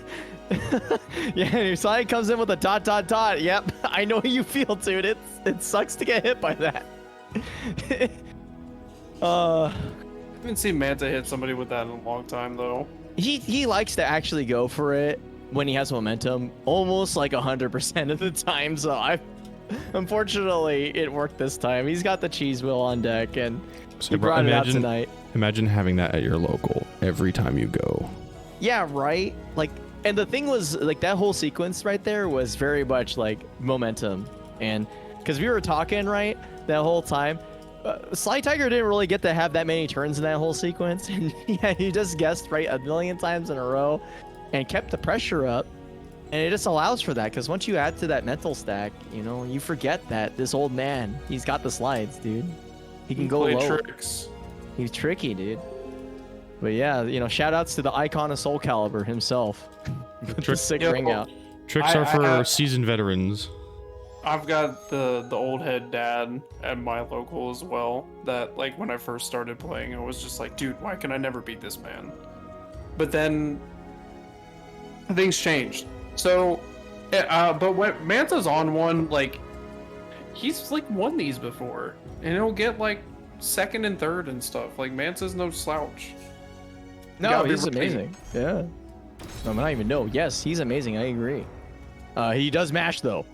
yeah, your side comes in with a ... Yep, I know how you feel, dude. It sucks to get hit by that. I haven't seen Manta hit somebody with that in a long time, though. He likes to actually go for it when he has momentum, almost like 100% of the time. So unfortunately, it worked this time. He's got the cheese wheel on deck, and he brought it out tonight. Imagine having that at your local every time you go. Yeah, right? Like, and the thing was, like, that whole sequence right there was very much like momentum. And because we were talking, right, that whole time, Sly Tiger didn't really get to have that many turns in that whole sequence. And yeah, he just guessed right a million times in a row and kept the pressure up. And it just allows for that, because once you add to that mental stack, you know, you forget that this old man, he's got the slides, dude. He can go low. Tricks. He's tricky, dude. But yeah, you know, shout outs to the icon of SoulCalibur himself. With the sick ring out. Tricks are for seasoned veterans. I've got the old head dad at my local as well, that like when I first started playing, I was just like, dude, why can I never beat this man? But then things changed. So, but when Manta's on one, like, he's like won these before, and he'll get like second and third and stuff. Like, Manta's no slouch. No, he's amazing. Yeah. I might not even know. Yes, he's amazing. I agree. He does mash though.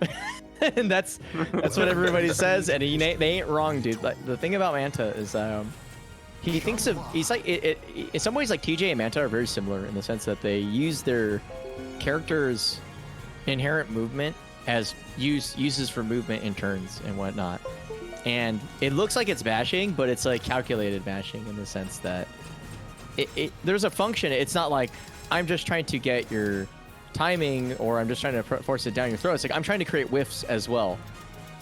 And that's what everybody says, and they ain't wrong, dude. Like, the thing about Manta is he's like in some ways, like TJ and Manta are very similar in the sense that they use their character's inherent movement as uses for movement in turns and whatnot. And it looks like it's bashing, but it's like calculated bashing in the sense that there's a function. It's not like I'm just trying to get your timing, or I'm just trying to force it down your throat. It's like I'm trying to create whiffs as well,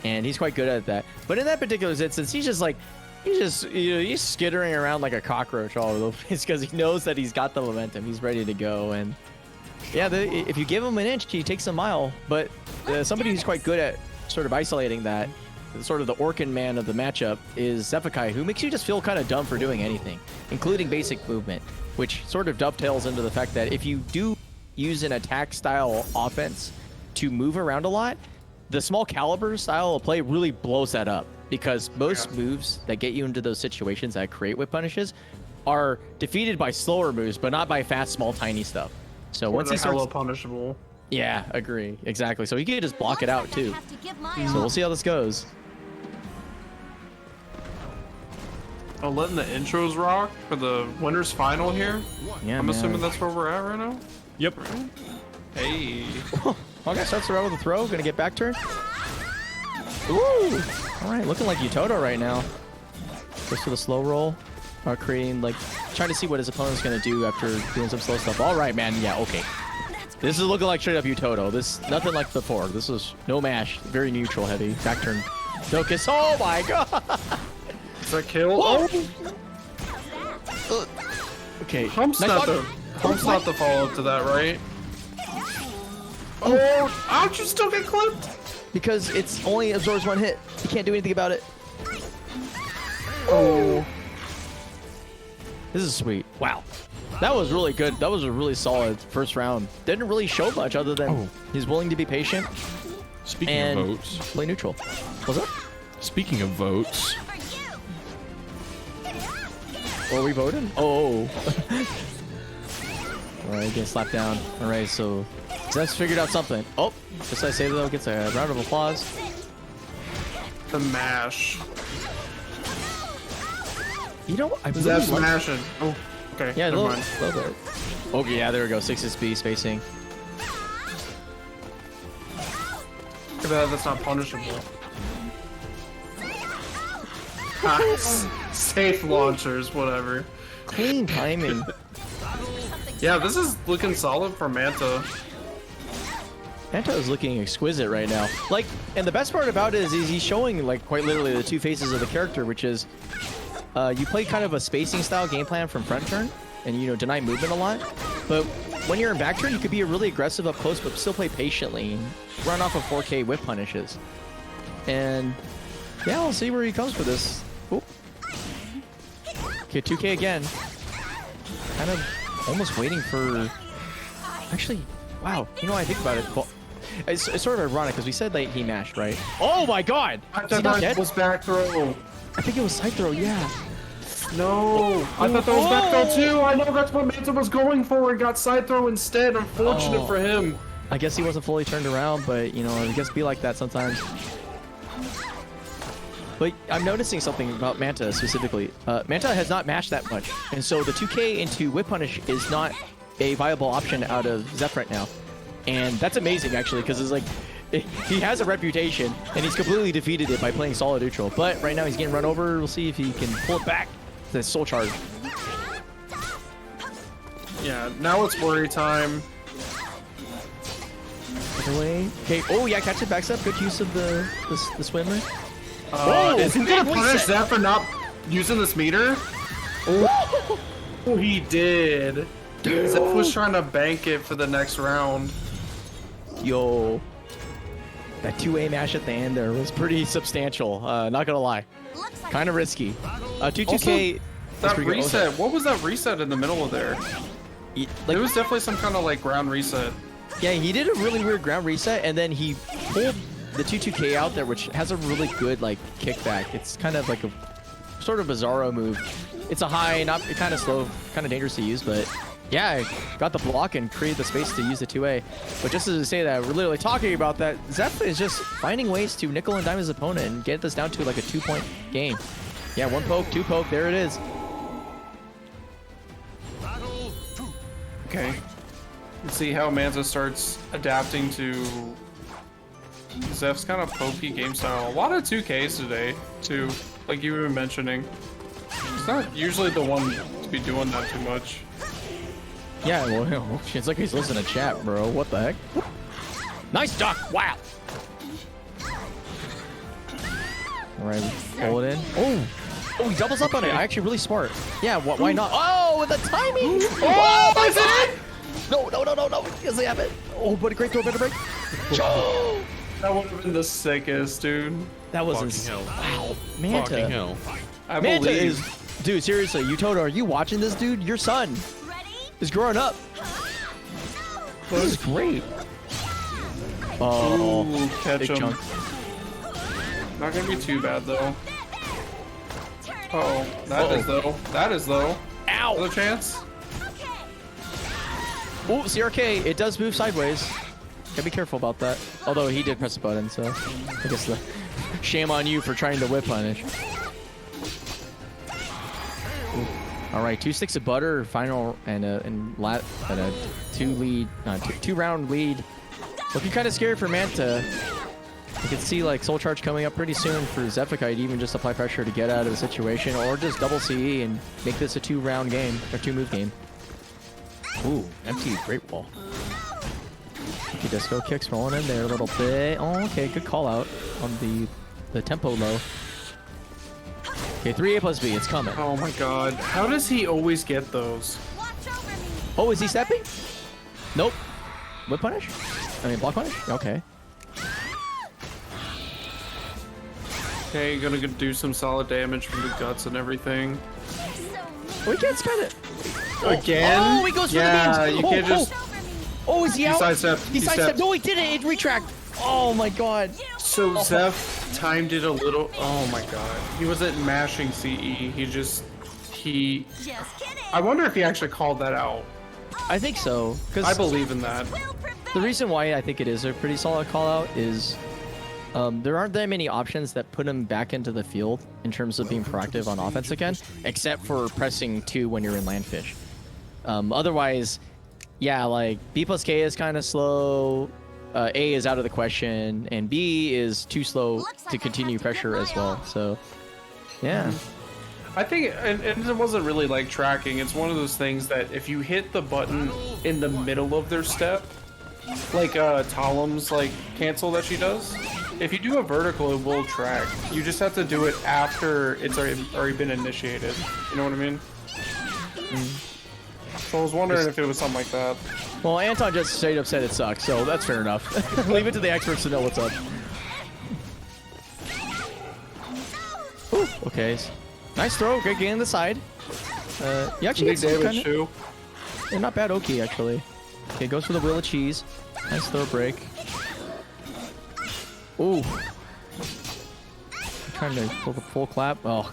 and he's quite good at that. But in that particular instance, he's he's skittering around like a cockroach all over the place because he knows that he's got the momentum. He's ready to go, and yeah, if you give him an inch, he takes a mile. But somebody who's quite good at sort of isolating that, sort of the Orkin man of the matchup, is Zephikai, who makes you just feel kind of dumb for doing anything, including basic movement, which sort of dovetails into the fact that if you do use an attack style offense to move around a lot, the small caliber style of play really blows that up, because most moves that get you into those situations that create whip punishes are defeated by slower moves, but not by fast, small, tiny stuff. So once he starts punishable. Yeah, agree. Exactly. So he can just block it out too. So we'll see how this goes. Oh, letting the intros rock for the winners final here. Yeah, I'm assuming that's where we're at right now. Yep. Hey. Okay, starts around with a throw. Gonna get back turn. Ooh. All right, looking like Utoto right now. Goes for the slow roll. Creating, like, trying to see what his opponent's gonna do after doing some slow stuff. All right, man. Yeah, okay. This is looking like straight up Utoto. This nothing like before. This is no mash. Very neutral heavy. Back turn. No kiss. Oh my god. Is that kill? Oh. Okay. Hump's not the follow-up to that, right? Oh, how'd you still get clipped? Because it's only absorbs one hit. You can't do anything about it. Oh. This is sweet. Wow. That was really good. That was a really solid first round. Didn't really show much other than he's willing to be patient. Speaking and of votes. Play neutral. What's up? Speaking of votes. Are we voting? Oh. Alright, get slapped down. Alright, so Zeph's figured out something. Oh, just I say though, gets a round of applause. The mash. You know what? I believe Zeph's mashing. Oh, okay. Yeah, a never little mind. bit. Okay, yeah, there we go. 6SB spacing. That's not punishable. Safe launchers, whatever. Clean timing. Yeah, this is looking solid for Manta. Manta is looking exquisite right now. Like, and the best part about it is he's showing, like, quite literally the two faces of the character, which is you play kind of a spacing style game plan from front turn and, you know, deny movement a lot. But when you're in back turn, you could be really aggressive up close, but still play patiently and run off of 4K whip punishes. And yeah, we'll see where he comes for this. Ooh. Okay, 2K again. Kind of almost waiting for... Actually, wow. You know what I think about it? Well, it's sort of ironic because we said like he mashed, right? Oh my god! I Is he not thought dead? it was back throw. I think it was side throw, yeah. No, I thought that was back throw too. I know that's what Manta was going for and got side throw instead. Unfortunate for him. I guess he wasn't fully turned around, but you know, I guess be like that sometimes. But I'm noticing something about Manta specifically. Manta has not mashed that much, and so the 2K into whip punish is not a viable option out of Zeph right now. And that's amazing actually, because it's like he has a reputation, and he's completely defeated it by playing solid neutral. But right now he's getting run over. We'll see if he can pull it back. The soul charge. Yeah, now it's worry time. Away. Okay. Oh yeah, catch it, backstep. Good use of the swimmer. Is he gonna punish Zeph for not using this meter? Oh, he did. Zeph was trying to bank it for the next round. Yo, that 2A mash at the end there was pretty substantial. Not gonna lie, kind of risky. 2-2K. That reset. What was that reset in the middle of there? There was definitely some kind of like ground reset. Yeah, he did a really weird ground reset, and then he pulled the 2-2K out there, which has a really good like kickback. It's kind of like a sort of bizarro move. It's a high, not kind of slow, kind of dangerous to use, but yeah, got the block and created the space to use the 2A. But just to say that, we're literally talking about that, Zeph is just finding ways to nickel and dime his opponent and get this down to like a 2-point game. Yeah, 1 poke, 2 poke, there it is. Okay. Let's see how Manza starts adapting to Zeph's kind of pokey game style. A lot of 2Ks today, too, like you were mentioning. He's not usually the one to be doing that too much. Yeah, well, it's like he's listening to chat, bro. What the heck? Nice duck! Wow! Alright, pull it in. Oh, he doubles up on it. Actually, really smart. Yeah, why not? Oh, the timing! Oh, my God! No. Yes, they have it. Oh, but a great throw, better break. That would have been the sickest, dude. That was Fucking hell. Wow, Manta. Fucking hell. Manta is, dude. Seriously, Utoda, are you watching this, dude? Your son is growing up. This is great. Oh, ooh, catch big him. chunk. Not gonna be too bad though. Uh-oh, that is though. Ow! Another chance. Oh, CRK, it does move sideways. Gotta be careful about that. Although he did press the button, so I guess the shame on you for trying to whip punish. Ooh. All right, 2 sticks of butter, final, and a 2-round lead. Looking kind of scary for Manta. You can see like Soul Charge coming up pretty soon for Zephikite, even just apply pressure to get out of the situation, or just double CE and make this a 2-round game, or 2-move game. Ooh, empty Great Wall. Okay, disco kicks rolling in there a little bit. Oh, okay, good call out on the tempo low. Okay, 3A plus B, it's coming. Oh my God, how does he always get those? Oh, is he stepping? Nope. Whip punish? I mean, block punish? Okay. Okay, gonna do some solid damage from the guts and everything. Oh, he gets kind of... Again? Oh, he goes for the beams. Yeah, you can't just... Oh, is he out? He sidestepped. No, he didn't. It retract. Oh my God. So Zeph timed it a little. Oh my God. He wasn't mashing CE. Just kidding. I wonder if he actually called that out. I think so. I believe in that. The reason why I think it is a pretty solid call out is there aren't that many options that put him back into the field in terms of being proactive on offense again, except for pressing 2 when you're in Landfish. Otherwise, yeah, like B plus K is kind of slow, A is out of the question, and B is too slow to continue pressure as well. So, yeah. I think, and it wasn't really like tracking. It's one of those things that if you hit the button in the middle of their step, like Talam's like cancel that she does, if you do a vertical, it will track. You just have to do it after it's already been initiated. You know what I mean? So I was wondering if it was something like that. Well, Anton just straight up said it sucks, so that's fair enough. Leave it to the experts to know what's up. Ooh, okay. Nice throw, great gain on the side. You actually get some damage too. Yeah, not bad Oki, actually. Okay, goes for the wheel of cheese. Nice throw break. Ooh. Trying to pull the full clap. Oh.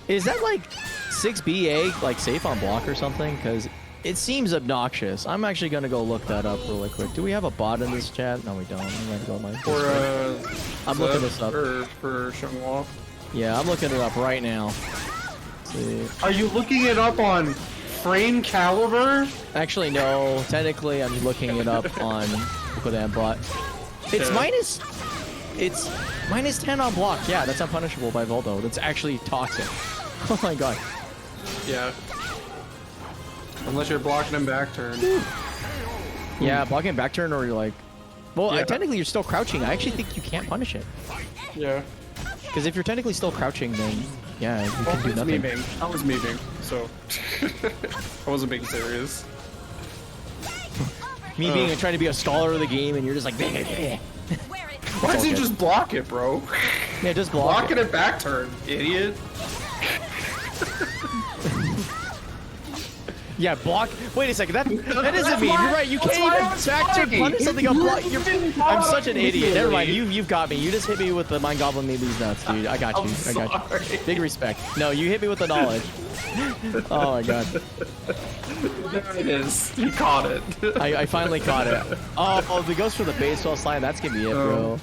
Is that like 6BA, like safe on block or something? Because it seems obnoxious. I'm actually going to go look that up really quick. Do we have a bot in this chat? No, we don't. I'm going to go my... I'm looking this up. For Shunghua. Yeah, I'm looking it up right now. Let's see. Are you looking it up on Frame Caliber? Actually, no. Technically, I'm looking it up on Bot. It's minus 10 on block. Yeah, that's unpunishable by Voldo. That's actually toxic. Oh my god. Yeah. Unless you're blocking him back turn. Yeah, blocking back turn or you're like... Well, Yeah. technically you're still crouching. I actually think you can't punish it. Yeah. Because if you're technically still crouching, then yeah, you can do It's nothing. memeing. I was memeing, so I wasn't being serious. Me being trying to be a scholar of the game, and you're just like, Why does he just block it, bro? yeah, just block Blocking it back turn, idiot. Yeah, block. Wait a second. That doesn't mean. You're right. You can't why even I was back to blocking. punish something on block. I'm such an idiot. Never mind. immediately. You've got me. You just hit me with the Mind Goblin made these nuts, dude. I got you. I got you. Big respect. No, you hit me with the knowledge. Oh my god. There it is. You caught it. I finally caught it. Oh, if it goes for the baseball slime, that's gonna be it, bro.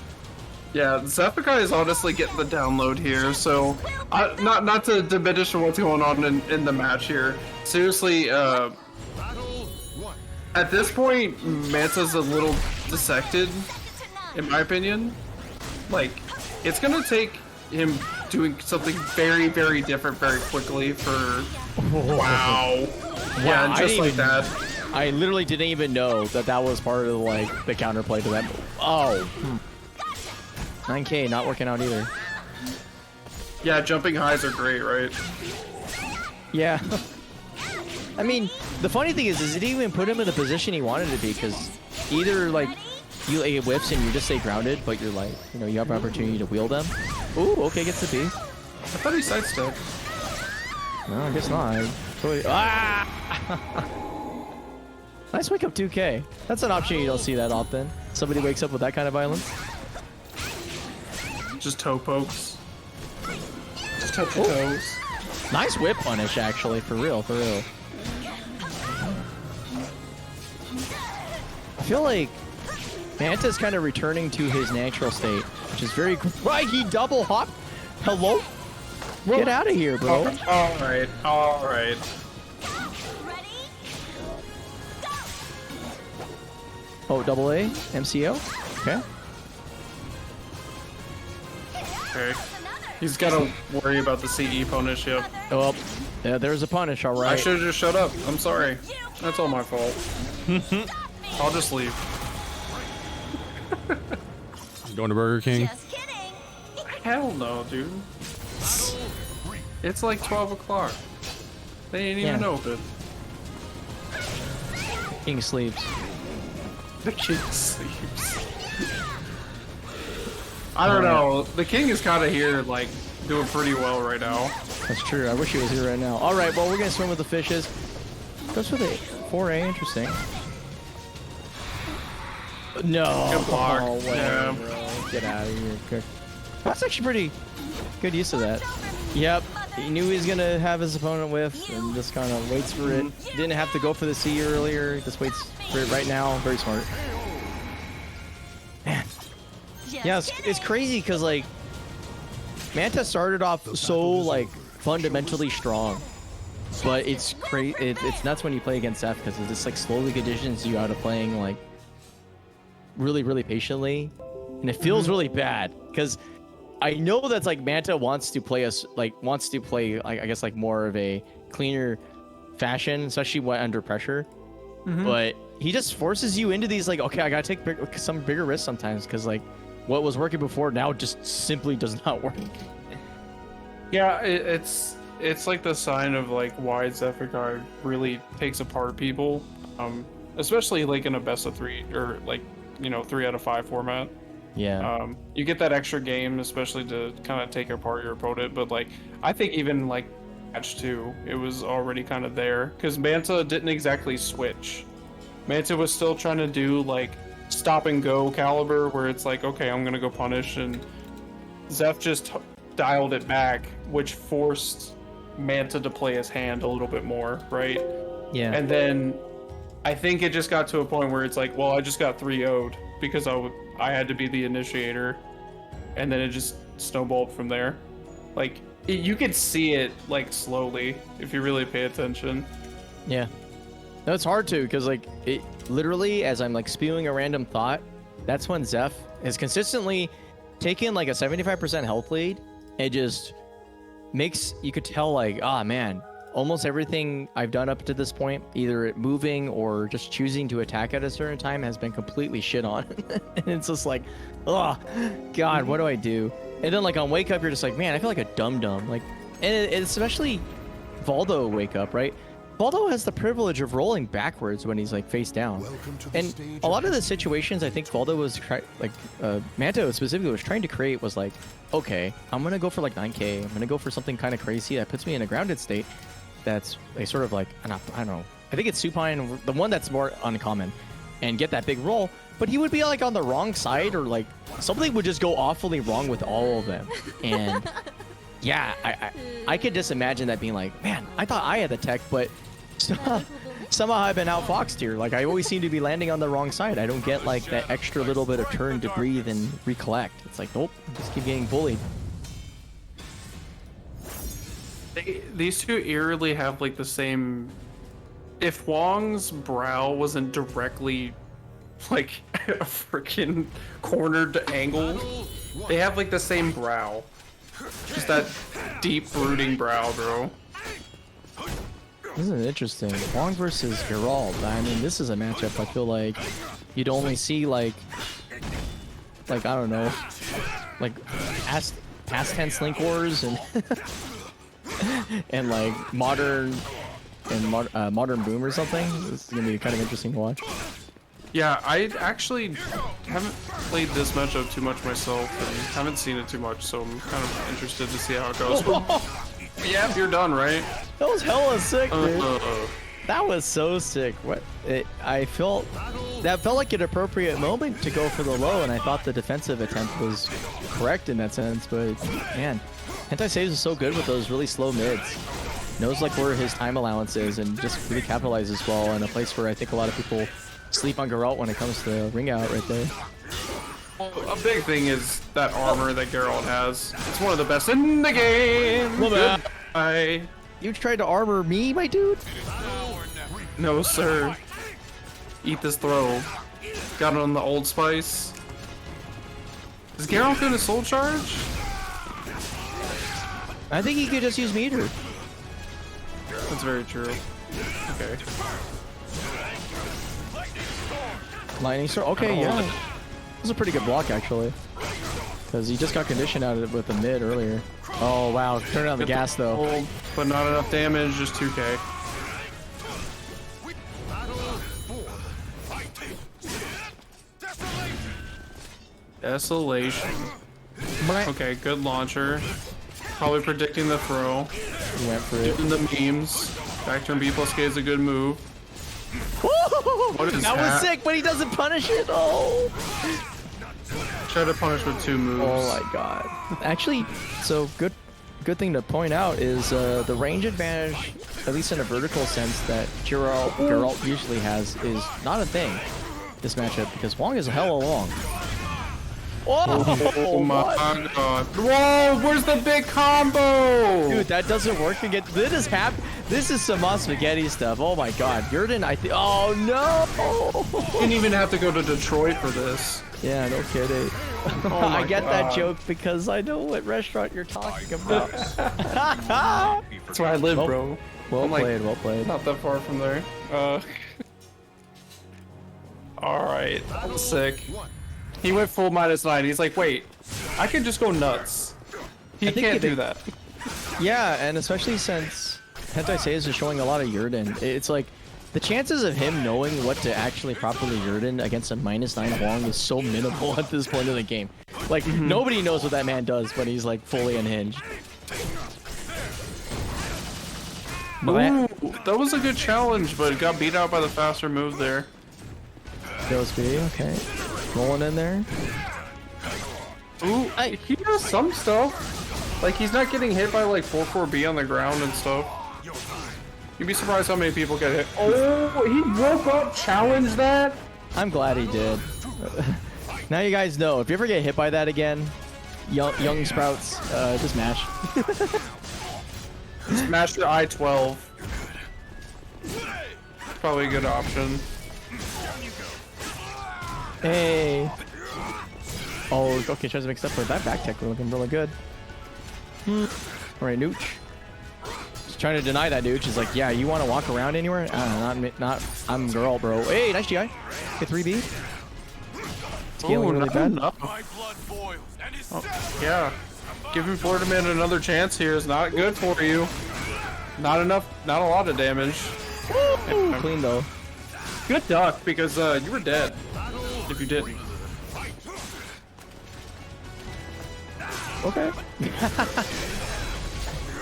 Yeah, Zephykai is honestly getting the download here, so not to diminish what's going on in the match here. Seriously, at this point, Manta's a little dissected, in my opinion. Like, it's gonna take him doing something very, very different very quickly for... Wow. Yeah, and I just didn't like even- that. I literally didn't even know that was part of like the counterplay to that. Oh. 9K, not working out either. Yeah, jumping highs are great, right? Yeah. I mean, the funny thing is it didn't even put him in the position he wanted to be, because either like you it whiffs and you just stay grounded, but you're like, you know, you have an opportunity to wield them. Ooh, okay, gets the B. I thought he sidestepped. No, I guess not. Ah! Nice wake up 2K. That's an option you don't see that often. Somebody wakes up with that kind of violence. Just toe pokes. Just touch your toes. Nice whip punish, actually, for real, for real. I feel like Manta's kind of returning to his natural state, which is very right. He double hop. Hello? Get out of here, bro. Alright, alright. Oh, double A, MCO. Okay. Okay. He's gotta worry about the CE punish, yep. Oh, yeah, there's a punish, all right. I should've just shut up. I'm sorry. That's all my fault. I'll just leave. Going to Burger King. Hell no, dude. It's like 12 o'clock. They ain't even Yeah. open. King sleeps. The king sleeps. I don't know. The king is kind of here, like, doing pretty well right now. That's true. I wish he was here right now. All right, well, we're gonna swim with the fishes. Goes for the 4A. Interesting. No. Good block. Oh, whatever, Yeah. bro. Get out of here. Quick. That's actually pretty good use of that. Yep. He knew he was gonna have his opponent whiff, and just kind of waits for it. Didn't have to go for the C earlier. Just waits for it right now. Very smart. Man. Yeah, it's crazy because like Manta started off so like fundamentally strong, but it's crazy. It's nuts when you play against F because it just like slowly conditions you out of playing like really, really patiently, and it feels really bad because I know that's like Manta wants to play I guess like more of a cleaner fashion, especially when under pressure. But he just forces you into these like, okay, I gotta take some bigger risks sometimes because like what was working before now just simply does not work. Yeah, it's like the sign of like why Zephykai really takes apart people, especially like in a best of 3 or like 3 out of 5 format. Yeah. You get that extra game, especially to kind of take apart your opponent. But like, I think even like match 2, it was already kind of there because Manta didn't exactly switch. Manta was still trying to do like stop and go caliber, where it's like, okay, I'm gonna go punish, and Zeph just dialed it back, which forced Manta to play his hand a little bit more, right? Yeah. And then I think it just got to a point where it's like, well, I just got 3-0'd because I had to be the initiator, and then it just snowballed from there. Like you could see it like slowly if you really pay attention. Yeah. No, it's hard to because like it literally as I'm like spewing a random thought, that's when Zeph is consistently taking like a 75% health lead. It just makes, you could tell like, ah, man, almost everything I've done up to this point, either moving or just choosing to attack at a certain time, has been completely shit on. And it's just like, oh God, what do I do? And then like on Wake Up, you're just like, man, I feel like a dum-dum. Like, and especially Valdo Wake Up, right? Valdo has the privilege of rolling backwards when he's like face down. And a lot of the situations I think Valdo was Manto specifically was trying to create was like, okay, I'm gonna go for like 9k, I'm gonna go for something kind of crazy that puts me in a grounded state that's a sort of like, I don't know, I think it's supine, the one that's more uncommon, and get that big roll. But he would be like on the wrong side, or like something would just go awfully wrong with all of them. And yeah, I could just imagine that being like, man, I thought I had the tech, but somehow I've been outfoxed here. Like I always seem to be landing on the wrong side. I don't get like that extra little bit of turn to breathe and recollect. It's like, nope, just keep getting bullied. These two eerily have like the same. If Wong's brow wasn't directly like a freaking cornered angle, they have like the same brow. Just that deep brooding brow, bro. This is interesting. Wong versus Geralt. I mean, this is a matchup I feel like you'd only see like I don't know, like past tense Link Wars and and like modern Boom or something. This is gonna be kind of interesting to watch. Yeah, I actually haven't played this matchup too much myself and haven't seen it too much, so I'm kind of interested to see how it goes. Yeah, you're done, right? That was hella sick, dude. That was so sick. I felt that felt like an appropriate moment to go for the low, and I thought the defensive attempt was correct in that sense. But man, Hentai Saves is so good with those really slow mids. Knows like where his time allowance is, and just really capitalizes well in a place where I think a lot of people sleep on Geralt when it comes to ring out right there. A big thing is that armor that Geralt has. It's one of the best in the game. Goodbye. You tried to armor me, my dude? No, sir. Eat this throw. Got it on the Old Spice. Is Geralt going to soul charge? I think he could just use meter. That's very true. Okay. Lightning Storm. Okay, yeah. This was a pretty good block, actually. Because he just got conditioned out of it with the mid earlier. Oh, wow. Turn on the gas, though. Hold, but not enough damage, just 2k. Desolation. Okay, good launcher. Probably predicting the throw. He went for it. Doing the memes. Back turn B plus K is a good move. What is that? Was sick, but he doesn't punish it. Oh. Try to punish with 2 moves. Oh my god. Actually, so good thing to point out is the range advantage, at least in a vertical sense, that Geralt usually has, is not a thing this matchup, because Wong is a hella long. Oh my god. Whoa, where's the big combo? Dude, that doesn't work again. This is some spaghetti stuff. Oh my god. Yurden, I think. Oh no! You didn't even have to go to Detroit for this. Yeah, no kidding. Oh I get god. that joke because I know what restaurant you're talking about. That's where I live, bro. Well played, well played. Not that far from there. Alright, that was sick. He went full -9. He's like, wait, I can just go nuts. He can't do that. Yeah, and especially since Hentai Saves is showing a lot of Yurden, it's like the chances of him knowing what to actually properly Yurden against a -9 Wong is so minimal at this point of the game. Like, nobody knows what that man does when he's like fully unhinged. Ooh, that was a good challenge, but it got beat out by the faster move there. Goes B, okay. Rolling in there. Ooh, he does some stuff. Like, he's not getting hit by like 4-4B on the ground and stuff. You'd be surprised how many people get hit. Oh, he woke up, challenged that? I'm glad he did. Now you guys know, if you ever get hit by that again, young sprouts, just mash. Smash your I-12. Probably a good option. Hey. Oh, okay, tries to make up for that back tech. We're looking really good. All right, Nooch. Just trying to deny that Nooch. He's like, yeah, you want to walk around anywhere? Not. I'm girl, bro. Hey, nice GI. Get 3B. Scaling really bad. My blood boils. Oh, yeah. Giving Florida Man another chance here is not good for you. Not enough. Not a lot of damage. Woo! Clean though. Good duck, because you were dead if you didn't. Okay.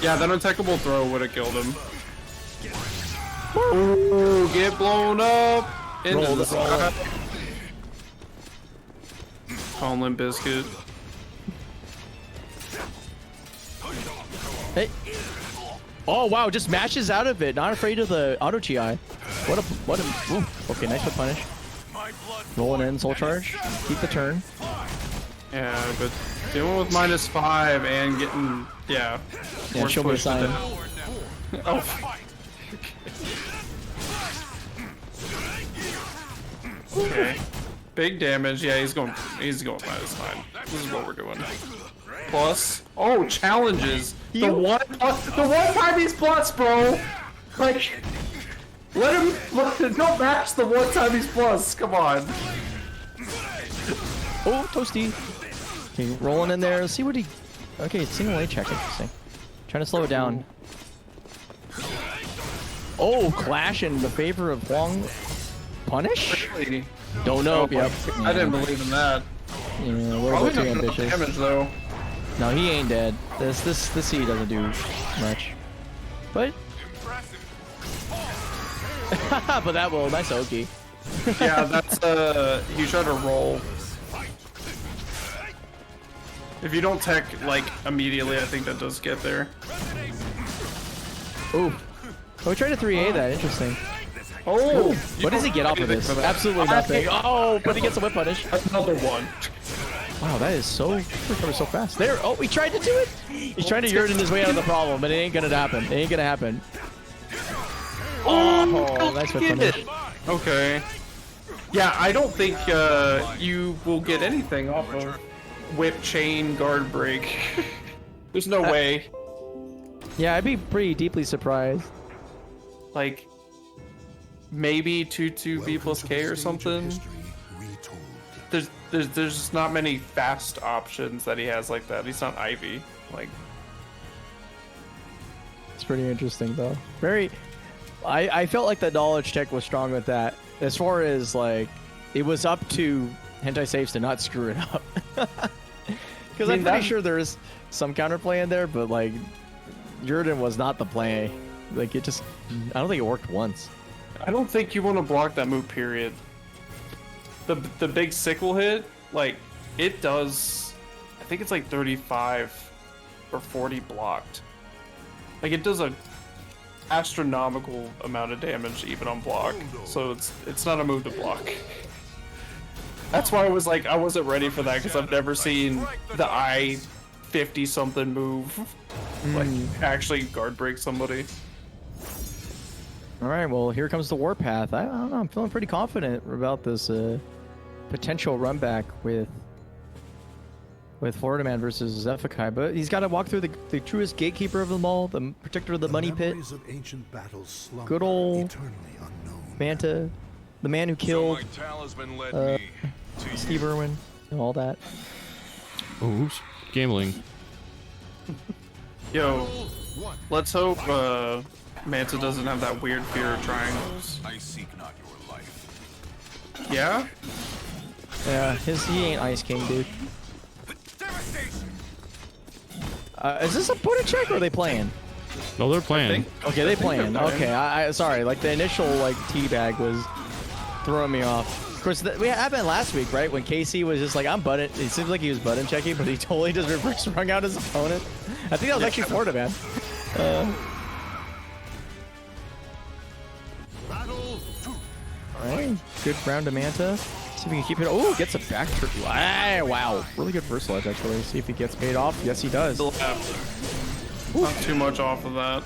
Yeah, that untechable throw would have killed him. Ooh, get blown up into the side. Limp Biscuit. Hey. Oh wow, just mashes out of it. Not afraid of the auto GI. What a. Ooh. Okay, nice with punish. Rolling in, soul charge. Keep the turn. Yeah, but dealing with -5 and getting yeah. Show me a sign. Oh. Okay. Big damage. Yeah, he's going -9. This is what we're doing. Plus, oh, challenges. The one time he's plus, bro. Like, don't match the one time he's plus. Come on. Oh, toasty. Okay, rolling in there. Let's see what he. Okay, single A check. Interesting. Trying to slow it down. Oh, clash in the favor of Huang. Punish? Really? Don't know. Yep. I didn't believe in that. Yeah, a little bit too ambitious. Damage though. No, he ain't dead. This E doesn't do much. But but that will nice Oki. Yeah, that's you try to roll. If you don't tech like immediately, I think that does get there. Ooh. Oh, we tried to 3A that. Interesting. Oh, what does he get off of this? Absolutely nothing. Oh, but he gets a whip punish. Another one. Wow, that is so so fast. There. Oh, he tried to do it. He's trying to Yurden his way out of the problem, but it ain't gonna happen. It ain't gonna happen. Oh, nice whip punish. Okay. Yeah, I don't think you will get anything off of whip, chain, guard break. There's no way. Yeah, I'd be pretty deeply surprised. Like, maybe 2-2 B plus K or something. There's just not many fast options that he has like that. He's not Ivy. Like, it's pretty interesting though. Very. I felt like the knowledge check was strong with that. As far as like, it was up to Hentai Safes to not screw it up. Because I'm pretty sure there is some counterplay in there, but like, Yurden was not the play. Like, it just, I don't think it worked once. I don't think you want to block that move, period. The big sickle hit, like, it does, I think it's like 35 or 40 blocked. Like, it does a astronomical amount of damage even on block, so it's not a move to block. That's why I was like, I wasn't ready for that, because I've never seen the I-50 something move like actually guard break somebody. All right, well, here comes the warpath. I don't know, I'm feeling pretty confident about this potential run back with Florida Man versus Zephykai, but he's got to walk through the truest gatekeeper of them all, the protector of the money pit. Good old Manta, the man who killed Steve Irwin and all that. Oh, oops. Gambling. Yo, let's hope Manta doesn't have that weird fear of triangles. I seek not your life. Yeah? Yeah, he ain't Ice King, dude. Is this a put a check or are they playing? No, they're playing. Okay, they playing. Okay, I sorry. Like the initial like teabag was throwing me off. Of course, we happened last week, right? When Casey was just like, I'm button. It seems like he was button checking, but he totally just reverse rung out his opponent. I think that was actually Florida Man. Alright, good round to Manta. See if we can keep it. Oh, gets a back trip. Wow, really good first ledge actually. See if he gets paid off. Yes, he does. Not too much off of that.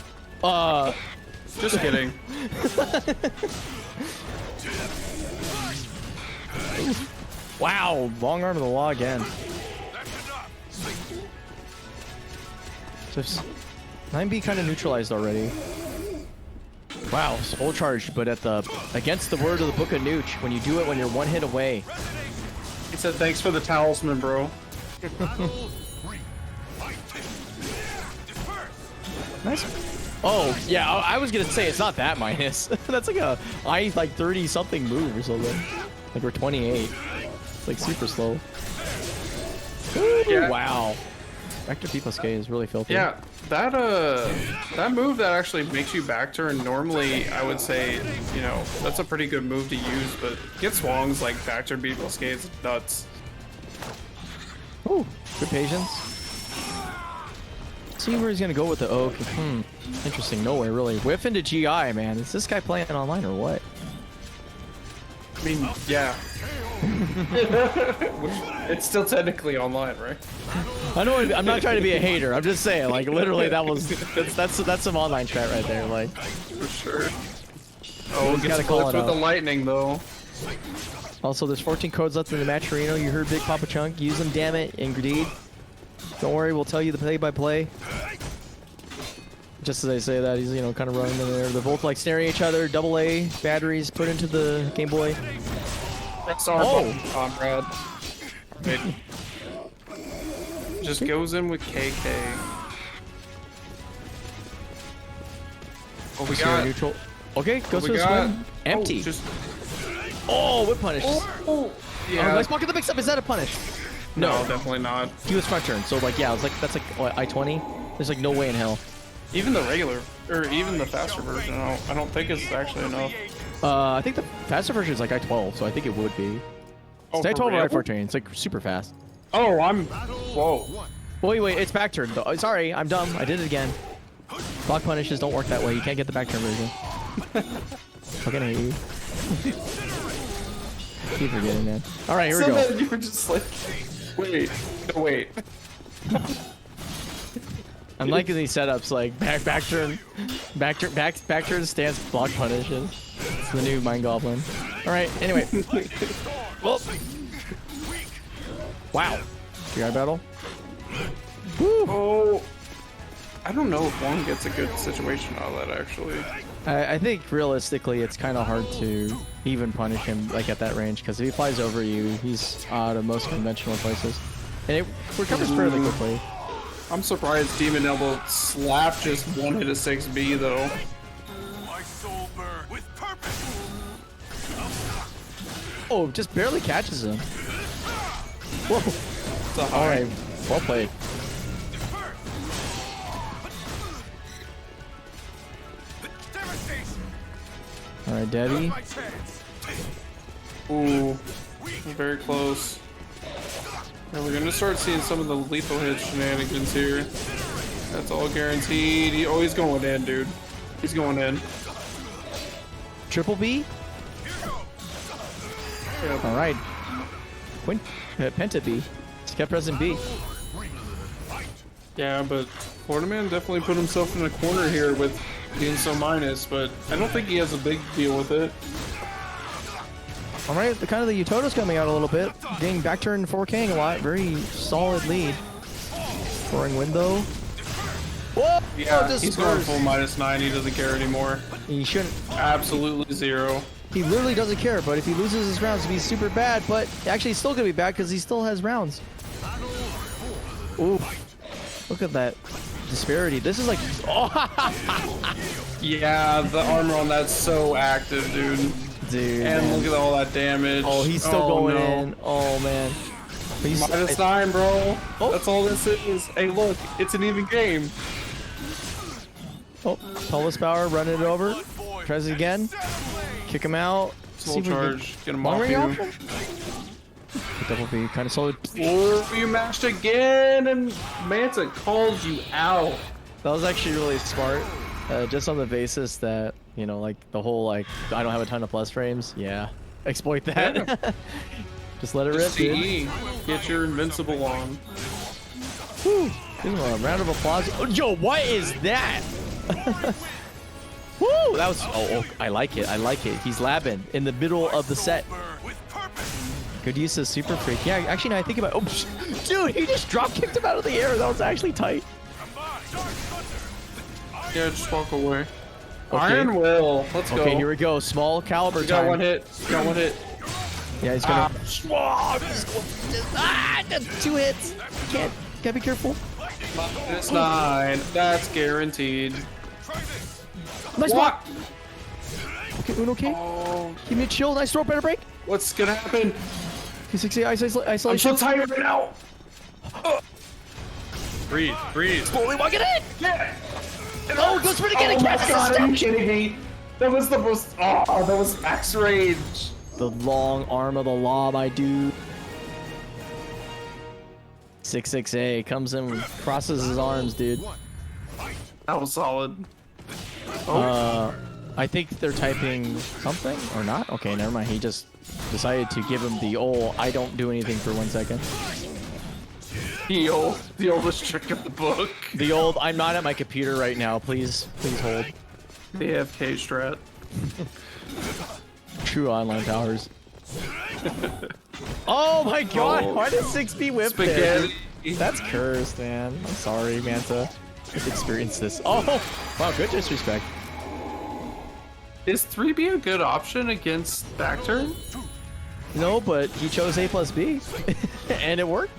Just kidding. Wow, long arm of the law again. So 9B kind of neutralized already. Wow, soul charged, but against the word of the Book of Nooch, when you do it when you're one hit away. He said thanks for the talisman, bro. Nice. Oh, yeah, I was gonna say it's not that minus. That's like a like 30 something move or something. Like we're 28. It's like super slow. Ooh, Yeah. wow. Vector P plus K is really filthy. Yeah, that move that actually makes you back turn, normally I would say, you know, that's a pretty good move to use, but get swongs like back turn B plus K is nuts. Ooh, good patience. See where he's gonna go with the oak. Interesting. Nowhere really. Whiff into GI, man. Is this guy playing online or what? I mean, yeah. It's still technically online, right? I know. I'm not trying to be a hater. I'm just saying, like, literally, that's some online chat right there, like. For sure. Oh, He's gets gotta call flipped it with the out. lightning though. Also, there's 14 codes left in the match arena. You heard Big Papa Chunk. Use them, damn it. Indeed. Don't worry, we'll tell you the play-by-play. Just as I say that, he's, you know, kind of running in there. They're both like staring at each other. AA batteries put into the Game Boy. That's our comrade. Wait. Just goes in with KK. Oh, we got neutral. Okay, goes we for the got swing. Empty. Oh, Whip punish. oh, yeah. Nice block at the mix-up. Is that a punish? No, definitely not. He was front turn, so like, yeah, it's like that's like what, I-20. There's like no way in hell. Even the regular, or even the faster version, I don't think it's actually enough. I think the faster version is like I-12, so I think it would be. Oh, It's I-12 for or real? I-14. It's like super fast. Oh, whoa. Wait, it's back turn. Though. Sorry, I'm dumb. I did it again. Block punishes don't work that way. You can't get the back turn version. Fucking hate you. Keep forgetting, man. All right, here we go. Then you were just like, wait. I'm liking these setups, like back turn stance, block punishes. It's the new Mind Goblin. All right, anyway. Well, wow. GI battle. Woo. Oh, I don't know if one gets a good situation out of that actually. I think realistically, it's kind of hard to even punish him like at that range because if he flies over you, he's out of most conventional places, and it recovers fairly quickly. I'm surprised Demon Elbow slap just one hit a 6B though. My soul burn with purpose. Oh, just barely catches him. Whoa. It's a high. All right, well played. All right, Debbie. Ooh, very close. And we're gonna start seeing some of the lethal hit shenanigans here. That's all guaranteed. He's going in, dude. He's going in. Triple B. Yep. All right. Penta B. Kept pressing B. Yeah, but Florida Man definitely put himself in a corner here with being so minus, but I don't think he has a big deal with it. All right, the kind of the Utoto's coming out a little bit, getting back turn 4King a lot. Very solid lead. Scoring window. Whoa! Yeah, he's going full -9. He doesn't care anymore. He shouldn't. Absolutely zero. He literally doesn't care. But if he loses his rounds, he's super bad. But actually, he's still gonna be bad because he still has rounds. Ooh, look at that disparity. This is like. Oh, Yeah, the armor on that's so active, dude. dude. And man. look at all that damage. Oh, he's still going in. Oh man. He's -9, bro. Oh. That's all this is. Hey, look, it's an even game. Oh, Pelvis Power running it over. Tries it again. Kick him out. Soul charge. Get him Long off range you. option? Double B, kind of solid. Oh, you mashed again, and Manta called you out. That was actually really smart. Just on the basis that, you know, like the whole, like, I don't have a ton of plus frames. Yeah. Exploit that. Yeah. Just let it rip, Just dude. CE. Get your invincible on. Woo. Give him a round of applause. Oh, yo, what is that? Woo! That was. Oh, I like it. I like it. He's labbing in the middle of the set. Good use of Super Freak. Yeah, actually, now I think about it. Oh, dude, he just drop kicked him out of the air. That was actually tight. Yeah, just walk away. Okay. Iron Will. Let's go. Okay, here we go. Small caliber You got time. one hit. You got one hit. Yeah, he's gonna. That's 2 hits. Can't. Gotta be careful. It's 9. That's guaranteed. Nice What? block. Okay, Uno K. Oh, Give me a chill. Nice throw. Better break. what's gonna happen? P60 I'm isolation. so tired right now. Breathe, breathe. Slowly walking in. Yeah. Oh, goes for it again. Oh my Catches god, his are you step. kidding me? That was the most. Oh, that was max rage. The long arm of the law, my dude. 6-6-A comes in, crosses his arms, dude. That was solid. I think they're typing something or not. Okay, never mind. He just decided to give him the old I don't do anything for 1 second. The oldest trick of the book. The old I'm not at my computer right now. Please hold. The AFK strat. True online towers. Oh my god! Oh. Why did 6B whip there? Spaghetti. That's cursed, man. I'm sorry, Manta. Let's experience this. Oh, wow, good disrespect. Is 3B a good option against back turn? No, but he chose A plus B, and it worked.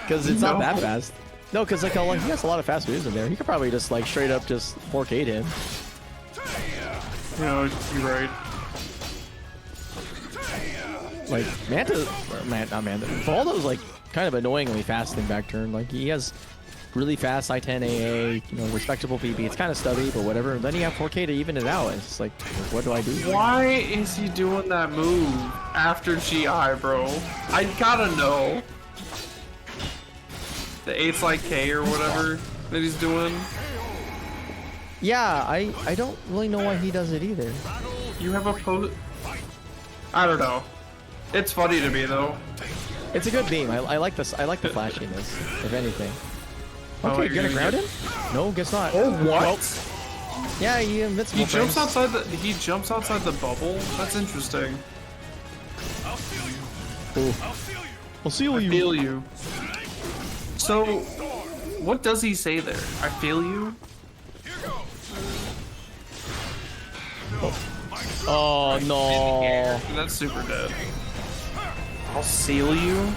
Because it's not that fast. No, because like he has a lot of fast moves in there. He could probably just like straight up just 4K'd him. No, you're right. Like not Manta. Valdo's like kind of annoyingly fast in back turn. Like he has really fast I-10 AA, you know, respectable PB. It's kind of stubby, but whatever. And then you have 4K to even it out. It's just like, what do I do? Why is he doing that move after GI, bro? I gotta know. The 8's like K or whatever that he's doing. Yeah, I don't really know why he does it either. You have a post. I don't know. It's funny to me though. It's a good beam. I like this. I like the flashiness, if anything. Oh, Okay, you're gonna gonna ground him? No, guess not. Oh, what? Well, yeah, he invincible. He jumps frames. outside the. He jumps outside the bubble. That's interesting. Ooh. I'll seal you. Feel you. So, what does he say there? I feel you. Oh no. That's super dead. I'll seal you.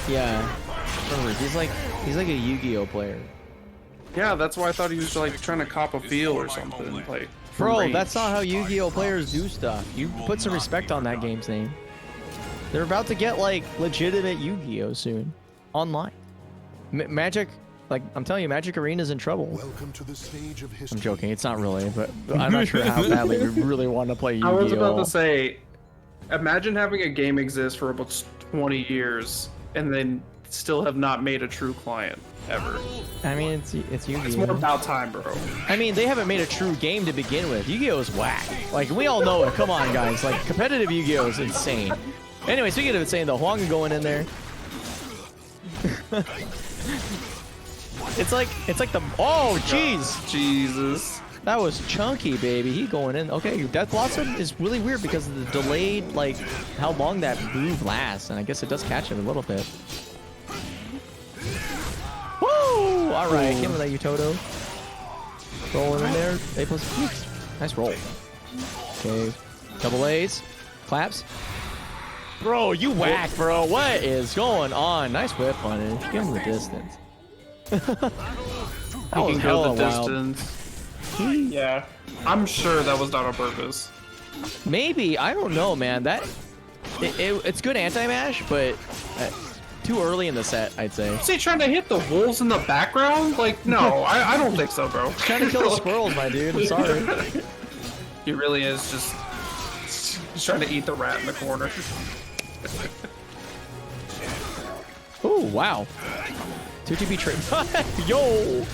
Yeah. Remember, he's like a Yu-Gi-Oh player. Yeah, that's why I thought he was like trying to cop a feel or something. Like, for Bro, range. that's not how Yu-Gi-Oh players do stuff. You put some respect on that game's name. They're about to get like legitimate Yu-Gi-Oh soon, online. Magic, like I'm telling you, Magic Arena's in trouble. Welcome to the stage of history. I'm joking, it's not really, but I'm not sure how badly we really want to play Yu-Gi-Oh. I was about to say, imagine having a game exist for about 20 years and then still have not made a true client ever. I mean, it's Yu-Gi-Oh. It's more about time, bro. I mean, they haven't made a true game to begin with. Yu-Gi-Oh is whack. Like, we all know it. Come on, guys. Like, competitive Yu-Gi-Oh is insane. Anyway, speaking of insane, though, Huang going in there. It's like the. Oh, jeez. Jesus. That was chunky, baby. He going in. Okay, Death Blossom is really weird because of the delayed, like, how long that move lasts. And I guess it does catch him a little bit. Woo! All right, give him that Utoto. Rolling in there. A plus. Oops. Nice roll. Okay. Double A's. Claps. Bro, you whack, bro. What is going on? Nice whip punish. Give him the distance. That was He can hella go the wild. distance. Yeah. I'm sure that was not on purpose. Maybe. I don't know, man. It's good anti-mash, but too early in the set, I'd say. Is he trying to hit the wolves in the background? Like, no, I don't think so, bro. Trying to kill the squirrels, my dude. I'm sorry. He really is just he's trying to eat the rat in the corner. Oh, wow. 2TP trade. Yo!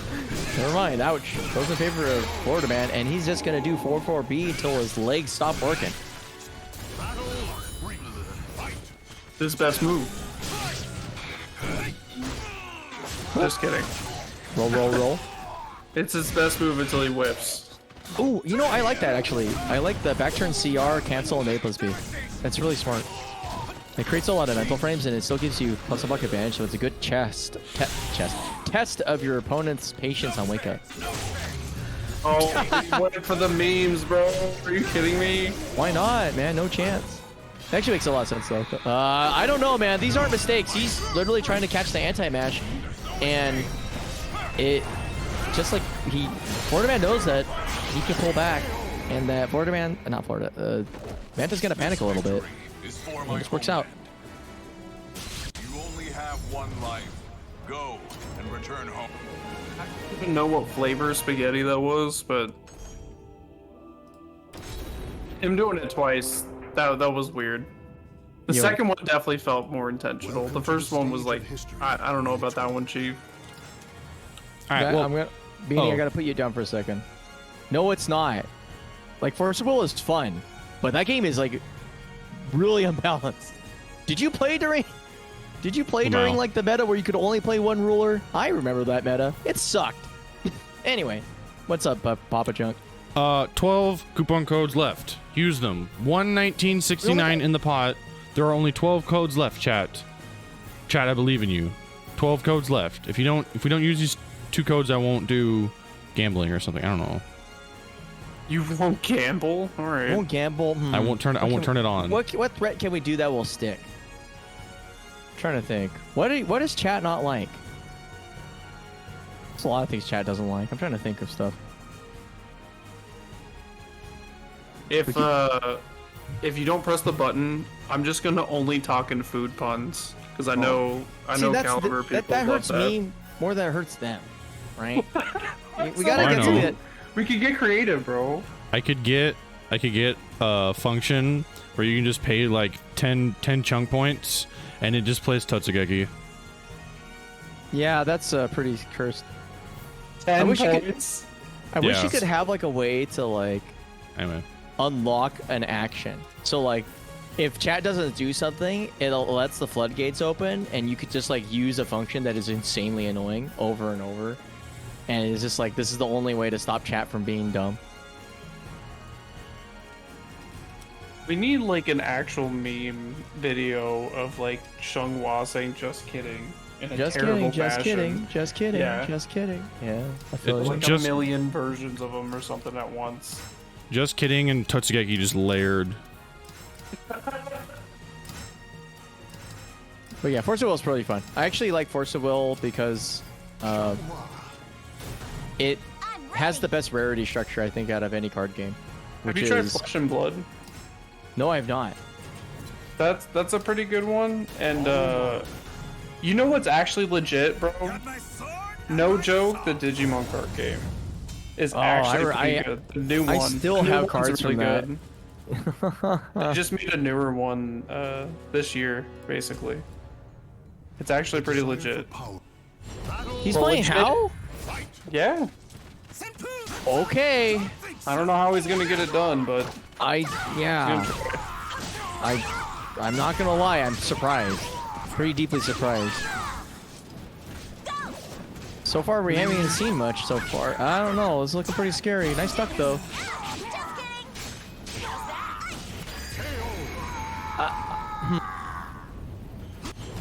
Never mind. Ouch. Goes in favor of Florida Man, and he's just going to do 4-4-B until his legs stop working. His best move. Just kidding. Roll, roll, roll. It's his best move until he whips. Ooh, you know, I like that, actually. I like the back turn CR, cancel, and A plus B. That's really smart. It creates a lot of mental frames, and it still gives you plus a buck advantage, so it's a good test of your opponent's patience on wake up. Oh, he went for the memes, bro. Are you kidding me? Why not, man? No chance. It actually makes a lot of sense, though. I don't know, man. These aren't mistakes. He's literally trying to catch the anti-mash, and it just like Florida Man knows that he can pull back, and that Manta's gonna panic a little bit. And this works out. You only have one life. Go and return home. I don't even know what flavor spaghetti that was, but him doing it twice, that was weird. The second one definitely felt more intentional. The first one was like, I don't know about that one, Chief. All right, well, Beanie, I gotta put you down for a second. No, it's not. Like, Force of Will is fun, but that game is like really unbalanced. Did you play during like the meta where you could only play one ruler? I remember that meta. It sucked. Anyway, what's up, Papa Chunk? 12 coupon codes left. Use them. 119.69 in the pot. There are only 12 codes left, chat. Chat, I believe in you. 12 codes left. If we don't use these 2 codes, I won't do gambling or something. I don't know. You won't gamble? All right. Won't gamble. I won't turn it on. What threat can we do that will stick? I'm trying to think. What does chat not like? There's a lot of things chat doesn't like. I'm trying to think of stuff. If you don't press the button, I'm just gonna only talk in food puns because I know Caliber people that hurts love that. me more than it hurts them, right? we gotta get to it. We could get creative, bro. I could get a function where you can just pay like 10 chunk points and it just plays Totsugeki. Yeah, that's pretty cursed. 10 I wish points. I wish you could have like a way to like Anyway. unlock an action. So like if chat doesn't do something, it lets the floodgates open and you could just like use a function that is insanely annoying over and over. And it's just like, this is the only way to stop chat from being dumb. We need like an actual meme video of like Shunghua saying "just kidding" in a Just terrible kidding, just fashion. kidding, just kidding, Yeah. just kidding. Yeah, I feel It's like Like Just- a million versions of them or something at once. Just kidding, and Totsugeki just layered. But yeah, Force of Will is pretty fun. I actually like Force of Will because it has the best rarity structure, I think, out of any card game. Have Which you tried is... Flesh and Blood? No, I have not. That's a pretty good one. And you know what's actually legit, bro? No joke, the Digimon card game is actually pretty good. The new one. I still the new have one's cards really from that. good. I just made a newer one this year, basically. It's actually pretty legit. He's Well, playing legit- how? Yeah. Okay. I don't know how he's gonna get it done, but I'm not gonna lie, I'm surprised. Pretty deeply surprised. So far, we haven't even seen much so far. I don't know. It's looking pretty scary. Nice duck, though.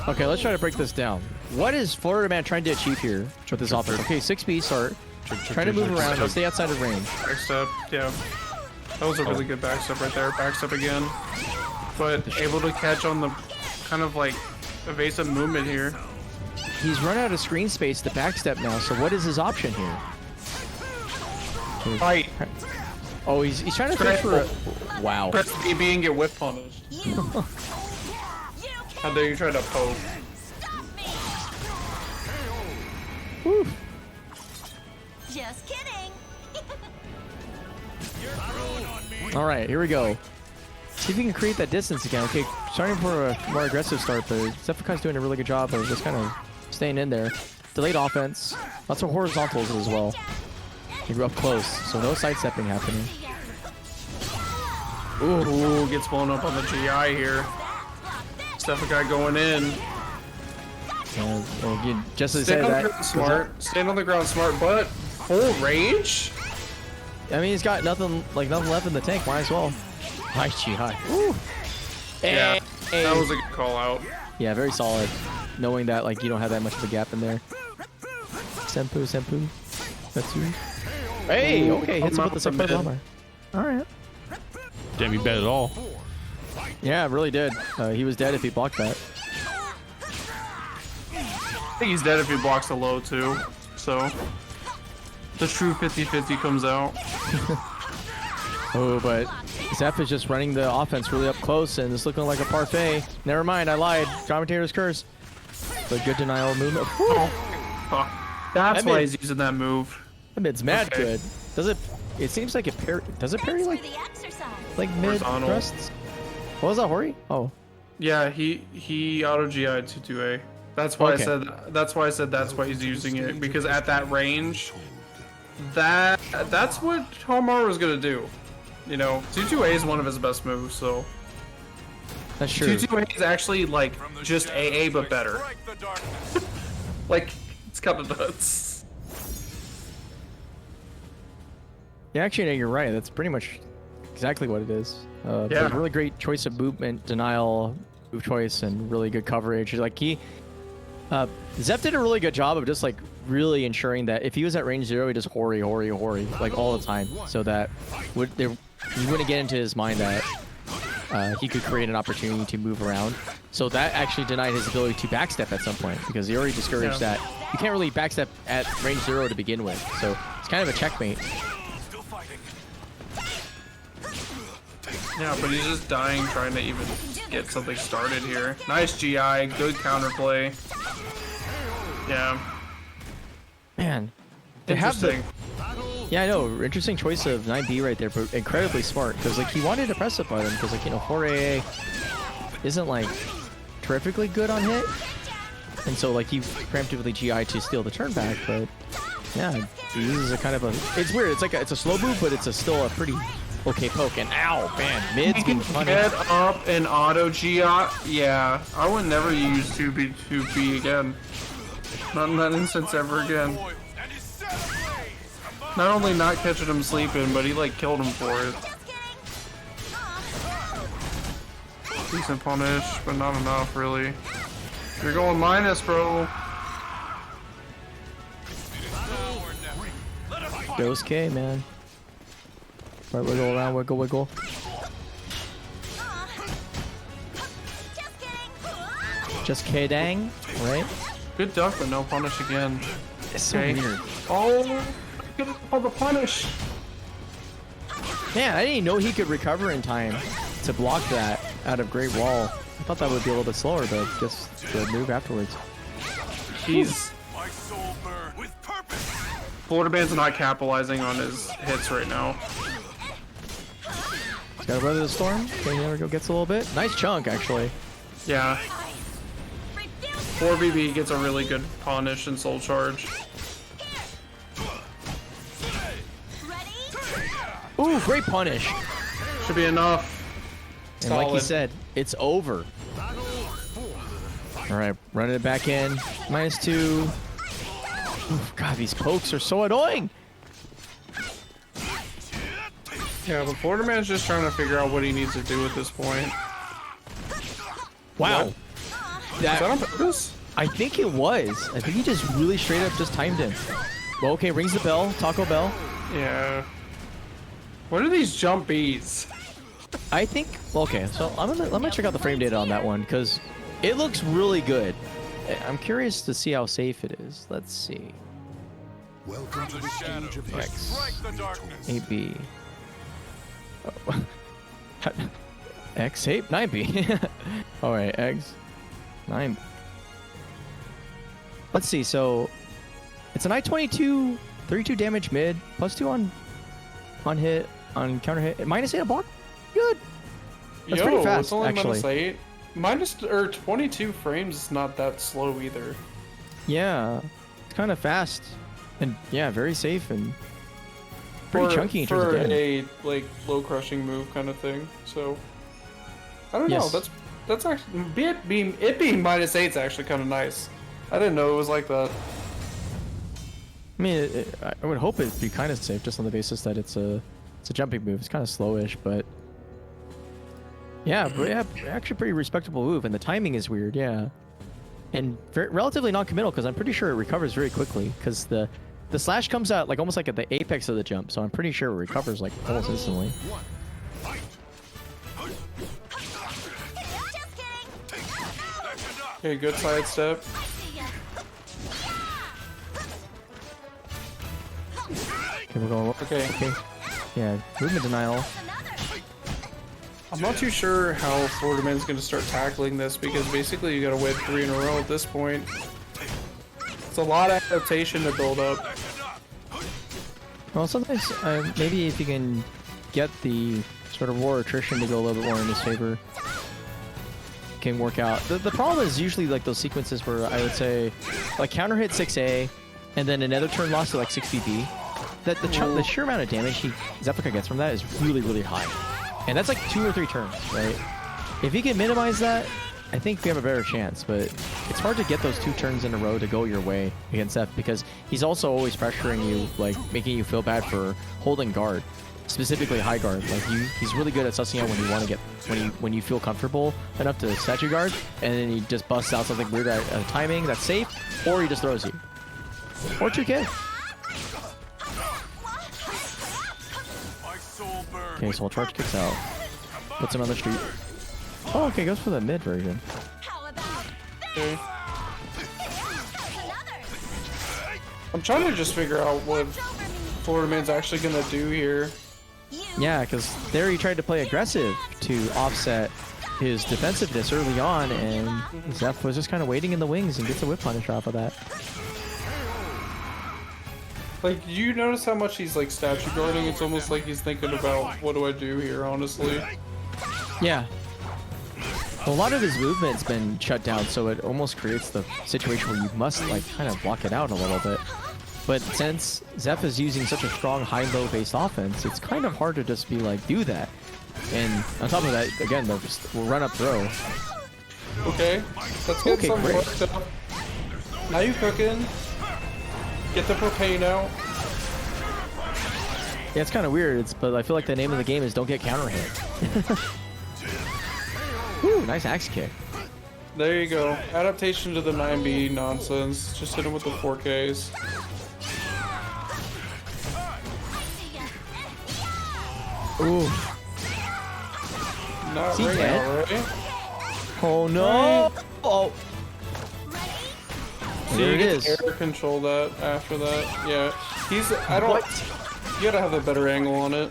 Okay, let's try to break this down. What is Florida Man trying to achieve here with this offense? Okay, 6B start. Trying to move around, but stay outside of range. backstep, yeah. That was a really good backstep right there. Backstep again. But able to catch on the kind of like evasive movement here. He's run out of screen space to backstep now, so what is his option here? Fight. Oh, he's trying to fish for a... Wow. Press BB and get whip punished. How dare you try to poke? Whew. Just kidding. All right, here we go. See if we can create that distance again. Okay, starting for a more aggressive start, but Zephyr's doing a really good job of just kind of staying in there. Delayed offense. Lots of horizontals as well. He grew up close, so no sidestepping happening. Ooh, gets blown up on the GI here. Zephyr's going in. And, well, you just to Stay say on the that. ground smart. Stand on the ground smart, but full range? I mean, he's got nothing left in the tank. Might as well. High GI. Woo. Yeah, Hey. that was a good call out. Yeah, very solid. Knowing that like you don't have that much of a gap in there. Senpu. That's you. Hey, okay, hits him with the from support mid. bomber. All right. Damn, he bet it all. Yeah, it really did. He was dead if he blocked that. I think he's dead if he blocks the low too. So the true 50-50 comes out. Oh, but Zeph is just running the offense really up close, and it's looking like a parfait. Never mind, I lied. Commentator's curse. But good denial movement. Oh, that's That why mid- he's using that move. That mid's mad Okay. good. Does it? It seems like it parry. Does it parry For like the exercise. mid Horizontal. thrusts? What was that, Hori? Oh, Yeah, he auto GI'd to 2A. That's why Okay. I said. That's why I said that's why he's using it, because at that range, that's what Homar was gonna do. You know, 2-2A is one of his best moves. So that's true. 2-2A is actually like just AA but better. Like it's kind of nuts. Yeah, actually, no, you're right. That's pretty much exactly what it is. But Yeah. really great choice of movement, denial, move choice, and really good coverage. Like Zeph did a really good job of just like really ensuring that if he was at range 0, he just hori like all the time, so that he wouldn't get into his mind that he could create an opportunity to move around. So that actually denied his ability to backstep at some point, because he already discouraged that. You can't really backstep at range 0 to begin with, so it's kind of a checkmate. Yeah, but he's just dying trying to even get something started here. Nice GI, good counterplay. Yeah. Man, they have the Interesting. yeah, I know, interesting choice of 9B right there, but incredibly smart, because like he wanted to press it button, because like, you know, 4AA isn't like terrifically good on hit, and so like he preemptively GI to steal the turn back. But yeah, he uses a kind of a, it's weird, it's like it's a slow move, but it's still a pretty okay poke. And ow, man, mid's being funny. Get up and auto GI. Yeah, I would never use 2B again. Not in that instance ever again. Not only not catching him sleeping, but he like killed him for it. Decent punish, but not enough really. You're going minus, bro. Dose K, man. Right, wiggle around, wiggle. Just kidding, right? Good duck, but no punish again. It's so Okay. weird. Oh, good call the punish. Yeah, I didn't know he could recover in time to block that out of Great Wall. I thought that would be a little bit slower, but just the move afterwards. He's Florida Band's not capitalizing on his hits right now. He's got to weather the storm. Okay, there we go. Gets a little bit. Nice chunk, actually. Yeah. 4BB gets a really good punish and soul charge. Ooh, great punish. Should be enough. And like he Solid. said, it's over. All right, running it back in. -2. Oof, God, these pokes are so annoying. Yeah, but Florida Man's just trying to figure out what he needs to do at this point. Wow. Is that on purpose? I think it was. I think he just really straight up just timed him. Well, okay, rings the bell. Taco Bell. Yeah. What are these jump bees? I think. Okay, so let me check out the frame data on that one, because it looks really good. I'm curious to see how safe it is. Let's see. Welcome to the stage of history. X 8B. Oh. X 8 9B. All right, X 9. Let's see. So it's an I-22, 32 damage mid, +2 on hit, on counter hit, -8 on block. Good. That's pretty fast, it's only actually. -8. Or 22 frames is not that slow either. Yeah, it's kind of fast, and yeah, very safe and pretty chunky in terms of for damage. a like low crushing move kind of thing. So I don't know. Yes. That's actually it being -8 is actually kind of nice. I didn't know it was like that. I mean, I would hope it'd be kind of safe, just on the basis that it's a jumping move. It's kind of slowish, but yeah, actually pretty respectable move, and the timing is weird, yeah, and relatively non-committal, because I'm pretty sure it recovers very quickly, because the the slash comes out like almost like at the apex of the jump, so I'm pretty sure it recovers like almost instantly. Okay, good sidestep. Okay, we're going. Okay. Yeah, movement denial. I'm not too sure how Florida Man's going to start tackling this because basically you got to win 3 in a row at this point. It's a lot of adaptation to build up. Well, sometimes maybe if you can get the sort of war attrition to go a little bit more in his favor, can work out. The problem is usually like those sequences where I would say like counter hit 6A and then another turn loss to like 6BB. The sheer amount of damage Zefika gets from that is really, really high. And that's like 2 or 3 turns, right? If you can minimize that, I think we have a better chance, but it's hard to get those 2 turns in a row to go your way against Zeph because he's also always pressuring you, like making you feel bad for holding guard, specifically high guard. Like he's really good at sussing out when you want to get, when you feel comfortable enough to set your guard, and then he just busts out something weird at a timing that's safe, or he just throws you. Or 2K. Okay, Soul Charge kicks out. Puts him on the street. Oh, okay, goes for the mid version. Okay. I'm trying to just figure out what Florida Man's actually gonna do here. Yeah, because there he tried to play aggressive to offset his defensiveness early on, and Zeph was just kind of waiting in the wings and gets a whip punish off of that. Like, you notice how much he's like statue guarding? It's almost like he's thinking about what do I do here, honestly. Yeah. A lot of his movement's been shut down, so it almost creates the situation where you must like kind of block it out a little bit. But since Zeph is using such a strong high-low based offense, it's kind of hard to just be like, do that. And on top of that, again, the run-up throw. Okay, let's get some great. worked up. Now you cooking. Get the propane out. Yeah, it's kind of weird, but I feel like the name of the game is don't get counter hit. Woo, nice axe kick. There you go. Adaptation to the 9B nonsense. Just hit him with the 4Ks. Ooh. Not Is he right dead? now, right? Oh no! Oh. So There you it get is. air control that after that. Yeah. He's. I don't. You gotta have a better angle on it.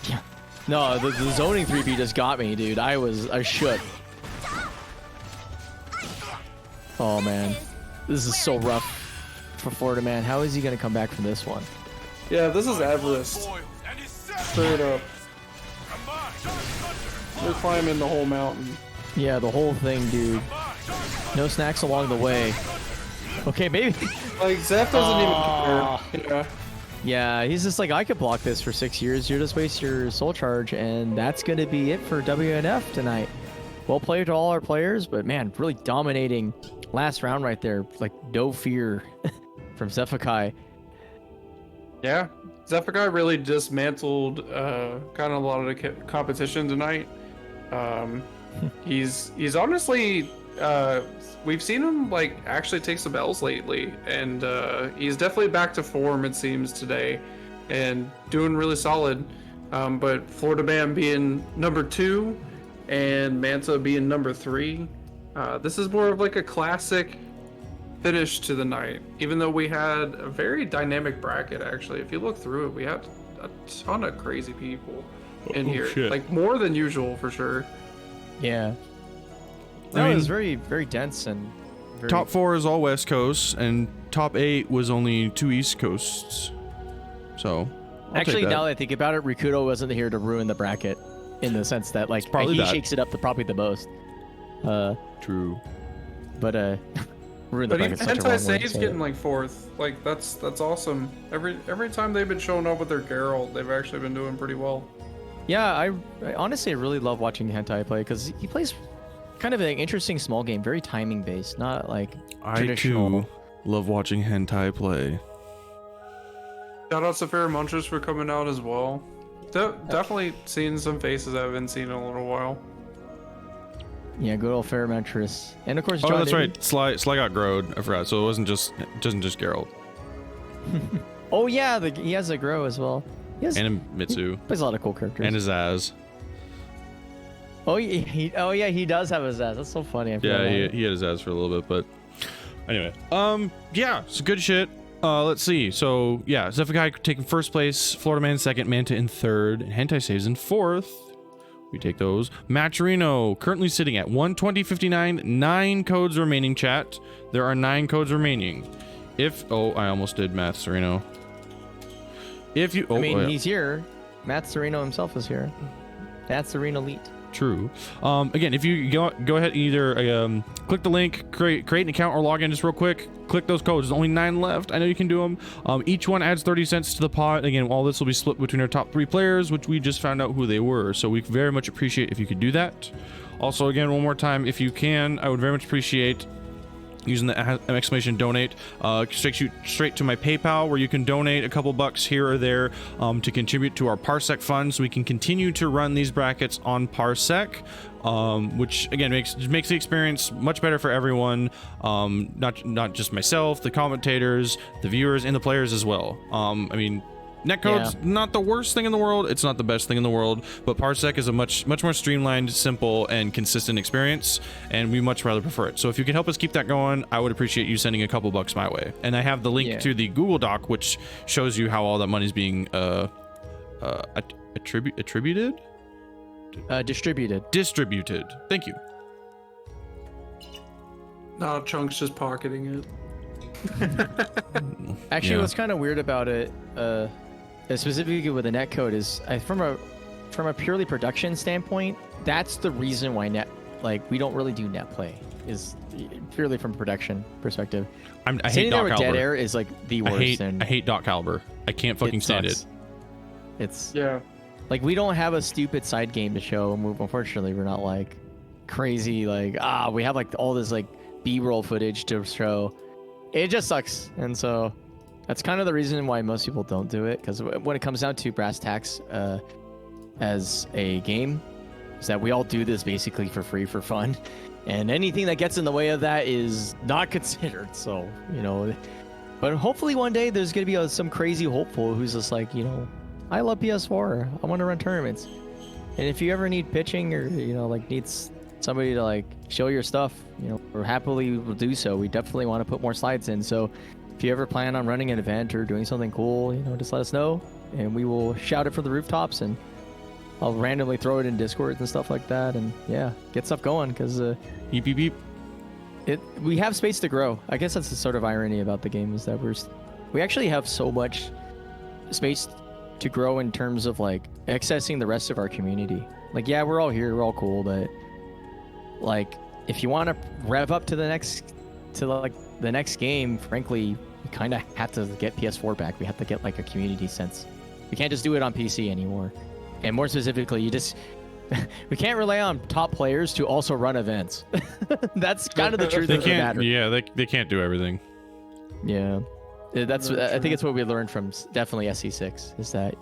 Yeah. No, the zoning 3B just got me, dude. I shook. Oh man, this is so rough for Florida Man. How is he gonna come back from this one? Yeah, this is Everest. Straight up. We're climbing the whole mountain. Yeah, the whole thing, dude. No snacks along the way. Okay, maybe. Like, Zeph doesn't even care. Yeah. Yeah, he's just like, I could block this for 6 years. You just waste your soul charge, and that's going to be it for WNF tonight. Well played to all our players, but man, really dominating last round right there. Like, no fear from Zephikai. Yeah. Zephikai really dismantled kind of a lot of the competition tonight. He's honestly we've seen him like actually take some L's lately, and he's definitely back to form, it seems, today, and doing really solid. But Florida Man being number 2 and Manta being number 3, this is more of like a classic finish to the night, even though we had a very dynamic bracket. Actually, if you look through it, we had a ton of crazy people in here. Shit. Like more than usual for sure. Yeah. I No, it mean, was very, very dense and very... Top 4 is all West Coast, and top 8 was only 2 East Coasts. So, I'll Actually, take that. now that I think about it, Rikudo wasn't here to ruin the bracket in the sense that, like, probably he that. shakes it up probably the most. True. But, ruin the But even bracket's such a wrong word to Anti-Save's say. getting like 4th. Like that's awesome. Every time they've been showing up with their Geralt, they've actually been doing pretty well. Yeah, I honestly really love watching Hentai play because he plays kind of an interesting small game, very timing based, not like I traditional. too love watching hentai play. Shout out to Fair Munchers for coming out as well. Definitely seeing some faces I haven't seen in a little while. Yeah, good old Fermentress. And of course, Oh, John that's David. right. Sly got growed. I forgot. So it wasn't just Geralt. Oh yeah, he has a grow as well. And a Mitsu. Plays a lot of cool characters. And his Zaz. Oh yeah, he does have his Zaz. That's so funny. Yeah, he had his Zaz for a little bit, but anyway. Yeah, it's good shit. Let's see. So yeah, Zephykai taking first place, Florida Man second, Manta in third, and Hentai Saves in fourth. We take those. Matcherino currently sitting at 120.59. 9 codes remaining, chat. There are 9 codes remaining. I almost did Matt Sereno. He's here. Matt Sereno himself is here. Matt Sereno Elite. True. Again, if you go ahead and either click the link, create an account, or log in just real quick. Click those codes. There's only 9 left. I know you can do them. Each one adds 30 cents to the pot. Again, all this will be split between our top 3 players, which we just found out who they were. So we very much appreciate if you could do that. Also, again, one more time, if you can, I would very much appreciate using the exclamation donate. Takes you straight to my PayPal, where you can donate a couple bucks here or there to contribute to our Parsec fund, so we can continue to run these brackets on Parsec, which again makes the experience much better for everyone, not just myself, the commentators, the viewers, and the players as well. I mean, netcode's not the worst thing in the world, it's not the best thing in the world, but Parsec is a much more streamlined, simple, and consistent experience, and we much rather prefer it. So if you can help us keep that going, I would appreciate you sending a couple bucks my way. And I have the link to the Google Doc, which shows you how all that money's being distributed. Thank you. No, Chunk's just pocketing it. Actually, what's kind of weird about it, specifically with the netcode, is from a purely production standpoint, that's the reason why we don't really do net play, is purely from a production perspective. I hate Doc Caliber. Dead Air is like the worst. I hate Doc Caliber. I can't fucking stand it. It's like we don't have a stupid side game to show. Unfortunately, we're not like crazy we have like all this like B-roll footage to show. It just sucks, and so that's kind of the reason why most people don't do it, because when it comes down to brass tacks as a game, is that we all do this basically for free, for fun, and anything that gets in the way of that is not considered. So, but hopefully one day there's going to be some crazy hopeful who's just like, I love PS4, I want to run tournaments, and if you ever need pitching or needs somebody to show your stuff, we're happily will do so. We definitely want to put more slides in, so if you ever plan on running an event or doing something cool, just let us know, and we will shout it from the rooftops, and I'll randomly throw it in Discord and stuff like that, and get stuff going, because beep. We have space to grow. I guess that's the sort of irony about the game, is that we actually have so much space to grow in terms of accessing the rest of our community. We're all here, we're all cool, but if you want to rev up to the next game, frankly, we kind of have to get PS4 back. We have to get a community sense. We can't just do it on PC anymore. And more specifically, we can't rely on top players to also run events. That's kind of the truth of the matter. Yeah, they can't do everything. Yeah, I think it's what we learned from definitely SC6, is that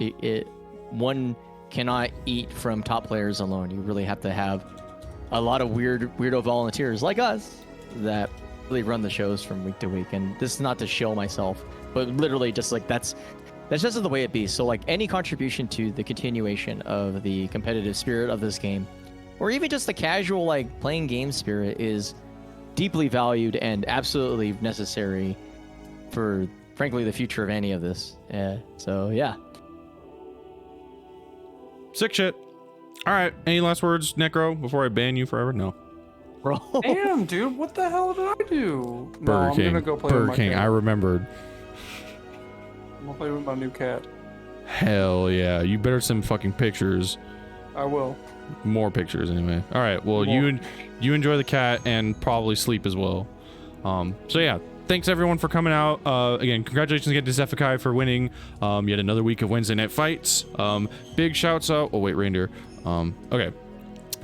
one cannot eat from top players alone. You really have to have a lot of weirdo volunteers like us that really run the shows from week to week. And this is not to show myself, but literally just that's just the way it be. So any contribution to the continuation of the competitive spirit of this game, or even just the casual playing game spirit, is deeply valued and absolutely necessary for, frankly, the future of any of this. So yeah. Sick shit. All right. Any last words, Necro, before I ban you forever? No. Bro. Damn, dude. What the hell did I do? Burger King. I'm gonna go play with Burger my King. cat. I remembered. I'm gonna play with my new cat. Hell yeah. You better send fucking pictures. I will. More pictures anyway. All right. Well, you enjoy the cat and probably sleep as well. So yeah. Thanks everyone for coming out. Again, congratulations again to Zephykai for winning yet another week of Wednesday Night Fights. Big shouts out. Oh wait, reindeer. Okay.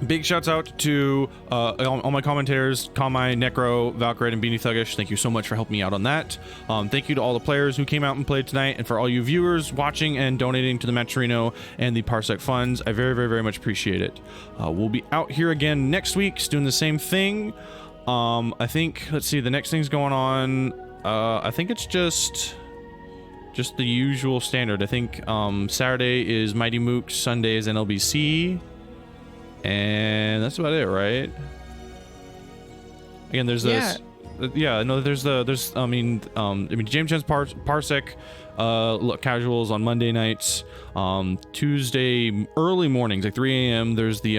Big shouts out to all my commentators, Konmai, Necro, Valkyrade, and BeanieThuggish. Thank you so much for helping me out on that. Thank you to all the players who came out and played tonight, and for all you viewers watching and donating to the Matcherino and the Parsec funds. I very, very, very much appreciate it. We'll be out here again next week, doing the same thing. I think, let's see, the next thing's going on. I think it's just just the usual standard. I think Saturday is Mighty Mooks, Sunday is NLBC, and that's about it, right? Again, there's this. Yeah, no, there's I mean James Chen's Parsec casuals on Monday nights. Tuesday early mornings, like 3 a.m. There's the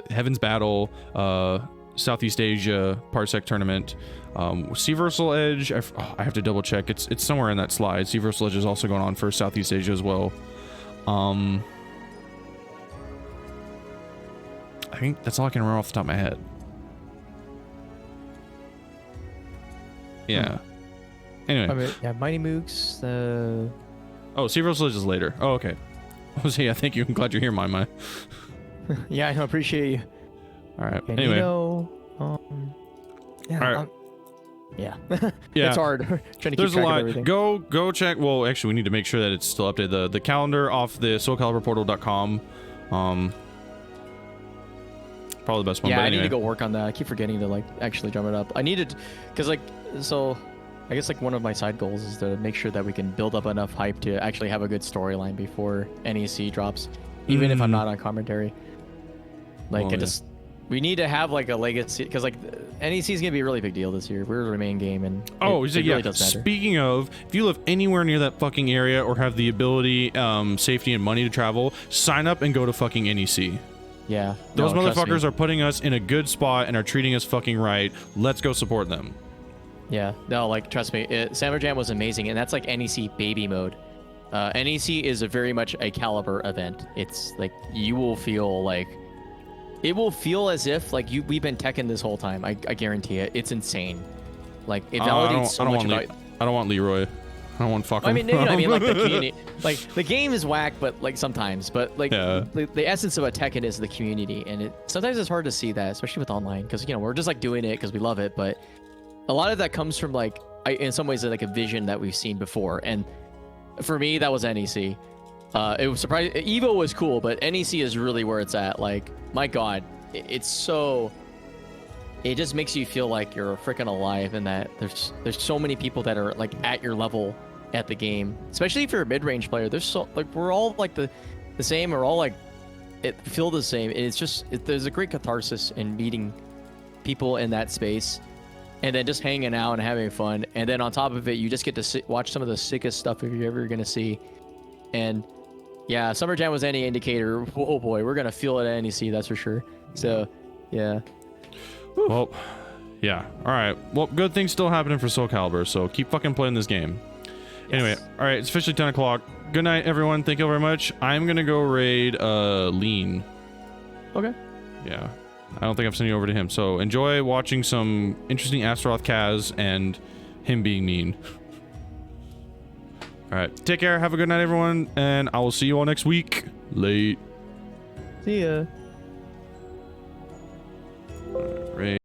Heaven's Battle Southeast Asia Parsec tournament. Seaversal Edge, I have to double check. It's somewhere in that slide. Seaversal Edge is also going on for Southeast Asia as well. I think that's all I can remember off the top of my head. Yeah. Anyway. I mean, yeah, Mighty Mooks. Oh, Seaversal Edge is later. Oh, okay. Yeah, thank you. I'm glad you're here, my. Yeah, I appreciate you. All right. And anyway. yeah. All right. Yeah. Yeah. It's hard trying to keep There's track a lot. of everything. Go check. Well, actually, we need to make sure that it's still updated. The calendar off the SoulCaliburPortal.com. Probably the best one. Yeah, but I anyway. need to go work on that. I keep forgetting to actually drum it up. I needed, because so I guess one of my side goals is to make sure that we can build up enough hype to actually have a good storyline before NEC drops, even if I'm not on commentary. We need to have a legacy, because NEC is gonna be a really big deal this year. We're the main game, and it really does matter. Speaking of, if you live anywhere near that fucking area or have the ability, safety, and money to travel, sign up and go to fucking NEC. Yeah. Those motherfuckers are putting us in a good spot and are treating us fucking right. Let's go support them. Yeah. No, trust me, Summer Jam was amazing, and that's NEC baby mode. NEC is very much a caliber event. It's you will feel it will feel as if we've been teching this whole time. I guarantee it. It's insane. It validates so much about. I don't want Leroy. I don't want fucking. I mean, the community. The game is whack, but sometimes. But the essence of a Tekken is the community, and sometimes it's hard to see that, especially with online, because we're just doing it because we love it. But a lot of that comes from in some ways a vision that we've seen before, and for me that was NEC. It was surprising. Evo was cool, but NEC is really where it's at. My God, it's so. It just makes you feel like you're freaking alive, and that there's so many people that are at your level at the game, especially if you're a mid-range player. There's so we're all the same. We're all feel the same. And it's just there's a great catharsis in meeting people in that space, and then just hanging out and having fun. And then on top of it, you just get to watch some of the sickest stuff if you're ever gonna see. And yeah, Summer Jam was any indicator. Oh boy, we're gonna feel it at NEC, that's for sure. So yeah. Well, yeah. All right. Well, good things still happening for SoulCalibur, so keep fucking playing this game. Yes. Anyway, all right. It's officially 10 o'clock. Good night, everyone. Thank you very much. I'm gonna go raid Lean. Okay. Yeah. I don't think I'm sending you over to him. So enjoy watching some interesting Astaroth Kaz and him being mean. All right. Take care. Have a good night, everyone, and I will see you all next week. Late. See ya. Raid.